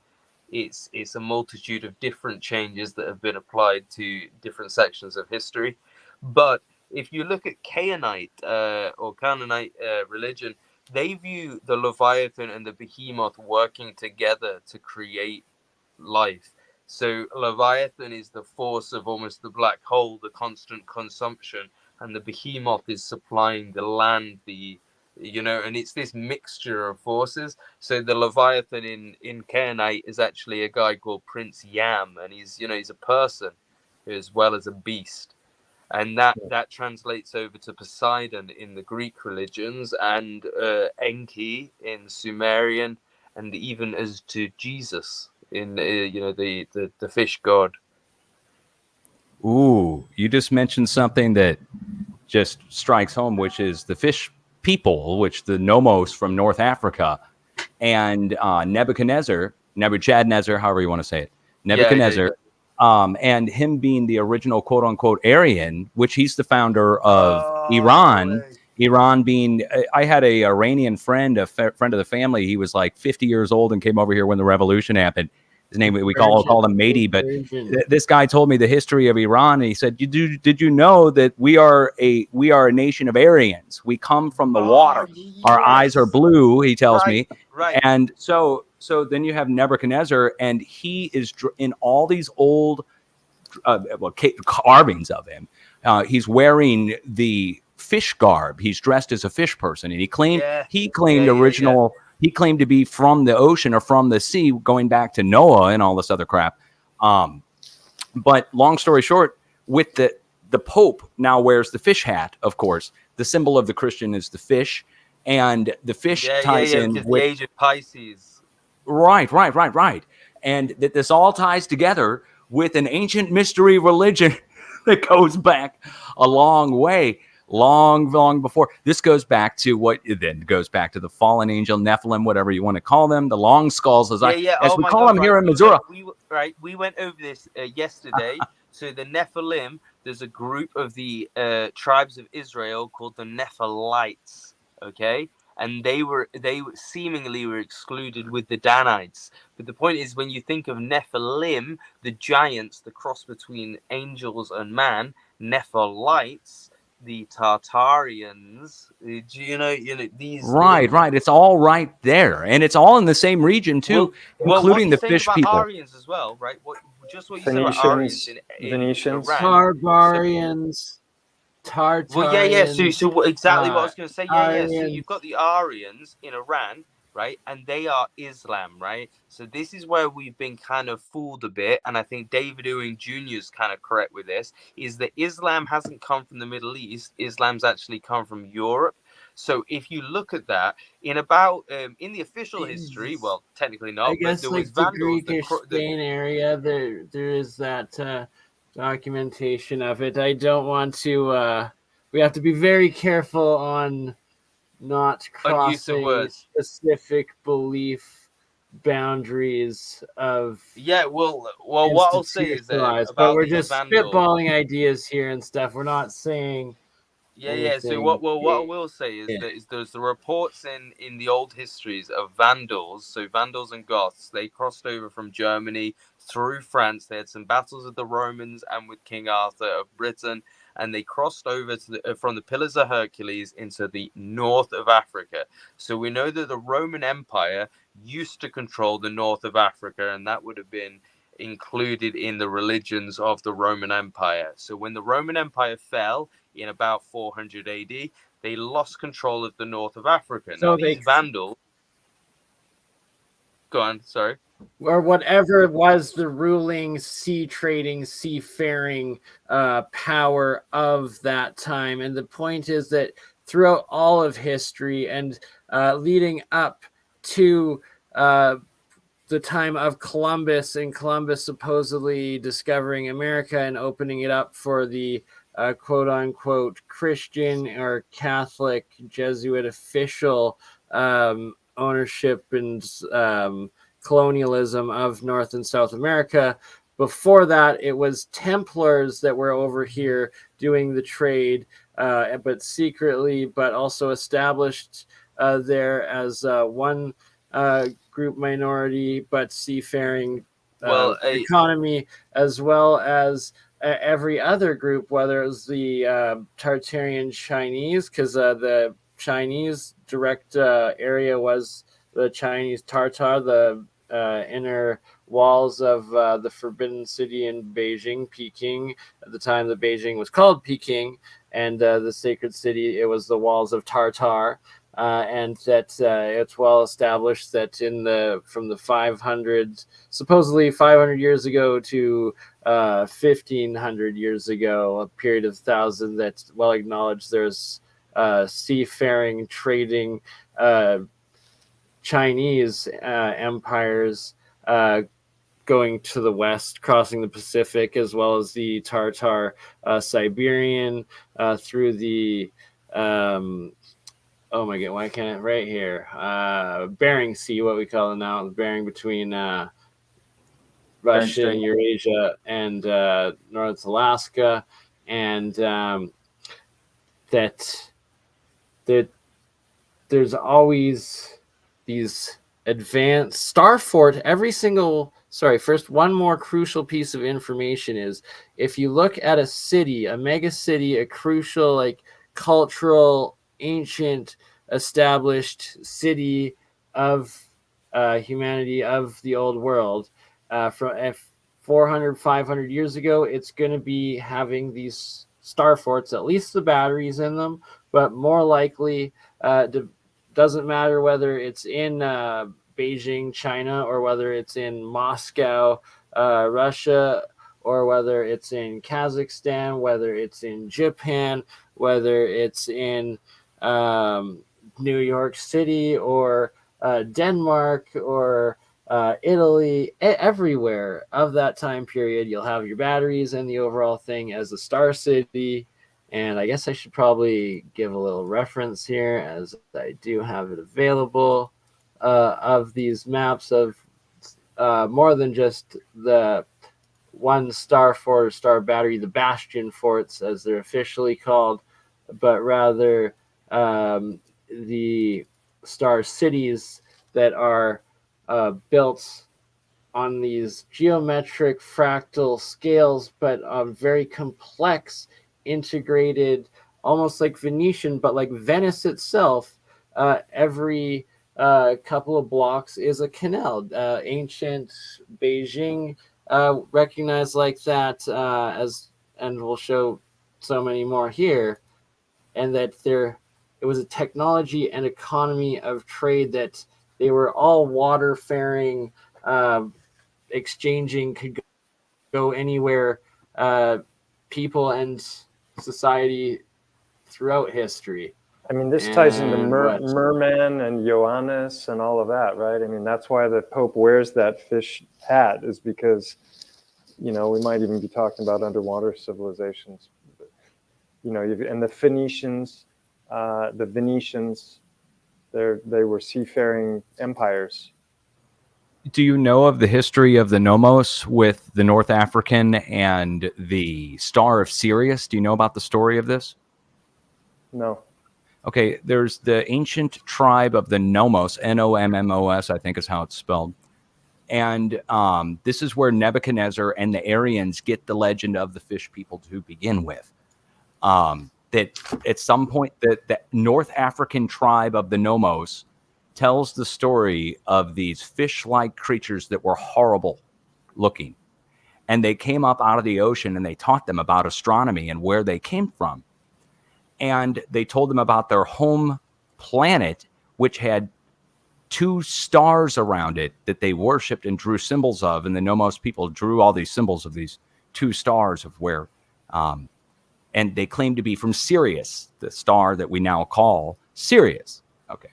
It's a multitude of different changes that have been applied to different sections of history. But if you look at Canaanite or Canaanite religion, they view the Leviathan and the Behemoth working together to create life. So Leviathan is the force of almost the black hole, the constant consumption, and the Behemoth is supplying the land, and it's this mixture of forces. So the Leviathan in Canaanite is actually a guy called Prince Yam, and he's a person as well as a beast. And that translates over to Poseidon in the Greek religions, and Enki in Sumerian, and even as to Jesus in the fish god. Ooh, you just mentioned something that just strikes home, which is the fish people, which the Nomos from North Africa, and Nebuchadnezzar, however you want to say it, Nebuchadnezzar. And him being the original quote unquote Aryan, which he's the founder of Iran. Iran being, I had a Iranian friend, friend of the family. He was like 50 years old and came over here when the revolution happened. His name, we call him Matey, but this guy told me the history of Iran, and he said, "Did you know that we are a nation of Aryans? We come from the water. Our eyes are blue." He tells me, Right. and so then you have Nebuchadnezzar, and he is in all these old carvings of him. He's wearing the fish garb. He's dressed as a fish person, and he claimed original. He claimed to be from the ocean or from the sea, going back to Noah and all this other crap. But long story short, with the Pope now wears the fish hat. Of course, the symbol of the Christian is the fish, and the fish ties in with the age of Pisces. Right. And that this all ties together with an ancient mystery religion that goes back a long way, long before. This goes back to the fallen angel, Nephilim, whatever you want to call them, the long skulls, as we call them here in Missouri. We went over this yesterday. So the Nephilim, there's a group of the tribes of Israel called the Nephilites. Okay. And they seemingly were excluded with the Danites. But the point is, when you think of Nephilim, the giants, the cross between angels and man, Nephilites, the Tartarians, you know these. Right. It's all right there, and it's all in the same region too, including the fish people. Aryans as well, right? Just what you said about Aryans Venetians, Barbarians. Tartarians. Well, so exactly what I was going to say. So you've got the Aryans in Iran, right? And they are Islam, right? So this is where we've been kind of fooled a bit. And I think David Ewing Jr. is kind of correct with this, is that Islam hasn't come from the Middle East. Islam's actually come from Europe. So if you look at that, in the official history, well, technically not, I guess but there like was Vandals. The Greek area, there is that documentation of it. I don't want to we have to be very careful on not crossing specific belief boundaries of what I'll say is that but we're just spitballing ideas here and stuff. We're not saying So what I will say is that there's the reports in the old histories of Vandals. So Vandals and Goths, they crossed over from Germany through France. They had some battles with the Romans and with King Arthur of Britain, and they crossed over from the Pillars of Hercules into the north of Africa. So we know that the Roman Empire used to control the north of Africa, and that would have been included in the religions of the Roman Empire. So when the Roman Empire fell in about 400 AD, they lost control of the north of Africa. So now, these Vandals... Go on, sorry. Or whatever was the ruling sea trading, seafaring power of that time. And the point is that throughout all of history and leading up to the time of Columbus, and Columbus supposedly discovering America and opening it up for the quote unquote Christian or Catholic Jesuit official ownership and colonialism of North and South America. Before that, it was Templars that were over here doing the trade, but secretly, but also established there as one group minority, but seafaring economy, as well as every other group, whether it was the Tartarian Chinese, because the Chinese direct area was the Chinese Tartar, the inner walls of the Forbidden City in Beijing, Peking. At the time, the Beijing was called Peking, and the sacred city, it was the walls of Tartar. And that it's well established that from the 500s, supposedly 500 years ago to 1500 years ago, a period of 1,000, that's well acknowledged. There's seafaring, trading Chinese empires going to the west, crossing the Pacific, as well as the Tartar Siberian through the oh my god, why can't it right here? Bering Sea, what we call it now, the Bering between Russia and Eurasia and North Alaska, and that there's always these advanced every single first, one more crucial piece of information is if you look at a city, a mega city, a crucial, like, cultural, ancient, established city of humanity, of the old world, from 400, 500 years ago, it's going to be having these star forts, at least the batteries in them, but more likely, doesn't matter whether it's in Beijing, China, or whether it's in Moscow, Russia, or whether it's in Kazakhstan, whether it's in Japan, whether it's in New York City, or Denmark, or Italy, everywhere of that time period, you'll have your batteries and the overall thing as a star city. And I guess I should probably give a little reference here, as I do have it available, of these maps of more than just the one star fort or star battery, the bastion forts as they're officially called, but rather the star cities that are built on these geometric fractal scales, but very complex, integrated, almost like Venetian, but like Venice itself. Every couple of blocks is a canal. Ancient Beijing, recognized like that, and we'll show so many more here. And that it was a technology and economy of trade, that they were all water-faring, exchanging, could go anywhere, people and society throughout history. I mean, this ties into And Merman and Johannes and all of that, right? I mean, that's why the Pope wears that fish hat, is because, we might even be talking about underwater civilizations. And the Phoenicians, the Venetians, they were seafaring empires. Do you know of the history of the Nomos with the North African and the Star of Sirius? Do you know about the story of this? No. Okay, there's the ancient tribe of the Nomos, Nommos, I think is how it's spelled. And this is where Nebuchadnezzar and the Aryans get the legend of the fish people to begin with. That at some point, the North African tribe of the Nomos tells the story of these fish-like creatures that were horrible looking. And they came up out of the ocean and they taught them about astronomy and where they came from. And they told them about their home planet, which had 2 stars around it that they worshipped and drew symbols of. And the Nomos people drew all these symbols of these 2 stars of where, and they claimed to be from Sirius, the star that we now call Sirius. Okay.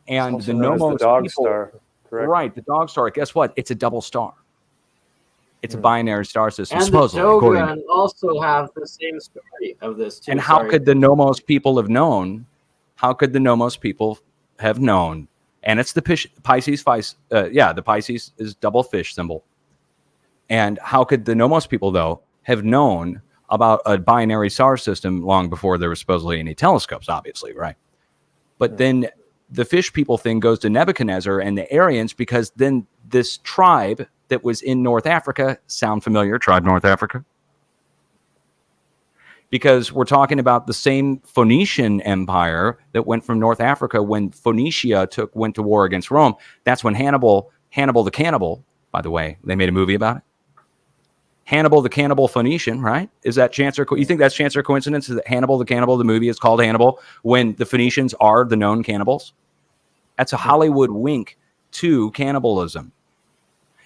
And the Nomos, the dog people, star, correct? Right, the dog star. Guess what? It's a double star. It's a binary star system, and supposedly. the Dogon also have the same story of this too. And how could the Nomos people have known? How could the Nomos people have known? And it's the Pisces. The Pisces is double fish symbol. And how could the Nomos people, though, have known about a binary star system long before there was supposedly any telescopes, obviously, right? But then the fish people thing goes to Nebuchadnezzar and the Aryans, because then this tribe that was in North Africa, sound familiar, tribe North Africa? Because we're talking about the same Phoenician empire that went from North Africa when Phoenicia went to war against Rome. That's when Hannibal the Cannibal, by the way, they made a movie about it. Hannibal the Cannibal Phoenician, right? Is that chance or you think that's chance or coincidence? Is that Hannibal the Cannibal, the movie is called Hannibal, when the Phoenicians are the known cannibals? That's a Hollywood wink to cannibalism.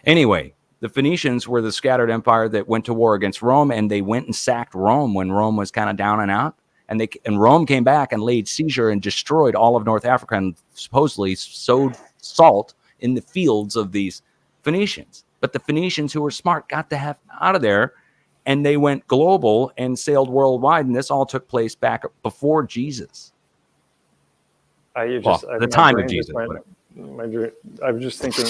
Anyway, the Phoenicians were the scattered empire that went to war against Rome, and they went and sacked Rome when Rome was kind of down and out. And Rome came back and laid seizure and destroyed all of North Africa and supposedly sowed salt in the fields of these Phoenicians. But the Phoenicians, who were smart, got the heck out of there, and they went global and sailed worldwide. And this all took place back before Jesus. The time of Jesus. I'm just thinking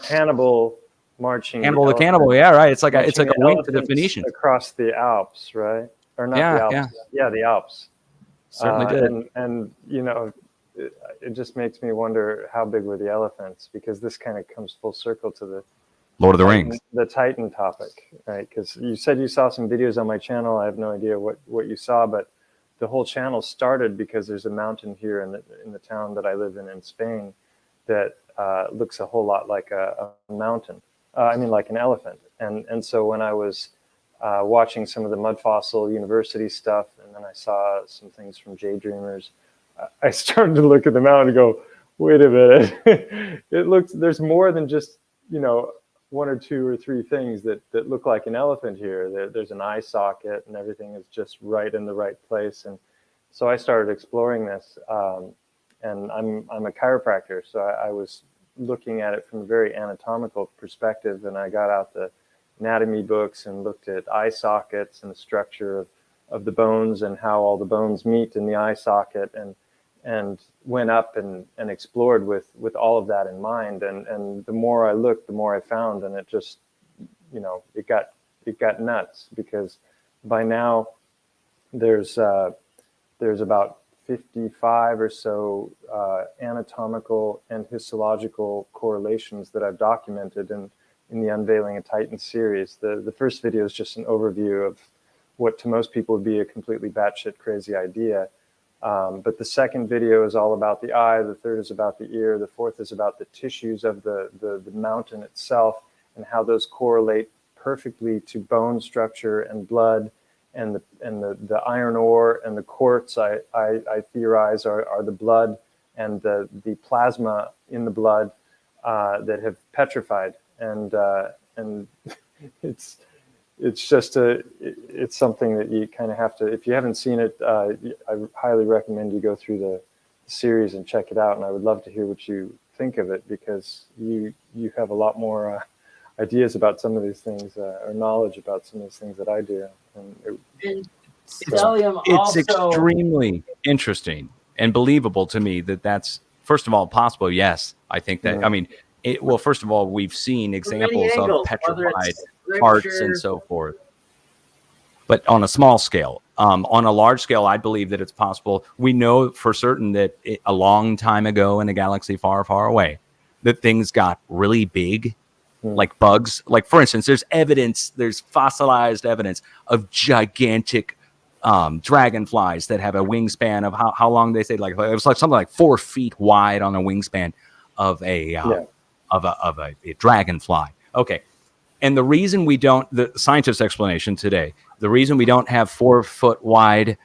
Hannibal marching. Hannibal the Cannibal, yeah, right. It's like a wink to the Phoenicians across the Alps, right? Or not the Alps? Yeah, the Alps. Certainly did. And it just makes me wonder, how big were the elephants? Because this kind of comes full circle to the Lord of the Rings. The Titan topic, right? Because you said you saw some videos on my channel. I have no idea what you saw, but the whole channel started because there's a mountain here in the town that I live in Spain that looks a whole lot like a mountain. I mean, like an elephant. And so when I was watching some of the Mud Fossil University stuff, and then I saw some things from J-Dreamers, I started to look at the mountain and go, wait a minute. There's more than just, one or two or three things that look like an elephant here. There's an eye socket, and everything is just right in the right place. And so I started exploring this, and I'm a chiropractor, so I was looking at it from a very anatomical perspective, and I got out the anatomy books and looked at eye sockets and the structure of the bones and how all the bones meet in the eye socket, and went up and explored with all of that in mind. And the more I looked, the more I found, and it just, it got nuts, because by now there's about 55 or so anatomical and histological correlations that I've documented in the Unveiling a Titan series. The first video is just an overview of what to most people would be a completely batshit crazy idea. But the second video is all about the eye, the third is about the ear, the fourth is about the tissues of the mountain itself and how those correlate perfectly to bone structure and blood, and the iron ore and the quartz I theorize are the blood and the plasma in the blood that have petrified, and it's just it's something that you kind of have to, if you haven't seen it, I highly recommend you go through the series and check it out. And I would love to hear what you think of it, because you have a lot more ideas about some of these things, or knowledge about some of these things that I do. It's extremely interesting and believable to me that's, first of all, possible. Yes, I think that, I mean, well, first of all, we've seen examples of petrified parts and so forth, but on a small scale. On a large scale, I believe that it's possible. We know for certain that a long time ago in a galaxy far, far away, that things got really big, like bugs. Like, for instance, there's fossilized evidence of gigantic dragonflies that have a wingspan of how long they say, like it was like something like 4 feet wide on a wingspan of a dragonfly. Okay. And the reason the scientists' explanation today, the reason we don't have 4 foot wide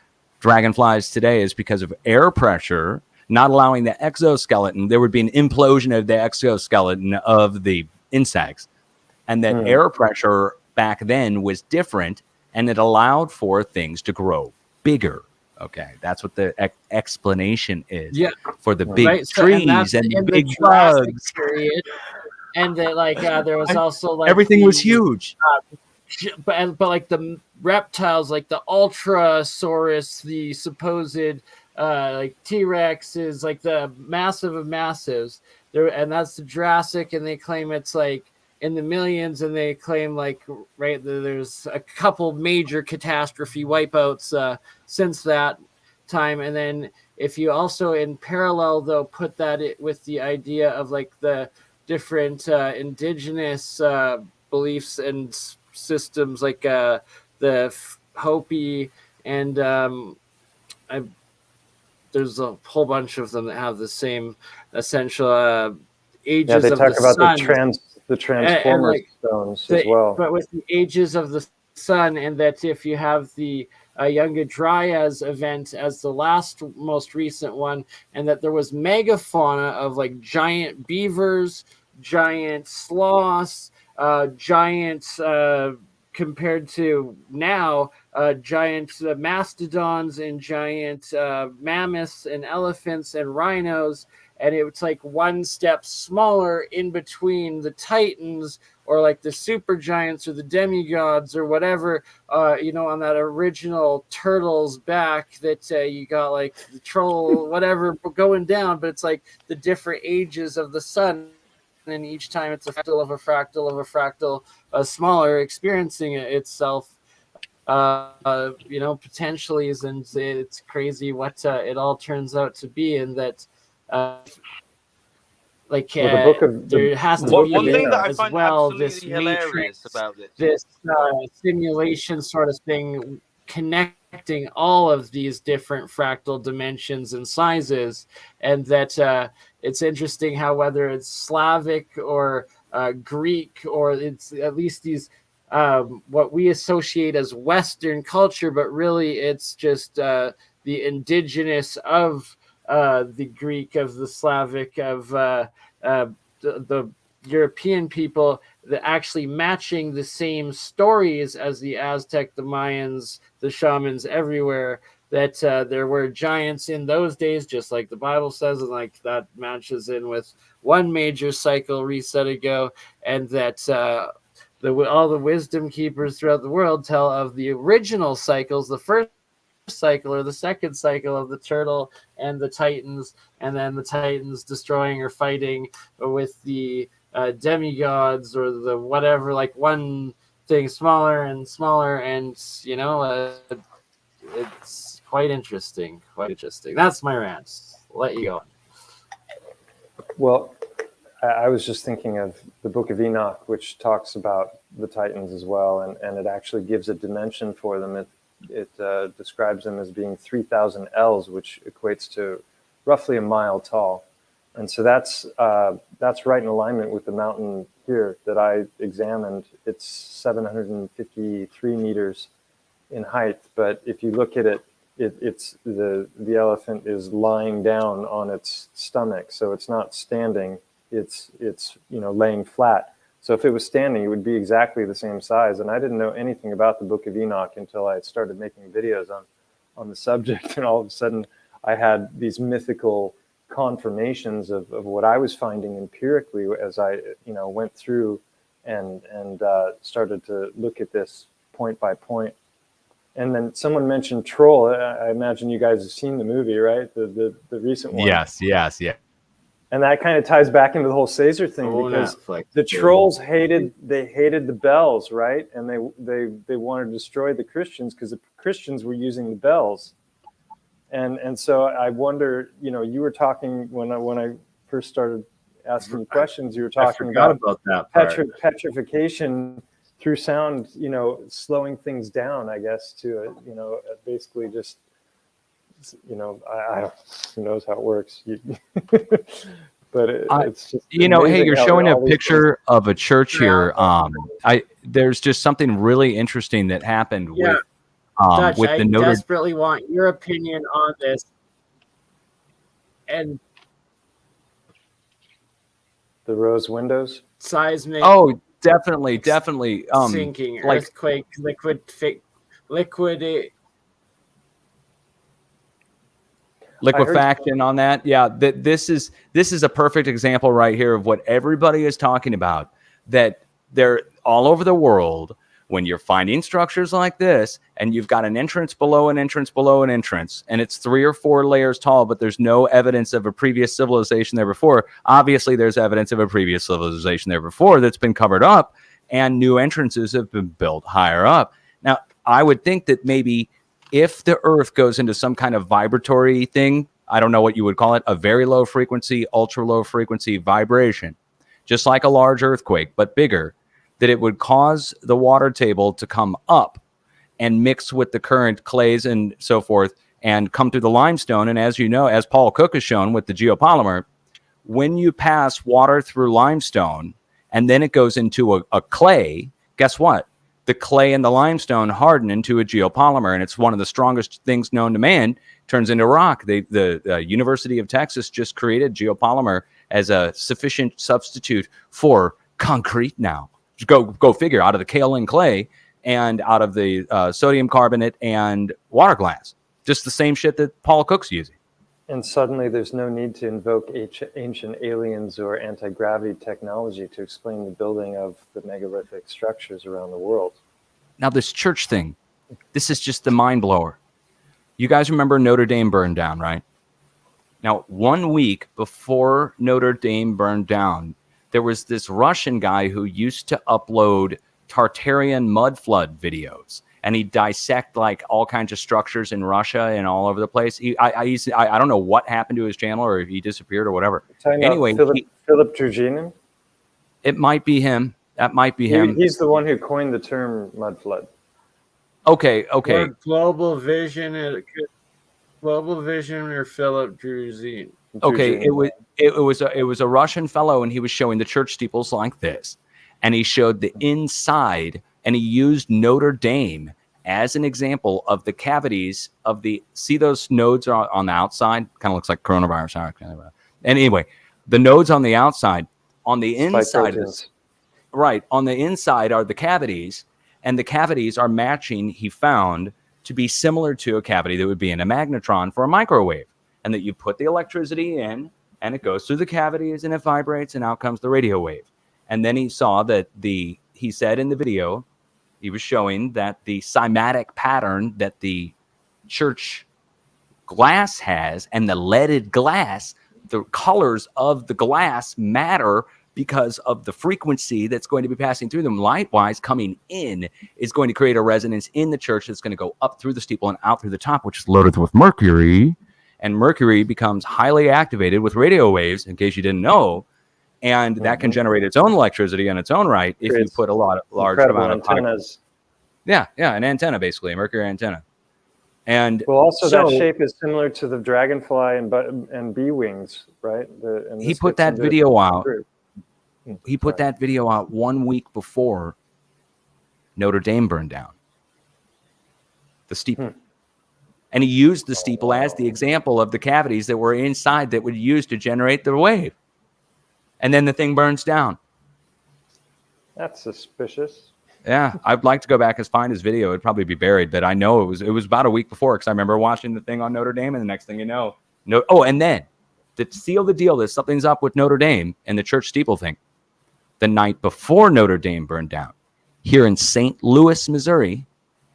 dragonflies today is because of air pressure not allowing the exoskeleton. There would be an implosion of the exoskeleton of the insects. And that air pressure back then was different, and it allowed for things to grow bigger. Okay, that's what the explanation is for the big trees and the big bugs. Period. And that, there was also like everything was huge, but like the reptiles, like the Ultrasaurus, the supposed like T-Rexes, like the massive of massives. There, and that's the Jurassic, and they claim it's like in the millions, and they claim there's a couple major catastrophe wipeouts since that time. And then if you also in parallel though put that with the idea of like the different indigenous beliefs and systems, like the Hopi, and there's a whole bunch of them that have the same essential ages they of talk the about sun. the Transformers stones as well. But with the ages of the sun, and that if you have the Younger Dryas event as the most recent one, and that there was megafauna of like giant beavers, giant sloths, giant compared to now, giant mastodons and giant mammoths and elephants and rhinos. And it's like one step smaller in between the Titans, or like the super giants or the demigods or whatever, on that original turtle's back that you got like the troll, whatever, going down. But it's like the different ages of the sun. And each time it's a fractal of a fractal of a fractal, smaller, experiencing it itself, potentially. And it's crazy what it all turns out to be. And that like Well, the book of there has to One be thing that I as find well absolutely this hilarious matrix, about this. this simulation sort of thing, connecting all of these different fractal dimensions and sizes, and that it's interesting how whether it's Slavic or Greek, or it's at least these what we associate as Western culture, but really it's just the indigenous of the Greek, of the Slavic, of the European people, that actually matching the same stories as the Aztec, the Mayans, the shamans everywhere, that there were giants in those days, just like the Bible says, and like that matches in with one major cycle reset ago, and that all the wisdom keepers throughout the world tell of the original cycles, the first cycle or the second cycle of the turtle and the Titans, and then the Titans destroying or fighting with the demigods or the whatever, like one thing smaller and smaller, and it's quite interesting. That's my rant. I'll let you go. Well, I was just thinking of the Book of Enoch, which talks about the Titans as well, and it actually gives a dimension for them. It describes them as being 3,000 ells, which equates to roughly a mile tall. And so that's right in alignment with the mountain here that I examined. It's 753 meters in height, but if you look at it, it's the elephant is lying down on its stomach, so it's not standing. It's laying flat. So if it was standing, it would be exactly the same size. And I didn't know anything about the Book of Enoch until I started making videos on the subject, and all of a sudden I had these mythical confirmations of what I was finding empirically as I went through and started to look at this point by point. And then someone mentioned Troll. I imagine you guys have seen the movie, right? The recent one. Yes. And that kind of ties back into the whole Caesar thing, because Netflix. the trolls hated the bells, right? And they wanted to destroy the Christians because the Christians were using the bells. And so I wonder, you were talking when I first started asking you questions, you were talking about that part. petrification through sound, slowing things down, I guess, to basically just, I who knows how it works. But it's just hey, you're showing a picture of a church here. There's just something really interesting that happened with Dutch, with I the Notre. desperately want your opinion on this. And the rose windows. Seismic. Oh, definitely. Sinking, like earthquake, liquefaction on that. Yeah, this is a perfect example right here of what everybody is talking about, that they're all over the world. When you're finding structures like this and you've got an entrance below an entrance below an entrance, and it's 3 or 4 layers tall, but there's no evidence of a previous civilization there before. Obviously there's evidence of a previous civilization there before that's been covered up, and new entrances have been built higher up. Now, I would think that maybe if the Earth goes into some kind of vibratory thing, I don't know what you would call it, a very low frequency, ultra low frequency vibration, just like a large earthquake, but bigger, that it would cause the water table to come up and mix with the current clays and so forth and come through the limestone. And as you know, as Paul Cook has shown with the geopolymer, when you pass water through limestone and then it goes into a clay, guess what? The clay and the limestone harden into a geopolymer, and it's one of the strongest things known to man. Turns into rock. The University of Texas just created geopolymer as a sufficient substitute for concrete now. Go figure, out of the kaolin clay and out of the sodium carbonate and water glass. Just the same shit that Paul Cook's using. And suddenly there's no need to invoke ancient aliens or anti-gravity technology to explain the building of the megalithic structures around the world. Now, this church thing, this is just the mind blower. You guys remember Notre Dame burned down, right? Now, 1 week before Notre Dame burned down, there was this Russian guy who used to upload Tartarian mud flood videos, and he'd dissect like all kinds of structures in Russia and all over the place. I don't know what happened to his channel, or if he disappeared or whatever. Anyway, Philip Druginin? It might be him. That might be him. He's the one who coined the term mud flood. Okay. Or Global Vision. Global Vision or Philip Druzin. Okay, it was a Russian fellow, and he was showing the church steeples like this, and he showed the inside, and he used Notre Dame as an example of the cavities of the. See those nodes on the outside? Kind of looks like coronavirus. Anyway, the nodes on the outside, on the inside of this, right on the inside are the cavities, and the cavities are matching. He found to be similar to a cavity that would be in a magnetron for a microwave. And that you put the electricity in, and it goes through the cavities, and it vibrates, and out comes the radio wave. And then he saw that he said in the video, he was showing that the cymatic pattern that the church glass has, and the leaded glass, the colors of the glass matter because of the frequency that's going to be passing through them. Light-wise, coming in is going to create a resonance in the church that's going to go up through the steeple and out through the top, which is loaded with mercury. And mercury becomes highly activated with radio waves, in case you didn't know, and that can generate its own electricity in its own right if you put a large amount of antennas. An antenna, basically, a mercury antenna. And well, also that shape is similar to the dragonfly and bee wings, right? He put that video out. He put that video out 1 week before Notre Dame burned down. The steeple. And he used the steeple as the example of the cavities that were inside that would use to generate the wave. And then the thing burns down. That's suspicious. Yeah, I'd like to go back and find his video. It'd probably be buried, but I know it was about a week before, because I remember watching the thing on Notre Dame, and the next thing you know, and then to seal the deal that something's up with Notre Dame and the church steeple thing, the night before Notre Dame burned down, here in St. Louis, Missouri,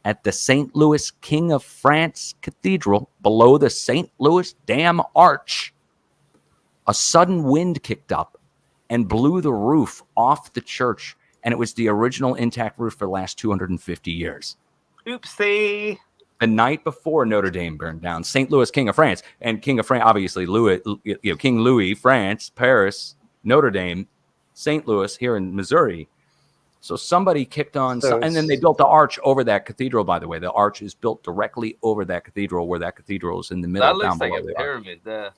at the St. Louis King of France Cathedral, below the St. Louis Dam Arch, a sudden wind kicked up and blew the roof off the church, and it was the original intact roof for the last 250 years. Oopsie. The night before Notre Dame burned down, St. Louis King of France, and King of France, obviously King Louis, France, Paris, Notre Dame, St. Louis, here in Missouri. So somebody kicked on, and then they built the arch over that cathedral, by the way. The arch is built directly over that cathedral, where that cathedral is in the middle. That looks like a pyramid there.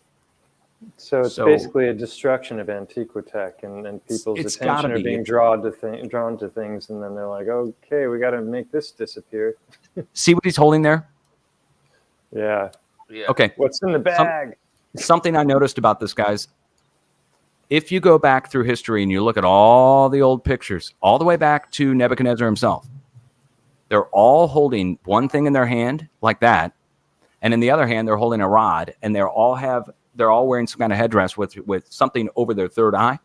So it's basically a destruction of Antiquitech, and people's attention are being drawn to things, and then they're like, okay, we got to make this disappear. See what he's holding there? Yeah. Okay. What's in the bag? Something I noticed about this, guys. If you go back through history and you look at all the old pictures, all the way back to Nebuchadnezzar himself, they're all holding one thing in their hand like that, and in the other hand they're holding a rod, and they're all wearing some kind of headdress with something over their third eye,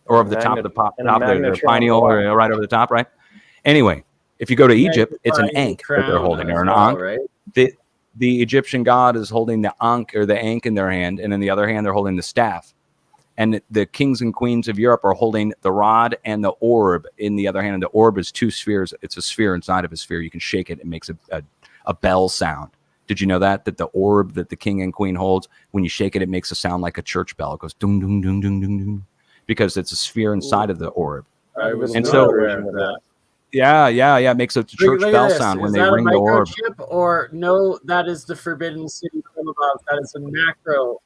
or over the top of their pineal, or right over the top, right? Anyway, if you go to Egypt, it's an ankh that they're holding, or an ankh. Right? The Egyptian god is holding the ankh, or the ankh, in their hand, and in the other hand they're holding the staff. And the kings and queens of Europe are holding the rod and the orb in the other hand. And the orb is two spheres. It's a sphere inside of a sphere. You can shake it. It makes a bell sound. Did you know that the orb that the king and queen holds, when you shake it, it makes a sound like a church bell. It goes dung, dung, dung, dung, dung, dung, because it's a sphere inside of the orb. And so, it makes a church bell sound when they ring the orb. Or no, that is the Forbidden City from above. That is a macro.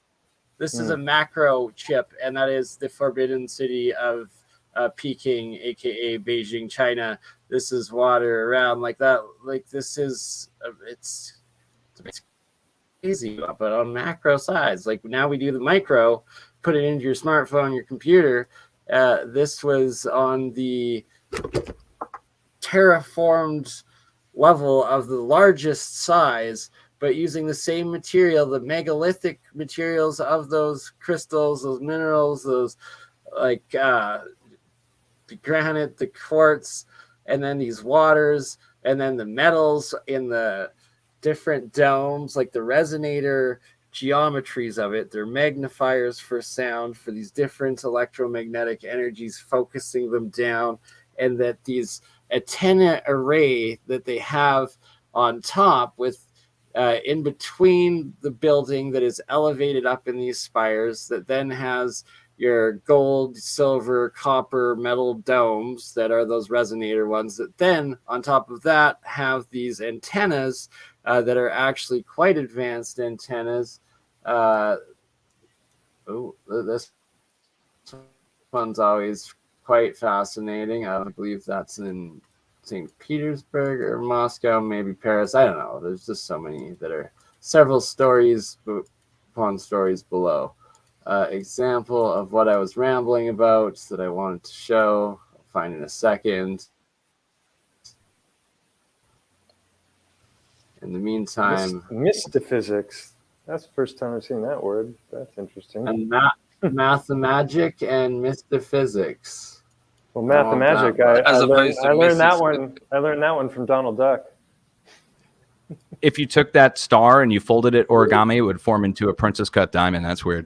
This is a macro chip, and that is the Forbidden City of Peking, aka Beijing, China. This is water around like that. Like this is it's easy, but on macro size. Like now we do the micro, put it into your smartphone, your computer. This was on the terraformed level of the largest size, but using the same material, the megalithic materials of those crystals, those minerals, those like the granite, the quartz, and then these waters, and then the metals in the different domes, like the resonator geometries of it. They're magnifiers for sound, for these different electromagnetic energies, focusing them down, and that these antenna array that they have on top with in between the building that is elevated up in these spires, that then has your gold, silver, copper, metal domes that are those resonator ones that then on top of that have these antennas that are actually quite advanced antennas. This one's always quite fascinating. I believe that's in St. Petersburg or Moscow, maybe Paris. I don't know. There's just so many that are several stories upon stories below. Example of what I was rambling about that I wanted to show. I'll find in a second. In the meantime, Mystaphysics. That's the first time I've seen that word. That's interesting. And mathemagic and mystaphysics. Well, mathemagic. I learned that one. I learned that one from Donald Duck. If you took that star and you folded it origami, it would form into a princess cut diamond. That's weird.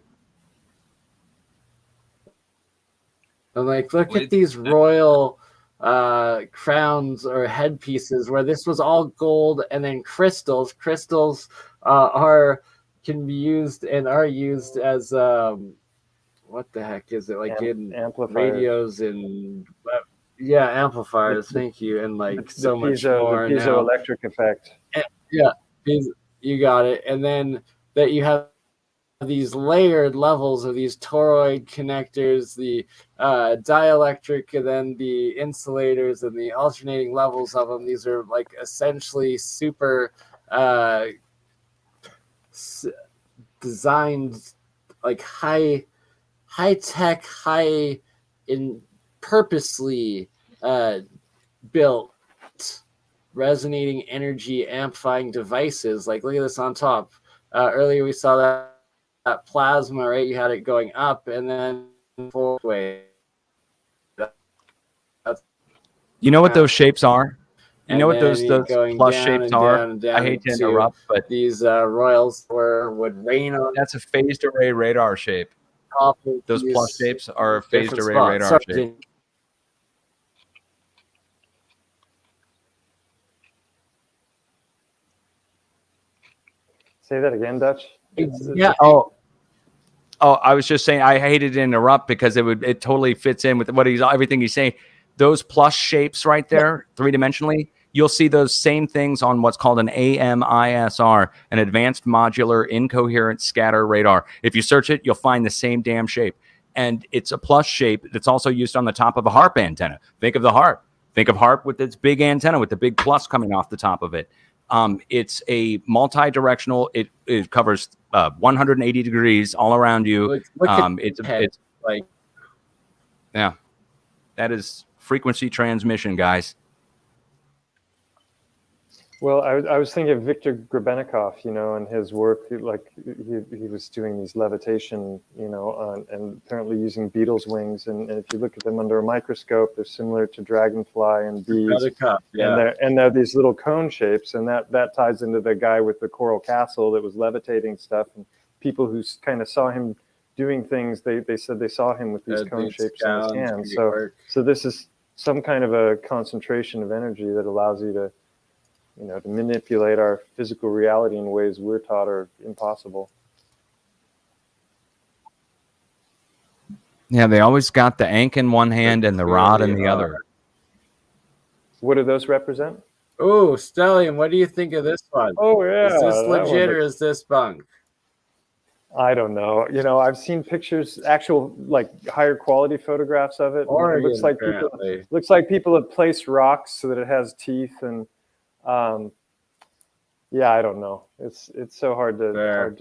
And like, look at these royal crowns or headpieces where this was all gold and then crystals. Crystals can be used and are used as what the heck is it, like in amplifiers. Radios and amplifiers. Thank you. And like so much more. The piezoelectric effect. And, you got it. And then that you have these layered levels of these toroid connectors, the dielectric, and then the insulators and the alternating levels of them. These are like essentially super designed, like high tech, purposely built resonating energy amplifying devices. Like, look at this on top. Earlier we saw that plasma, right? You had it going up and then forward way. You know what those shapes are? You know what those plus shapes are? I hate to interrupt, but these royals would rain on. That's a phased array radar shape. Those plus shapes are a phased array radar shape. Say that again, Dutch. Yeah. Oh, I was just saying I hated to interrupt because it totally fits in with everything he's saying. Those plus shapes right there, three-dimensionally, you'll see those same things on what's called an AMISR, an Advanced Modular Incoherent Scatter Radar. If you search it, you'll find the same damn shape. And it's a plus shape that's also used on the top of a HARP antenna. Think of the HARP. Think of HARP with its big antenna with the big plus coming off the top of it. It's a multi-directional. It covers 180 degrees all around you. It's like, yeah, that is frequency transmission, guys. Well, I was thinking of Viktor Grebennikov, and his work. Like he was doing these levitation, and apparently using beetles' wings. And if you look at them under a microscope, they're similar to dragonfly and bees. And they're these little cone shapes, and that ties into the guy with the coral castle that was levitating stuff. And people who kind of saw him doing things, they said they saw him with these cone shapes in his hands. So this is some kind of a concentration of energy that allows you to manipulate our physical reality in ways we're taught are impossible. Yeah, they always got the ankh in one hand and the rod in the other. What do those represent? Oh, Stellium, what do you think of this one? Oh, yeah. Is this legit or is this bunk? I don't know. I've seen pictures, actual like higher quality photographs of it. Oregon, it looks like people have placed rocks so that it has teeth and I don't know. It's so hard to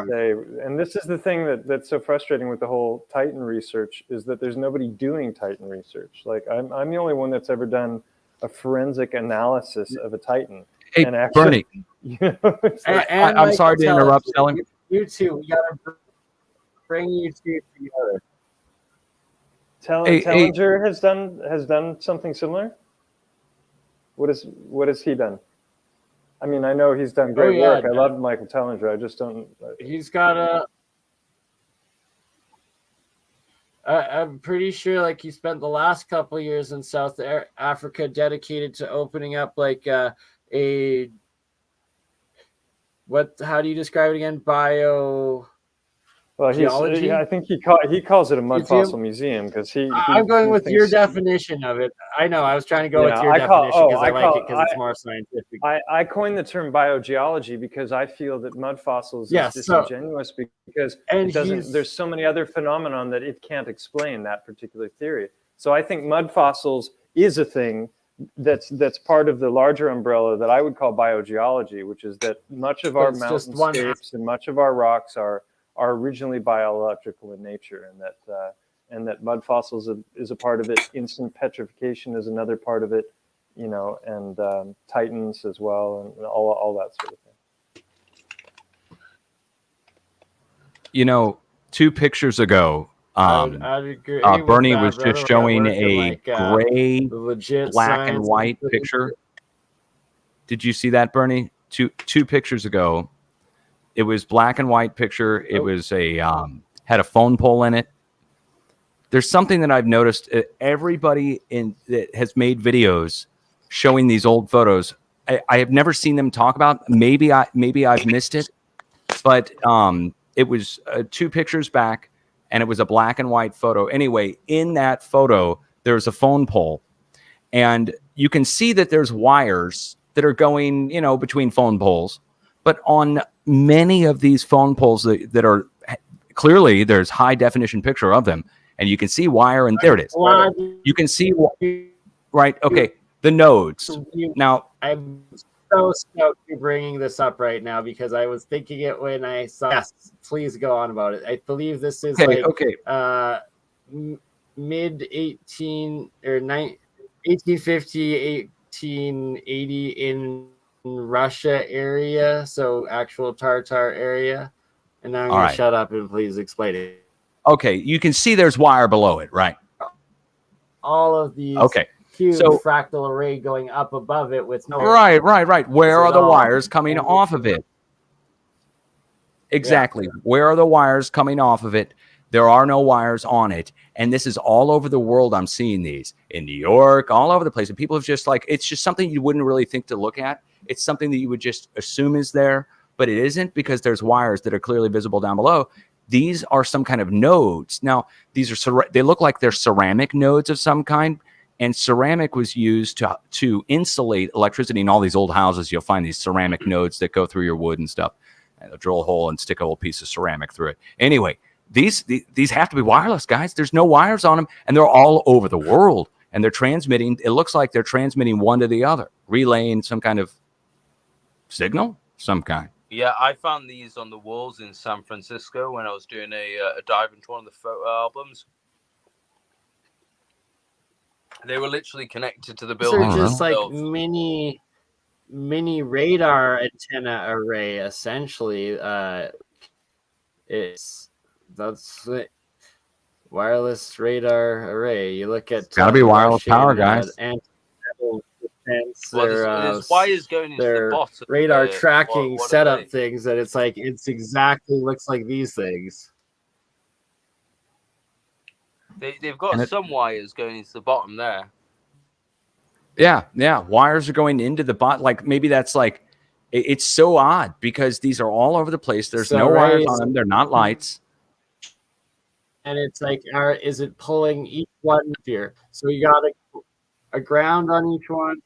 say. And this is the thing that's so frustrating with the whole Titan research is that there's nobody doing Titan research. Like I'm the only one that's ever done a forensic analysis of a Titan. Hey, and actually, Bernie. I'm sorry to interrupt, Stellium. You two, we gotta bring you two together. Tellinger has done something similar. What has he done? I mean, I know he's done great work. I love Michael Tellinger. I just don't. He's got I'm pretty sure like he spent the last couple of years in South Africa dedicated to opening up like how do you describe it again? Well, geology. I think he calls it a mud fossil museum because I'm going with your thinks, definition of it. I know. I was trying to go with Yeah, your I call- definition because oh, I I like call- it because it's more scientific. I coined the term biogeology because I feel that mud fossils Yes, is so- disingenuous because and it doesn't. There's so many other phenomenon that it can't explain that particular theory. So I think mud fossils is a thing that's part of the larger umbrella that I would call biogeology, which is that much of our But it's just one mountainscapes and much of our rocks are originally biological in nature, and that mud fossils is a part of it. Instant petrification is another part of it, you know, and Titans as well, and all that sort of thing. You know, 2 pictures ago, I'd agree Bernie with was that, just brother. showing We're working a like, gray, legit black and science white picture. Did you see that, Bernie? Two pictures ago, it was black and white picture. It was a had a phone pole in it. There's something that I've noticed. Everybody that has made videos showing these old photos, I have never seen them talk about. Maybe I've missed it, but it was 2 pictures back, and it was a black and white photo. Anyway, in that photo, there's a phone pole, and you can see that there's wires that are going, you know, between phone poles. But on many of these phone poles that are clearly, there's high definition picture of them, and you can see wire, and there it is. You can see, right? Okay, the nodes. Now, I'm so stoked you're bringing this up right now because I was thinking it when I saw. Yes, please go on about it. I believe this is mid 18 or 1850, 1880 in Russia area, so actual Tartar area. And now I'm going to shut up and please explain it. Okay, you can see there's wire below it, right? All of these huge fractal array going up above it with no... Right. Where are the wires coming off of it? Exactly. Yeah. Where are the wires coming off of it? There are no wires on it. And this is all over the world. I'm seeing these in New York, all over the place. And people have just like, it's just something you wouldn't really think to look at. It's something that you would just assume is there, but it isn't because there's wires that are clearly visible down below. These are some kind of nodes. Now, they look like they're ceramic nodes of some kind. And ceramic was used to insulate electricity in all these old houses. You'll find these ceramic nodes that go through your wood and stuff. And they'll drill a hole and stick a whole piece of ceramic through it. Anyway, these have to be wireless, guys. There's no wires on them, and they're all over the world. And they're transmitting. It looks like they're transmitting one to the other, relaying some kind of signal, some kind. Yeah, I found these on the walls in San Francisco when I was doing a dive into one of the photo albums. They were literally connected to the building. So just like mini radar antenna array, essentially. That's it. Wireless radar array. You look at gotta be wireless power, guys. There's wires going into the bottom. Radar tracking setup things that it's exactly looks like these things. They've got some wires going into the bottom there. Yeah. Wires are going into the bot. Like maybe that's like, it's so odd because these are all over the place. There's no wires on them. They're not lights. And it's like, is it pulling each one here? So you got a ground on each one.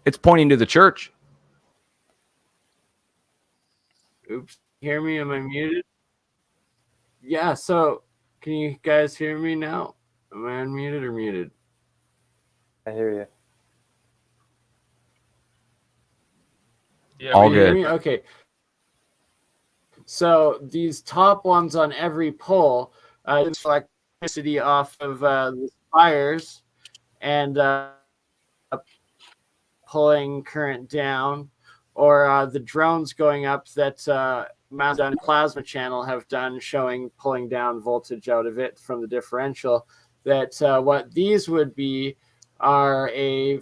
It's pointing to the church. Oops. Hear me? Am I muted? Yeah, so can you guys hear me now? Am I unmuted or muted? I hear you. Yeah, all good. Okay. So these top ones on every pole electricity off of the spires and pulling current down, or the drones going up that Mazda and Plasma Channel have done, showing pulling down voltage out of it from the differential. That what these would be are a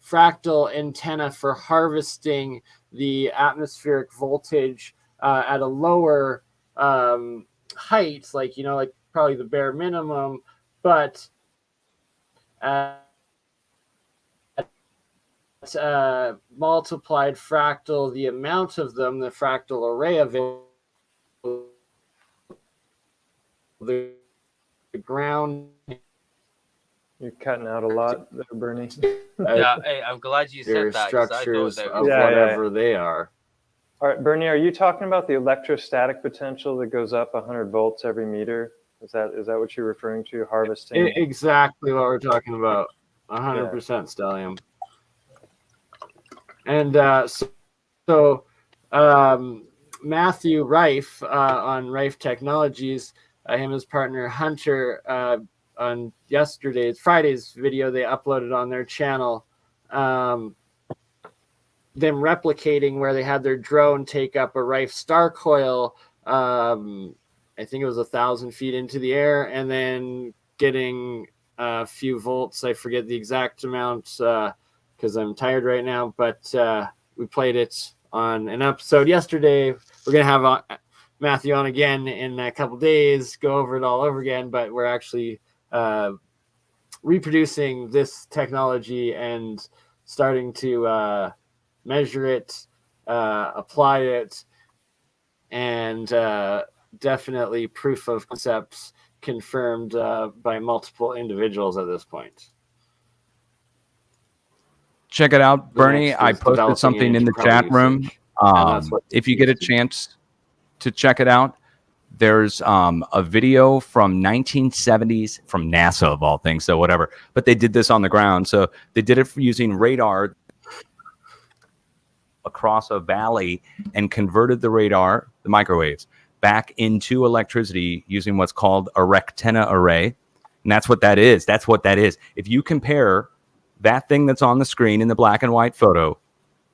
fractal antenna for harvesting the atmospheric voltage at a lower height, like probably the bare minimum, but at multiplied fractal, the amount of them, the fractal array available, the ground. You're cutting out a lot there, Bernie. Yeah, hey, I'm glad you Their said that. 'Cause I structures thought of that whatever they are. All right, Bernie, are you talking about the electrostatic potential that goes up 100 volts every meter? Is that what you're referring to, harvesting? Exactly what we're talking about. 100% stellium. And Matthew Rife on Rife Technologies, him and his partner Hunter, on Friday's video they uploaded on their channel, them replicating where they had their drone take up a Rife star coil, I think it was 1,000 feet into the air, and then getting a few volts. I forget the exact amount because I'm tired right now, but we played it on an episode yesterday. We're going to have Matthew on again in a couple days, go over it all over again, but we're actually reproducing this technology and starting to measure it, apply it, and definitely proof of concepts confirmed by multiple individuals at this point. Check it out, The Bernie. next I is posted developing something it in the into chat power room. usage. And that's what If you get a chance to check it out, there's a video from 1970s from NASA of all things, so whatever. But they did this on the ground. So they did it using radar across a valley and converted the radar, the microwaves, back into electricity using what's called a rectenna array. And that's what that is. That's what that is. If you compare that thing that's on the screen in the black and white photo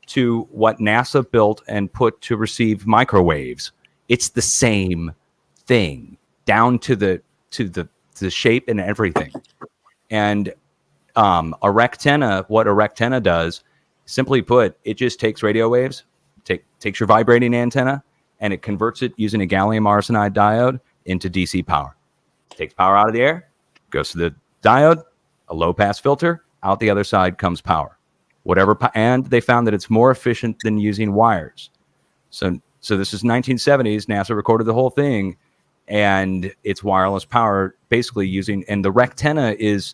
to what NASA built and put to receive microwaves, it's the same thing down to the shape and everything. And a rectenna, what a rectenna does, simply put, it just takes radio waves, takes your vibrating antenna, and it converts it using a gallium arsenide diode into DC power. Takes power out of the air, goes to the diode, a low pass filter, out the other side comes power. And they found that it's more efficient than using wires. So this is 1970s. NASA recorded the whole thing, and it's wireless power, basically using. And the rectenna is,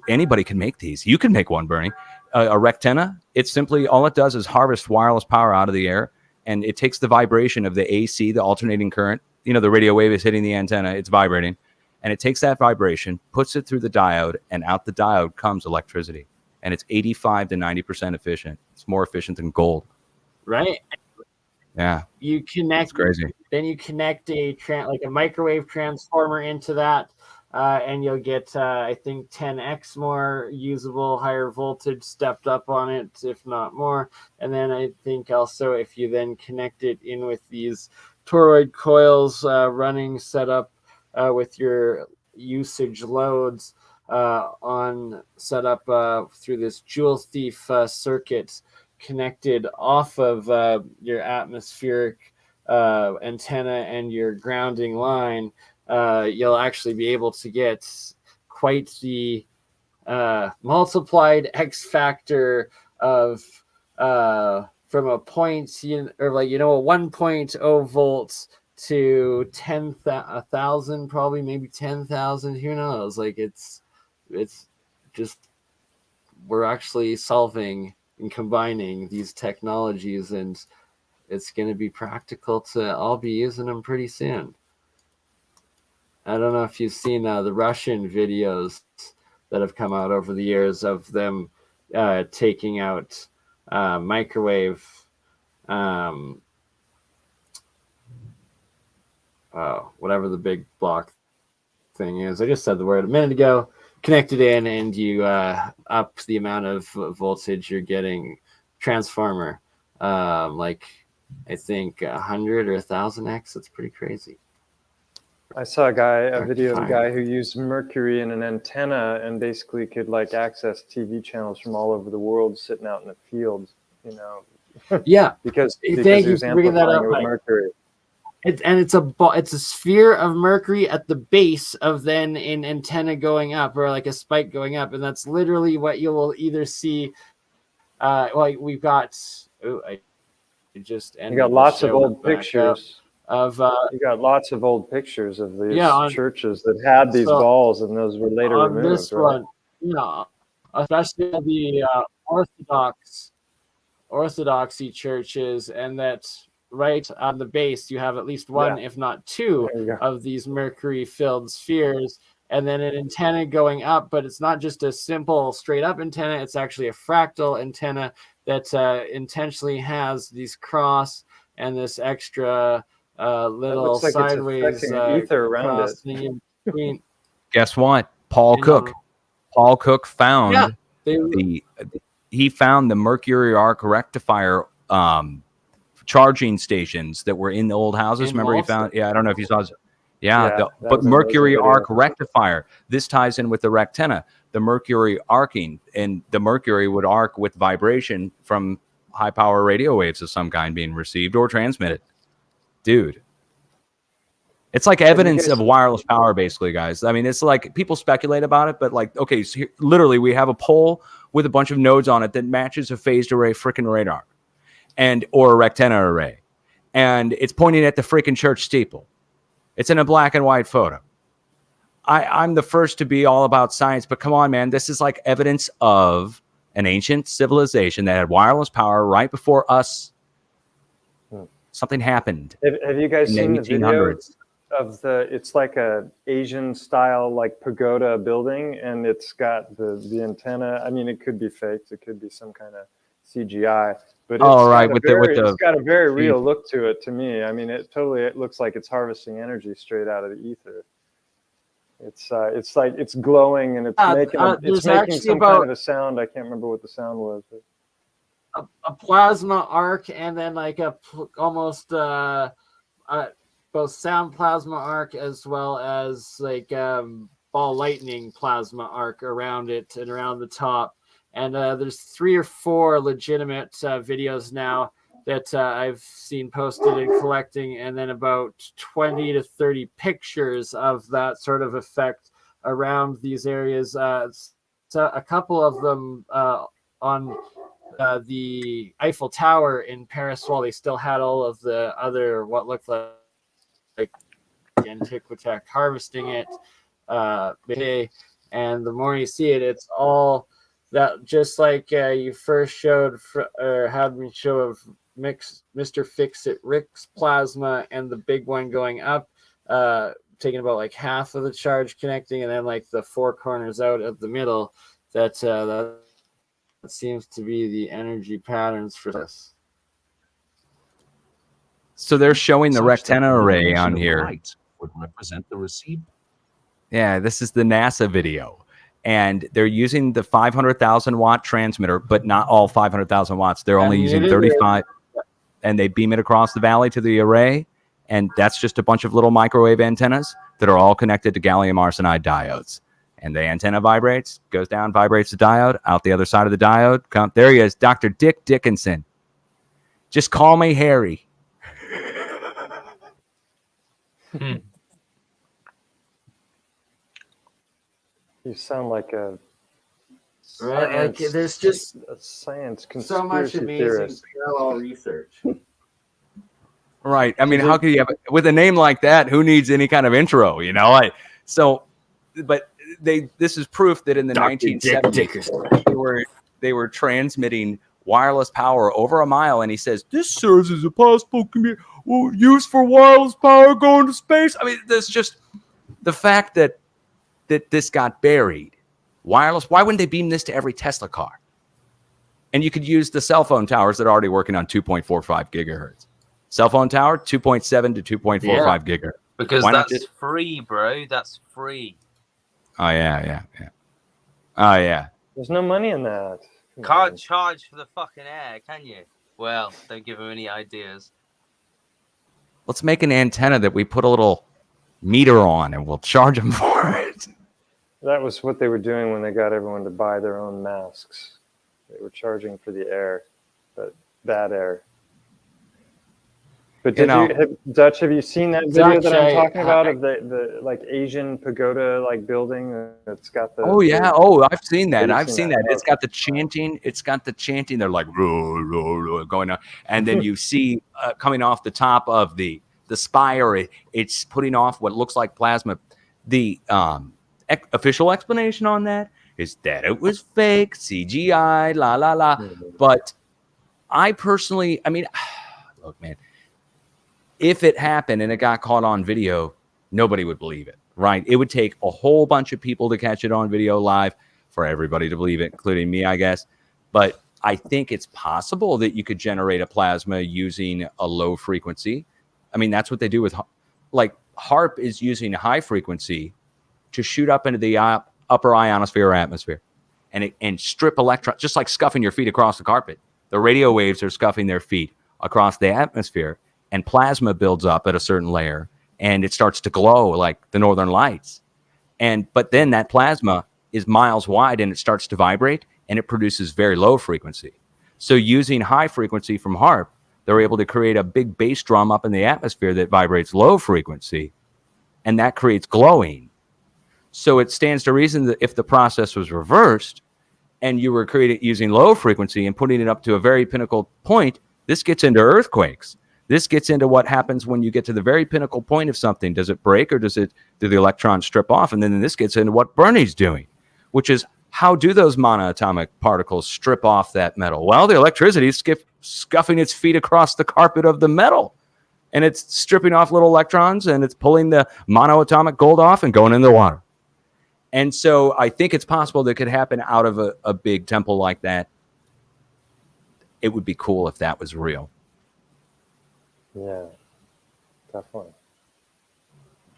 anybody can make these. You can make one, Bernie. A rectenna. It's simply, all it does is harvest wireless power out of the air, and it takes the vibration of the AC, the alternating current. The radio wave is hitting the antenna. It's vibrating, and it takes that vibration, puts it through the diode, and out the diode comes electricity. And it's 85 to 90% efficient. It's more efficient than gold. Right. Yeah. You connect. It's crazy. Then you connect a microwave transformer into that, and you'll get I think 10x more usable, higher voltage stepped up on it, if not more. And then I think also if you then connect it in with these toroid coils running set up with your usage loads set up through this Joule Thief circuit connected off of your atmospheric antenna and your grounding line, you'll actually be able to get quite the multiplied X factor of from a point, a 1.0 volts to 10,000, probably maybe 10,000. Who knows? It's just, we're actually solving and combining these technologies, and it's going to be practical to all be using them pretty soon. I don't know if you've seen the Russian videos that have come out over the years of them taking out microwave whatever the big block thing is. I just said the word a minute ago. Connect it in, and you up the amount of voltage you're getting. Transformer, I think 100 or 1,000x. It's pretty crazy. I saw a video of a guy who used mercury in an antenna and basically could access TV channels from all over the world sitting out in the fields. Yeah, because he was bringing that amplifying up, it with mercury. It's a sphere of mercury at the base of then an antenna going up, or like a spike going up, and that's literally what you will either see like we've got. Ooh, I just You ended got the lots of show old back up pictures. of You got lots of old pictures of these yeah. churches that had these So balls, and those were later on removed, this right? one, yeah, especially the Orthodoxy churches, and that right on the base you have at least one, if not two, There you go. of these mercury-filled spheres, and then an antenna going up. But it's not just a simple straight-up antenna; it's actually a fractal antenna that intentionally has these cross and this extra That little looks like it's sideways affecting ether around it. crossing in between. Guess what? Paul Cook Yeah, found they he found the mercury arc rectifier charging stations that were in the old houses. in Remember, he Malta. found, yeah, I don't know if you saw, Yeah, that but was an amazing mercury video. arc rectifier. This ties in with the rectenna, the mercury arcing, and the mercury would arc with vibration from high power radio waves of some kind being received or transmitted. Dude, it's like evidence of wireless power, basically, guys. I mean, it's like people speculate about it, but like, okay, so here, literally, we have a pole with a bunch of nodes on it that matches a phased array freaking radar, or a rectenna array, and it's pointing at the freaking church steeple. It's in a black and white photo. I'm the first to be all about science, but come on, man, this is like evidence of an ancient civilization that had wireless power right before us. Something happened. Have you guys seen the video 1800s. of it's like a Asian style like pagoda building, and it's got the antenna. I mean, it could be faked, it could be some kind of CGI, but it's got a very real look to it to me. I mean, it looks like it's harvesting energy straight out of the ether. It's like it's glowing, and it's making some kind of a sound. I can't remember what the sound was. But a plasma arc, and then like almost both sound plasma arc as well as like ball lightning plasma arc around it and around the top. And there's 3 or 4 legitimate videos now that I've seen posted and collecting, and then about 20 to 30 pictures of that sort of effect around these areas. So a couple of them on the Eiffel Tower in Paris, while they still had all of the other what looked like antiquitech harvesting it. And the more you see it, it's all that, just like you first showed or had me show of Mr. Fix-It Rick's plasma, and the big one going up, taking about like half of the charge connecting, and then like the 4 corners out of the middle. That seems to be the energy patterns for this. So they're showing the rectenna array on here. Would represent the received. Yeah, this is the NASA video, and they're using the 500,000 watt transmitter, but not all 500,000 watts. They're only using 35, and they beam it across the valley to the array, and that's just a bunch of little microwave antennas that are all connected to gallium arsenide diodes. And the antenna vibrates, goes down, vibrates the diode, out the other side of the diode. There he is, Dr. Dick Dickinson. Just call me Harry. you sound like a Right, like there's just a science conspiracy so much amazing theorist. parallel research. Right. I mean, how could you have, with a name like that, who needs any kind of intro, you know? But this is proof that in the 1970s they were transmitting wireless power over a mile, and he says this serves as a possible use for wireless power going to space. I mean, there's just the fact that this got buried. Wireless, why wouldn't they beam this to every Tesla car? And you could use the cell phone towers that are already working on 2.45 gigahertz. Cell phone tower, 2.7 to 2.45 gigahertz. Because that's free, bro. That's free. Oh, yeah. Oh, yeah. There's no money in that. Can't charge for the fucking air, can you? Well, don't give them any ideas. Let's make an antenna that we put a little meter on, and we'll charge them for it. That was what they were doing when they got everyone to buy their own masks. They were charging for the air, but bad air. But did Dutch, have you seen that video that I'm talking about of the like Asian pagoda like building that's got the? Oh yeah. Oh, I've seen that. I've seen that. It's Okay. got the chanting. It's got the chanting. They're like going on, and then you see coming off the top of the spire, it's putting off what looks like plasma. The official explanation on that is that it was fake, CGI, la la la. But I personally, I mean, look, man. If it happened and it got caught on video, nobody would believe it, right? It would take a whole bunch of people to catch it on video live for everybody to believe it, including me, I guess. But I think it's possible that you could generate a plasma using a low frequency. I mean, that's what they do with, like, HAARP is using high frequency to shoot up into the upper ionosphere or atmosphere and strip electrons, just like scuffing your feet across the carpet. The radio waves are scuffing their feet across the atmosphere. And plasma builds up at a certain layer and it starts to glow like the northern lights. But then that plasma is miles wide and it starts to vibrate and it produces very low frequency. So using high frequency from HAARP, they're able to create a big bass drum up in the atmosphere that vibrates low frequency, and that creates glowing. So it stands to reason that if the process was reversed and you were creating using low frequency and putting it up to a very pinnacle point, this gets into earthquakes. This gets into what happens when you get to the very pinnacle point of something. Does it break or do the electrons strip off? And then this gets into what Bernie's doing, which is how do those monoatomic particles strip off that metal? Well, the electricity is scuffing its feet across the carpet of the metal, and it's stripping off little electrons, and it's pulling the monoatomic gold off and going in the water. And so I think it's possible that it could happen out of a big temple like that. It would be cool if that was real. Yeah, definitely.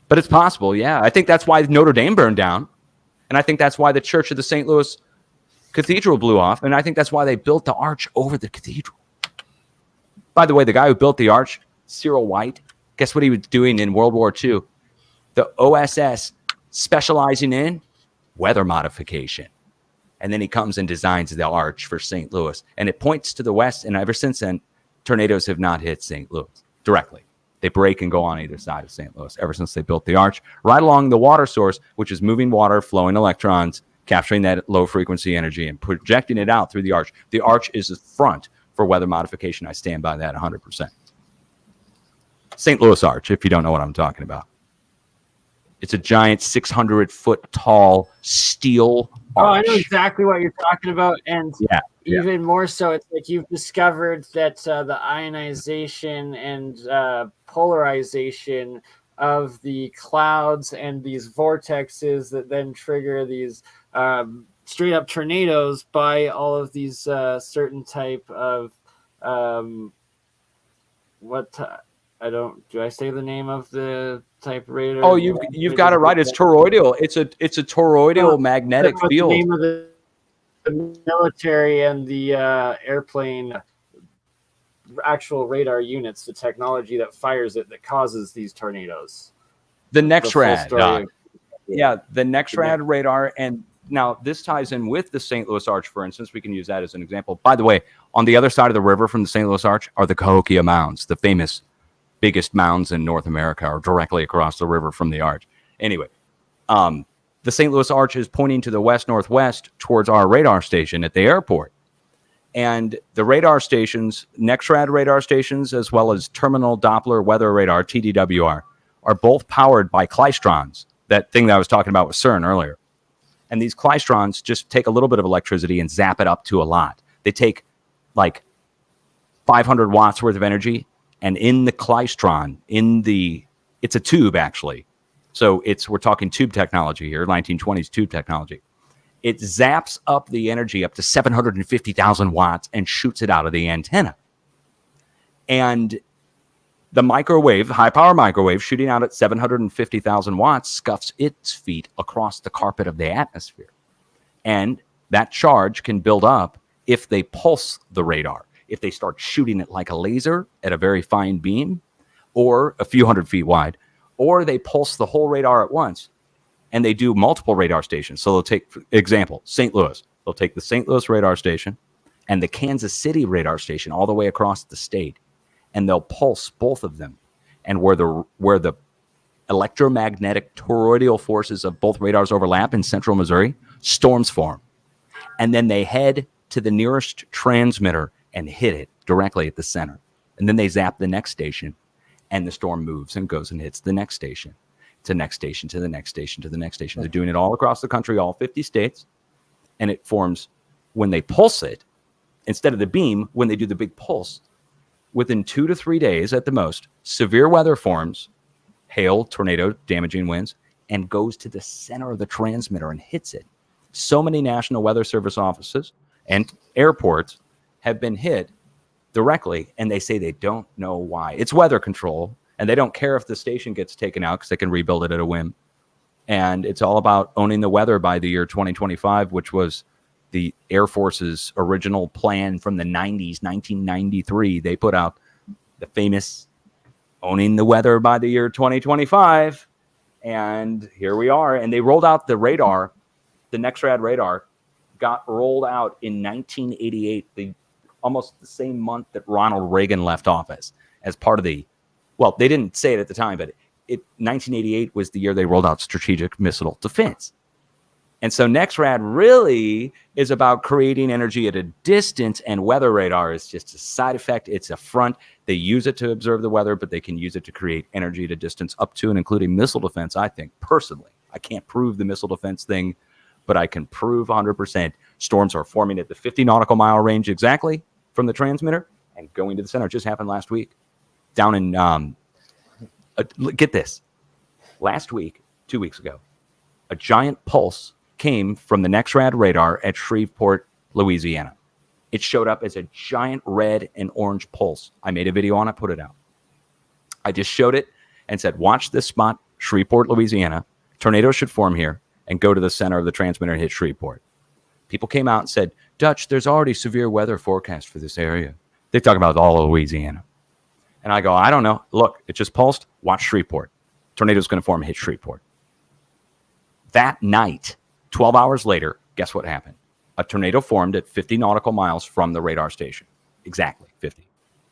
But it's possible, yeah. I think that's why Notre Dame burned down. And I think that's why the Church of the St. Louis Cathedral blew off. And I think that's why they built the arch over the cathedral. By the way, the guy who built the arch, Cyril White, guess what he was doing in World War II? The OSS specializing in weather modification. And then he comes and designs the arch for St. Louis. And it points to the west. And ever since then, tornadoes have not hit St. Louis directly. They break and go on either side of St. Louis ever since they built the arch, right along the water source, which is moving water, flowing electrons, capturing that low frequency energy and projecting it out through the arch. The arch is the front for weather modification. I stand by that 100%. St. Louis Arch, if you don't know what I'm talking about. It's a giant 600-foot tall steel arch. Oh, I know exactly what you're talking about. And even more so, it's like you've discovered that the ionization and polarization of the clouds and these vortexes that then trigger these straight up tornadoes by all of these certain type of do I say the name of the type radar? Oh, you've got it right. It's toroidal. It's a toroidal magnetic field. The name of the military and the airplane actual radar units, the technology that fires it that causes these tornadoes. The NexRad. The NexRad radar. And now this ties in with the St. Louis Arch, for instance. We can use that as an example. By the way, on the other side of the river from the St. Louis Arch are the Cahokia Mounds, the famous biggest mounds in North America are directly across the river from the arch. Anyway, the St. Louis Arch is pointing to the west-northwest towards our radar station at the airport. And the radar stations, NexRad radar stations, as well as Terminal Doppler Weather Radar, TDWR, are both powered by klystrons, that thing that I was talking about with CERN earlier. And these klystrons just take a little bit of electricity and zap it up to a lot. They take like 500 watts worth of energy, and in the klystron, it's a tube actually. So we're talking tube technology here, 1920s tube technology. It zaps up the energy up to 750,000 watts and shoots it out of the antenna. And the microwave, high power microwave shooting out at 750,000 watts scuffs its feet across the carpet of the atmosphere. And that charge can build up if they pulse the radar. If they start shooting it like a laser at a very fine beam or a few hundred feet wide, or they pulse the whole radar at once and they do multiple radar stations. So they'll take, for example, St. Louis. They'll take the St. Louis radar station and the Kansas City radar station all the way across the state. and they'll pulse both of them. And where the electromagnetic toroidal forces of both radars overlap in central Missouri, storms form. And then they head to the nearest transmitter and hit it directly at the center. And then they zap the next station, and the storm moves and goes and hits the next station, to the next station, to the next station, to the next station. They're doing it all across the country, all 50 states. And it forms, when they pulse it, instead of the beam, when they do the big pulse, within 2 to 3 days at the most, severe weather forms, hail, tornado, damaging winds, and goes to the center of the transmitter and hits it. So many National Weather Service offices and airports have been hit directly, and they say they don't know why. It's weather control, and they don't care if the station gets taken out because they can rebuild it at a whim. And it's all about owning the weather by the year 2025, which was the Air Force's original plan from the 90s, 1993. They put out the famous owning the weather by the year 2025. And here we are. And they rolled out the radar. The NEXRAD radar got rolled out in 1988, almost the same month that Ronald Reagan left office, as part of the, well, they didn't say it at the time, but 1988 was the year they rolled out strategic missile defense. And so NEXRAD really is about creating energy at a distance, and weather radar is just a side effect. It's a front. They use it to observe the weather, but they can use it to create energy at a distance up to and including missile defense, I think, personally. I can't prove the missile defense thing, but I can prove 100% storms are forming at the 50 nautical mile range exactly from the transmitter and going to the center. It just happened last week down in, get this, last week, 2 weeks ago, a giant pulse came from the NEXRAD radar at Shreveport, Louisiana. It showed up as a giant red and orange pulse. I made a video on it, put it out. I just showed it and said, watch this spot, Shreveport, Louisiana. Tornadoes should form here and go to the center of the transmitter and hit Shreveport. People came out and said, Dutch, there's already severe weather forecast for this area. They're talking about all of Louisiana. And I go, I don't know. Look, it just pulsed. Watch Shreveport. Tornado's going to form and hit Shreveport. That night, 12 hours later, guess what happened? A tornado formed at 50 nautical miles from the radar station. Exactly, 50.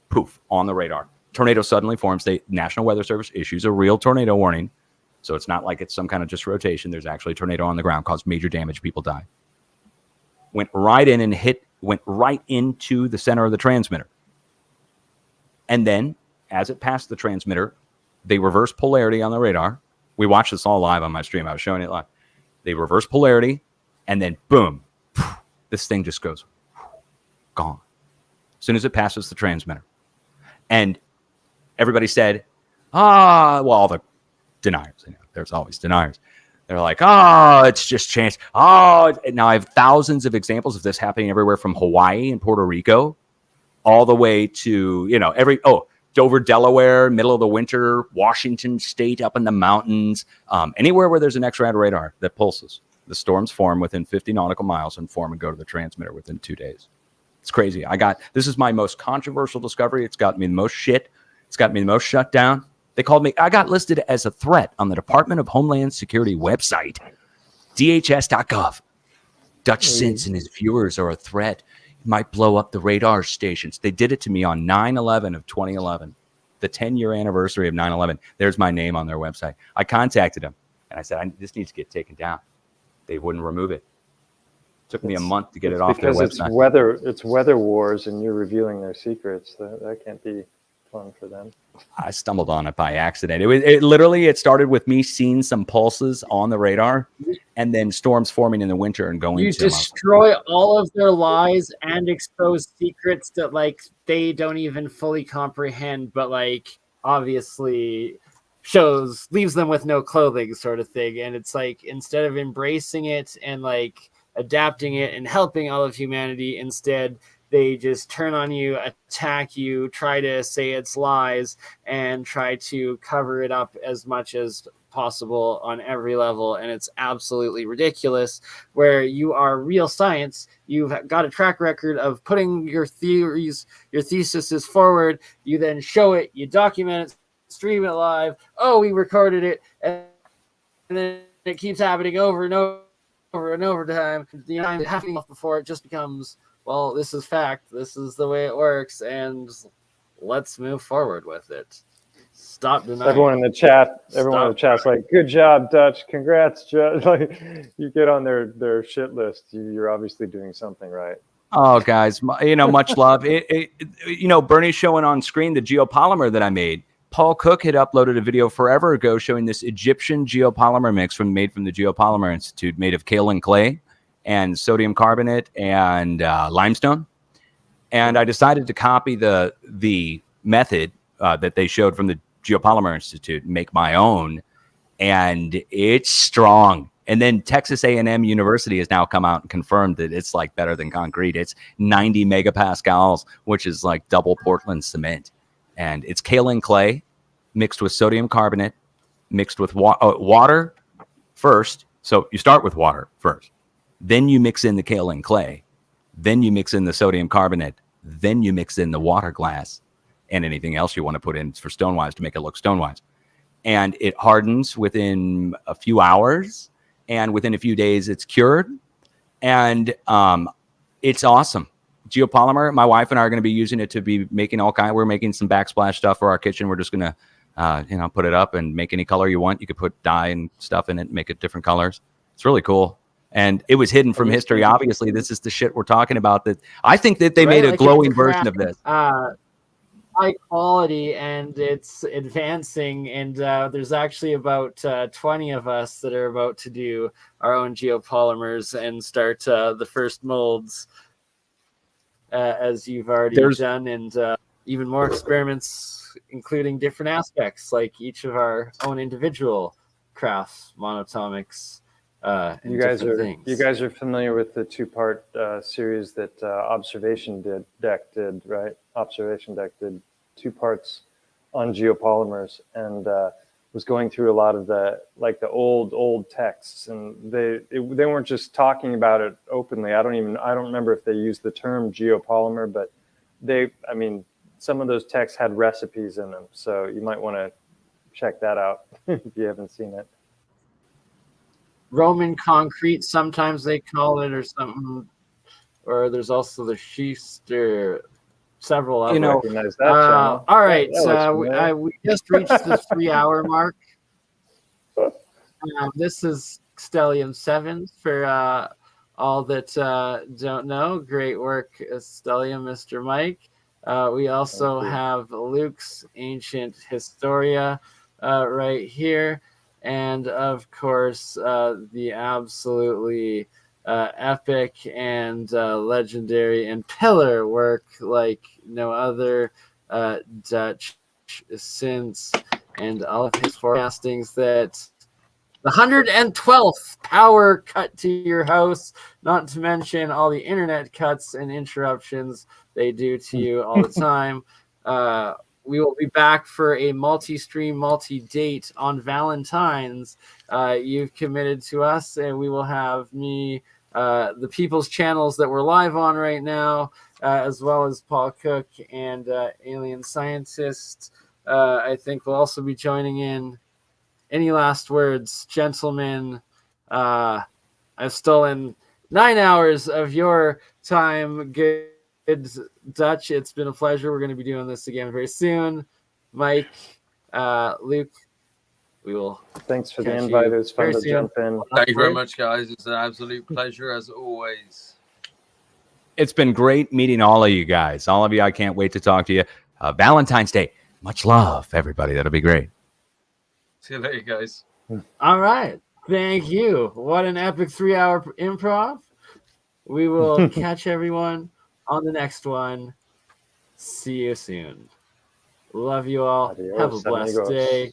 Poof, on the radar. Tornado suddenly forms. The National Weather Service issues a real tornado warning. So it's not like it's some kind of just rotation. There's actually a tornado on the ground, caused major damage. People died. Went right in and went right into the center of the transmitter. And then, as it passed the transmitter, they reversed polarity on the radar. We watched this all live on my stream. I was showing it live. They reverse polarity, and then boom, this thing just goes gone as soon as it passes the transmitter. And everybody said, well, all the deniers, there's always deniers. They're like, it's just chance. Now I have thousands of examples of this happening everywhere from Hawaii and Puerto Rico all the way to, Dover, Delaware, middle of the winter, Washington State up in the mountains, anywhere where there's an NEXRAD radar that pulses. The storms form within 50 nautical miles and form and go to the transmitter within 2 days. It's crazy. This is my most controversial discovery. It's got me the most shit. It's got me the most shut down. They called me, I got listed as a threat on the Department of Homeland Security website, DHS.gov. Dutchsince and his viewers are a threat. Might blow up the radar stations. They did it to me on 9/11 of 2011, the 10-year anniversary of 9/11. There's my name on their website. I contacted them, and I said, this needs to get taken down. They wouldn't remove it. Took me a month to get it off their website. It's weather wars, and you're revealing their secrets. That can't be fun for them. I stumbled on it by accident. It started with me seeing some pulses on the radar, and then storms forming in the winter and going. You destroy all of their lies and expose secrets that they don't even fully comprehend, but obviously leaves them with no clothing, sort of thing. And it's instead of embracing it and adapting it and helping all of humanity, instead they just turn on you, attack you, try to say it's lies, and try to cover it up as much as possible on every level. And it's absolutely ridiculous. Where you are real science, you've got a track record of putting your theories, your theses forward. You then show it, you document it, stream it live. We recorded it, and then it keeps happening over and over time. Happening before it just becomes, well, this is fact. This is the way it works. And let's move forward with it. Stop denying. Everyone in the chat's like, good job, Dutch. Congrats, Dutch. Like, you get on their shit list. You're obviously doing something right. Oh, guys, much love. Bernie's showing on screen the geopolymer that I made. Paul Cook had uploaded a video forever ago showing this Egyptian geopolymer mix made from the Geopolymer Institute, made of kaolin clay and sodium carbonate and limestone. And I decided to copy the method that they showed from the Geopolymer Institute and make my own. And it's strong. And then Texas A&M University has now come out and confirmed that it's like better than concrete. It's 90 megapascals, which is like double Portland cement. And it's kaolin clay mixed with sodium carbonate, mixed with water first. So you start with water first. Then you mix in the kaolin clay. Then you mix in the sodium carbonate. Then you mix in the water glass and anything else you want to put in for Stonewise to make it look Stonewise. And it hardens within a few hours. And within a few days, it's cured. And it's awesome. Geopolymer, my wife and I are going to be using it to be making we're making some backsplash stuff for our kitchen. We're just going to, put it up and make any color you want. You could put dye and stuff in it, make it different colors. It's really cool. And it was hidden from history. Obviously, this is the shit we're talking about. That I think that they made a glowing version of this. High quality, and it's advancing, and there's actually about 20 of us that are about to do our own geopolymers and start the first molds, as you've already done, and even more experiments, including different aspects, like each of our own individual crafts, monoatomics. You guys are familiar with the two-part series that Observation Deck did, right? Observation Deck did 2 parts on geopolymers, and was going through a lot of the old texts, and they weren't just talking about it openly. I don't remember if they used the term geopolymer, but some of those texts had recipes in them, so you might want to check that out if you haven't seen it. Roman concrete, sometimes they call it, or something. Or there's also the schist, or several others. Recognize that all right, we just reached the 3-hour mark. This is Stellium 7 for all that don't know. Great work, Stellium, Mr. Mike. We also have Luke's Ancient Historia right here. And of course, the absolutely epic and legendary and pillar work like no other, Dutchsince, and all of his forecastings, that the 112th power cut to your house, not to mention all the internet cuts and interruptions they do to you all the time. We will be back for a multi-stream, multi-date on Valentine's. You've committed to us, and we will have the people's channels that we're live on right now, as well as Paul Cook and Alien Scientist. I think we'll also be joining in. Any last words, gentlemen? I've stolen 9 hours of your time. Good. Dutch, it's been a pleasure. We're going to be doing this again very soon. Mike, Luke, we will. Thanks for the invite. It was fun to jump in. Thank you very much, guys. It's an absolute pleasure as always. It's been great meeting all of you guys. All of you, I can't wait to talk to you. Valentine's Day. Much love, everybody. That'll be great. See you later, guys. All right. Thank you. What an epic 3-hour improv. We will catch everyone on the next one. See you soon. Love you all. Adios, have a blessed amigos. day.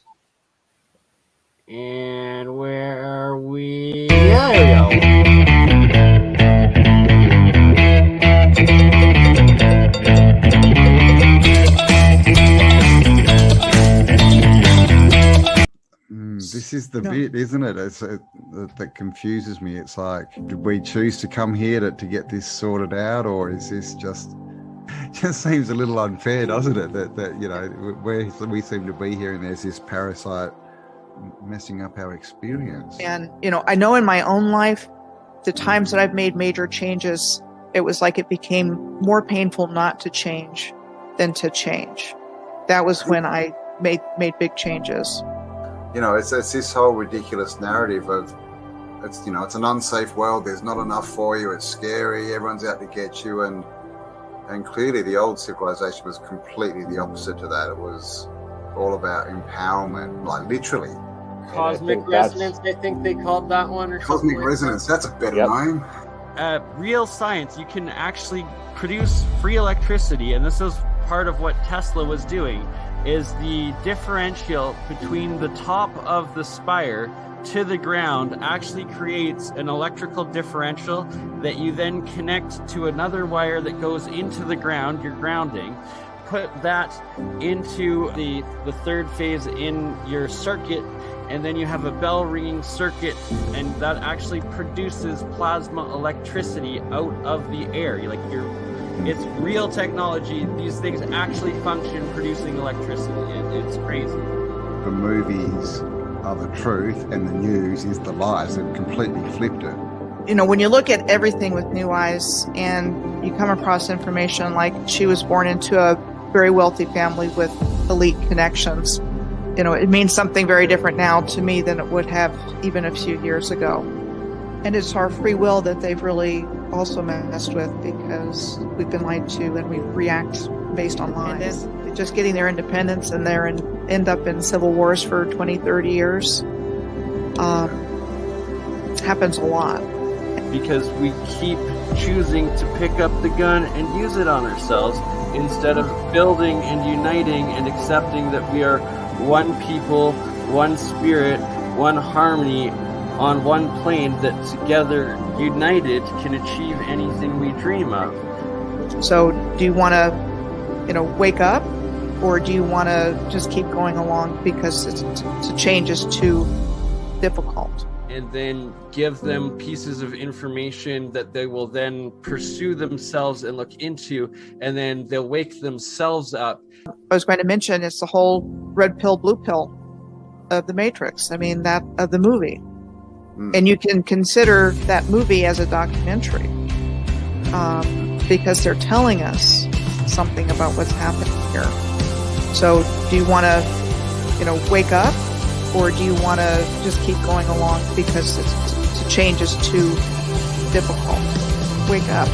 And where are we? There we This is the bit, isn't it? That confuses me. It's like, did we choose to come here to get this sorted out, or is this just seems a little unfair, doesn't it? That we seem to be here, and there's this parasite messing up our experience. And I know in my own life, the times that I've made major changes, it was like it became more painful not to change than to change. that was when I made big changes. You know, it's this whole ridiculous narrative of it's an unsafe world. There's not enough for you. It's scary. Everyone's out to get you, and clearly the old civilization was completely the opposite to that. It was all about empowerment, like literally. Cosmic resonance, I think they called that one, or Cosmic something resonance. That's a better name. Real science, you can actually produce free electricity, and this is part of what Tesla was doing, is the differential between the top of the spire to the ground actually creates an electrical differential that you then connect to another wire that goes into the ground, your grounding. Put that into the third phase in your circuit, and then you have a bell ringing circuit, and that actually produces plasma electricity out of the air. It's real technology. These things actually function producing electricity. It's crazy. The movies are the truth and the news is the lies. They've completely flipped it. You know, when you look at everything with new eyes and you come across information like she was born into a very wealthy family with elite connections, you know, it means something very different now to me than it would have even a few years ago. And it's our free will that they've really also messed with, because we've been lied to and we react based on lies. Just getting their independence and end up in civil wars for 20, 30 years happens a lot. Because we keep choosing to pick up the gun and use it on ourselves instead of building and uniting and accepting that we are one people, one spirit, one harmony on one plane that together, united, can achieve anything we dream of. So do you want to, wake up, or do you want to just keep going along because the change is too difficult? And then give them pieces of information that they will then pursue themselves and look into, and then they'll wake themselves up. I was going to mention it's the whole red pill, blue pill of the Matrix. I mean, that of the movie. And you can consider that movie as a documentary because they're telling us something about what's happening here. So do you want to, wake up, or do you want to just keep going along because the change is too difficult? Wake up.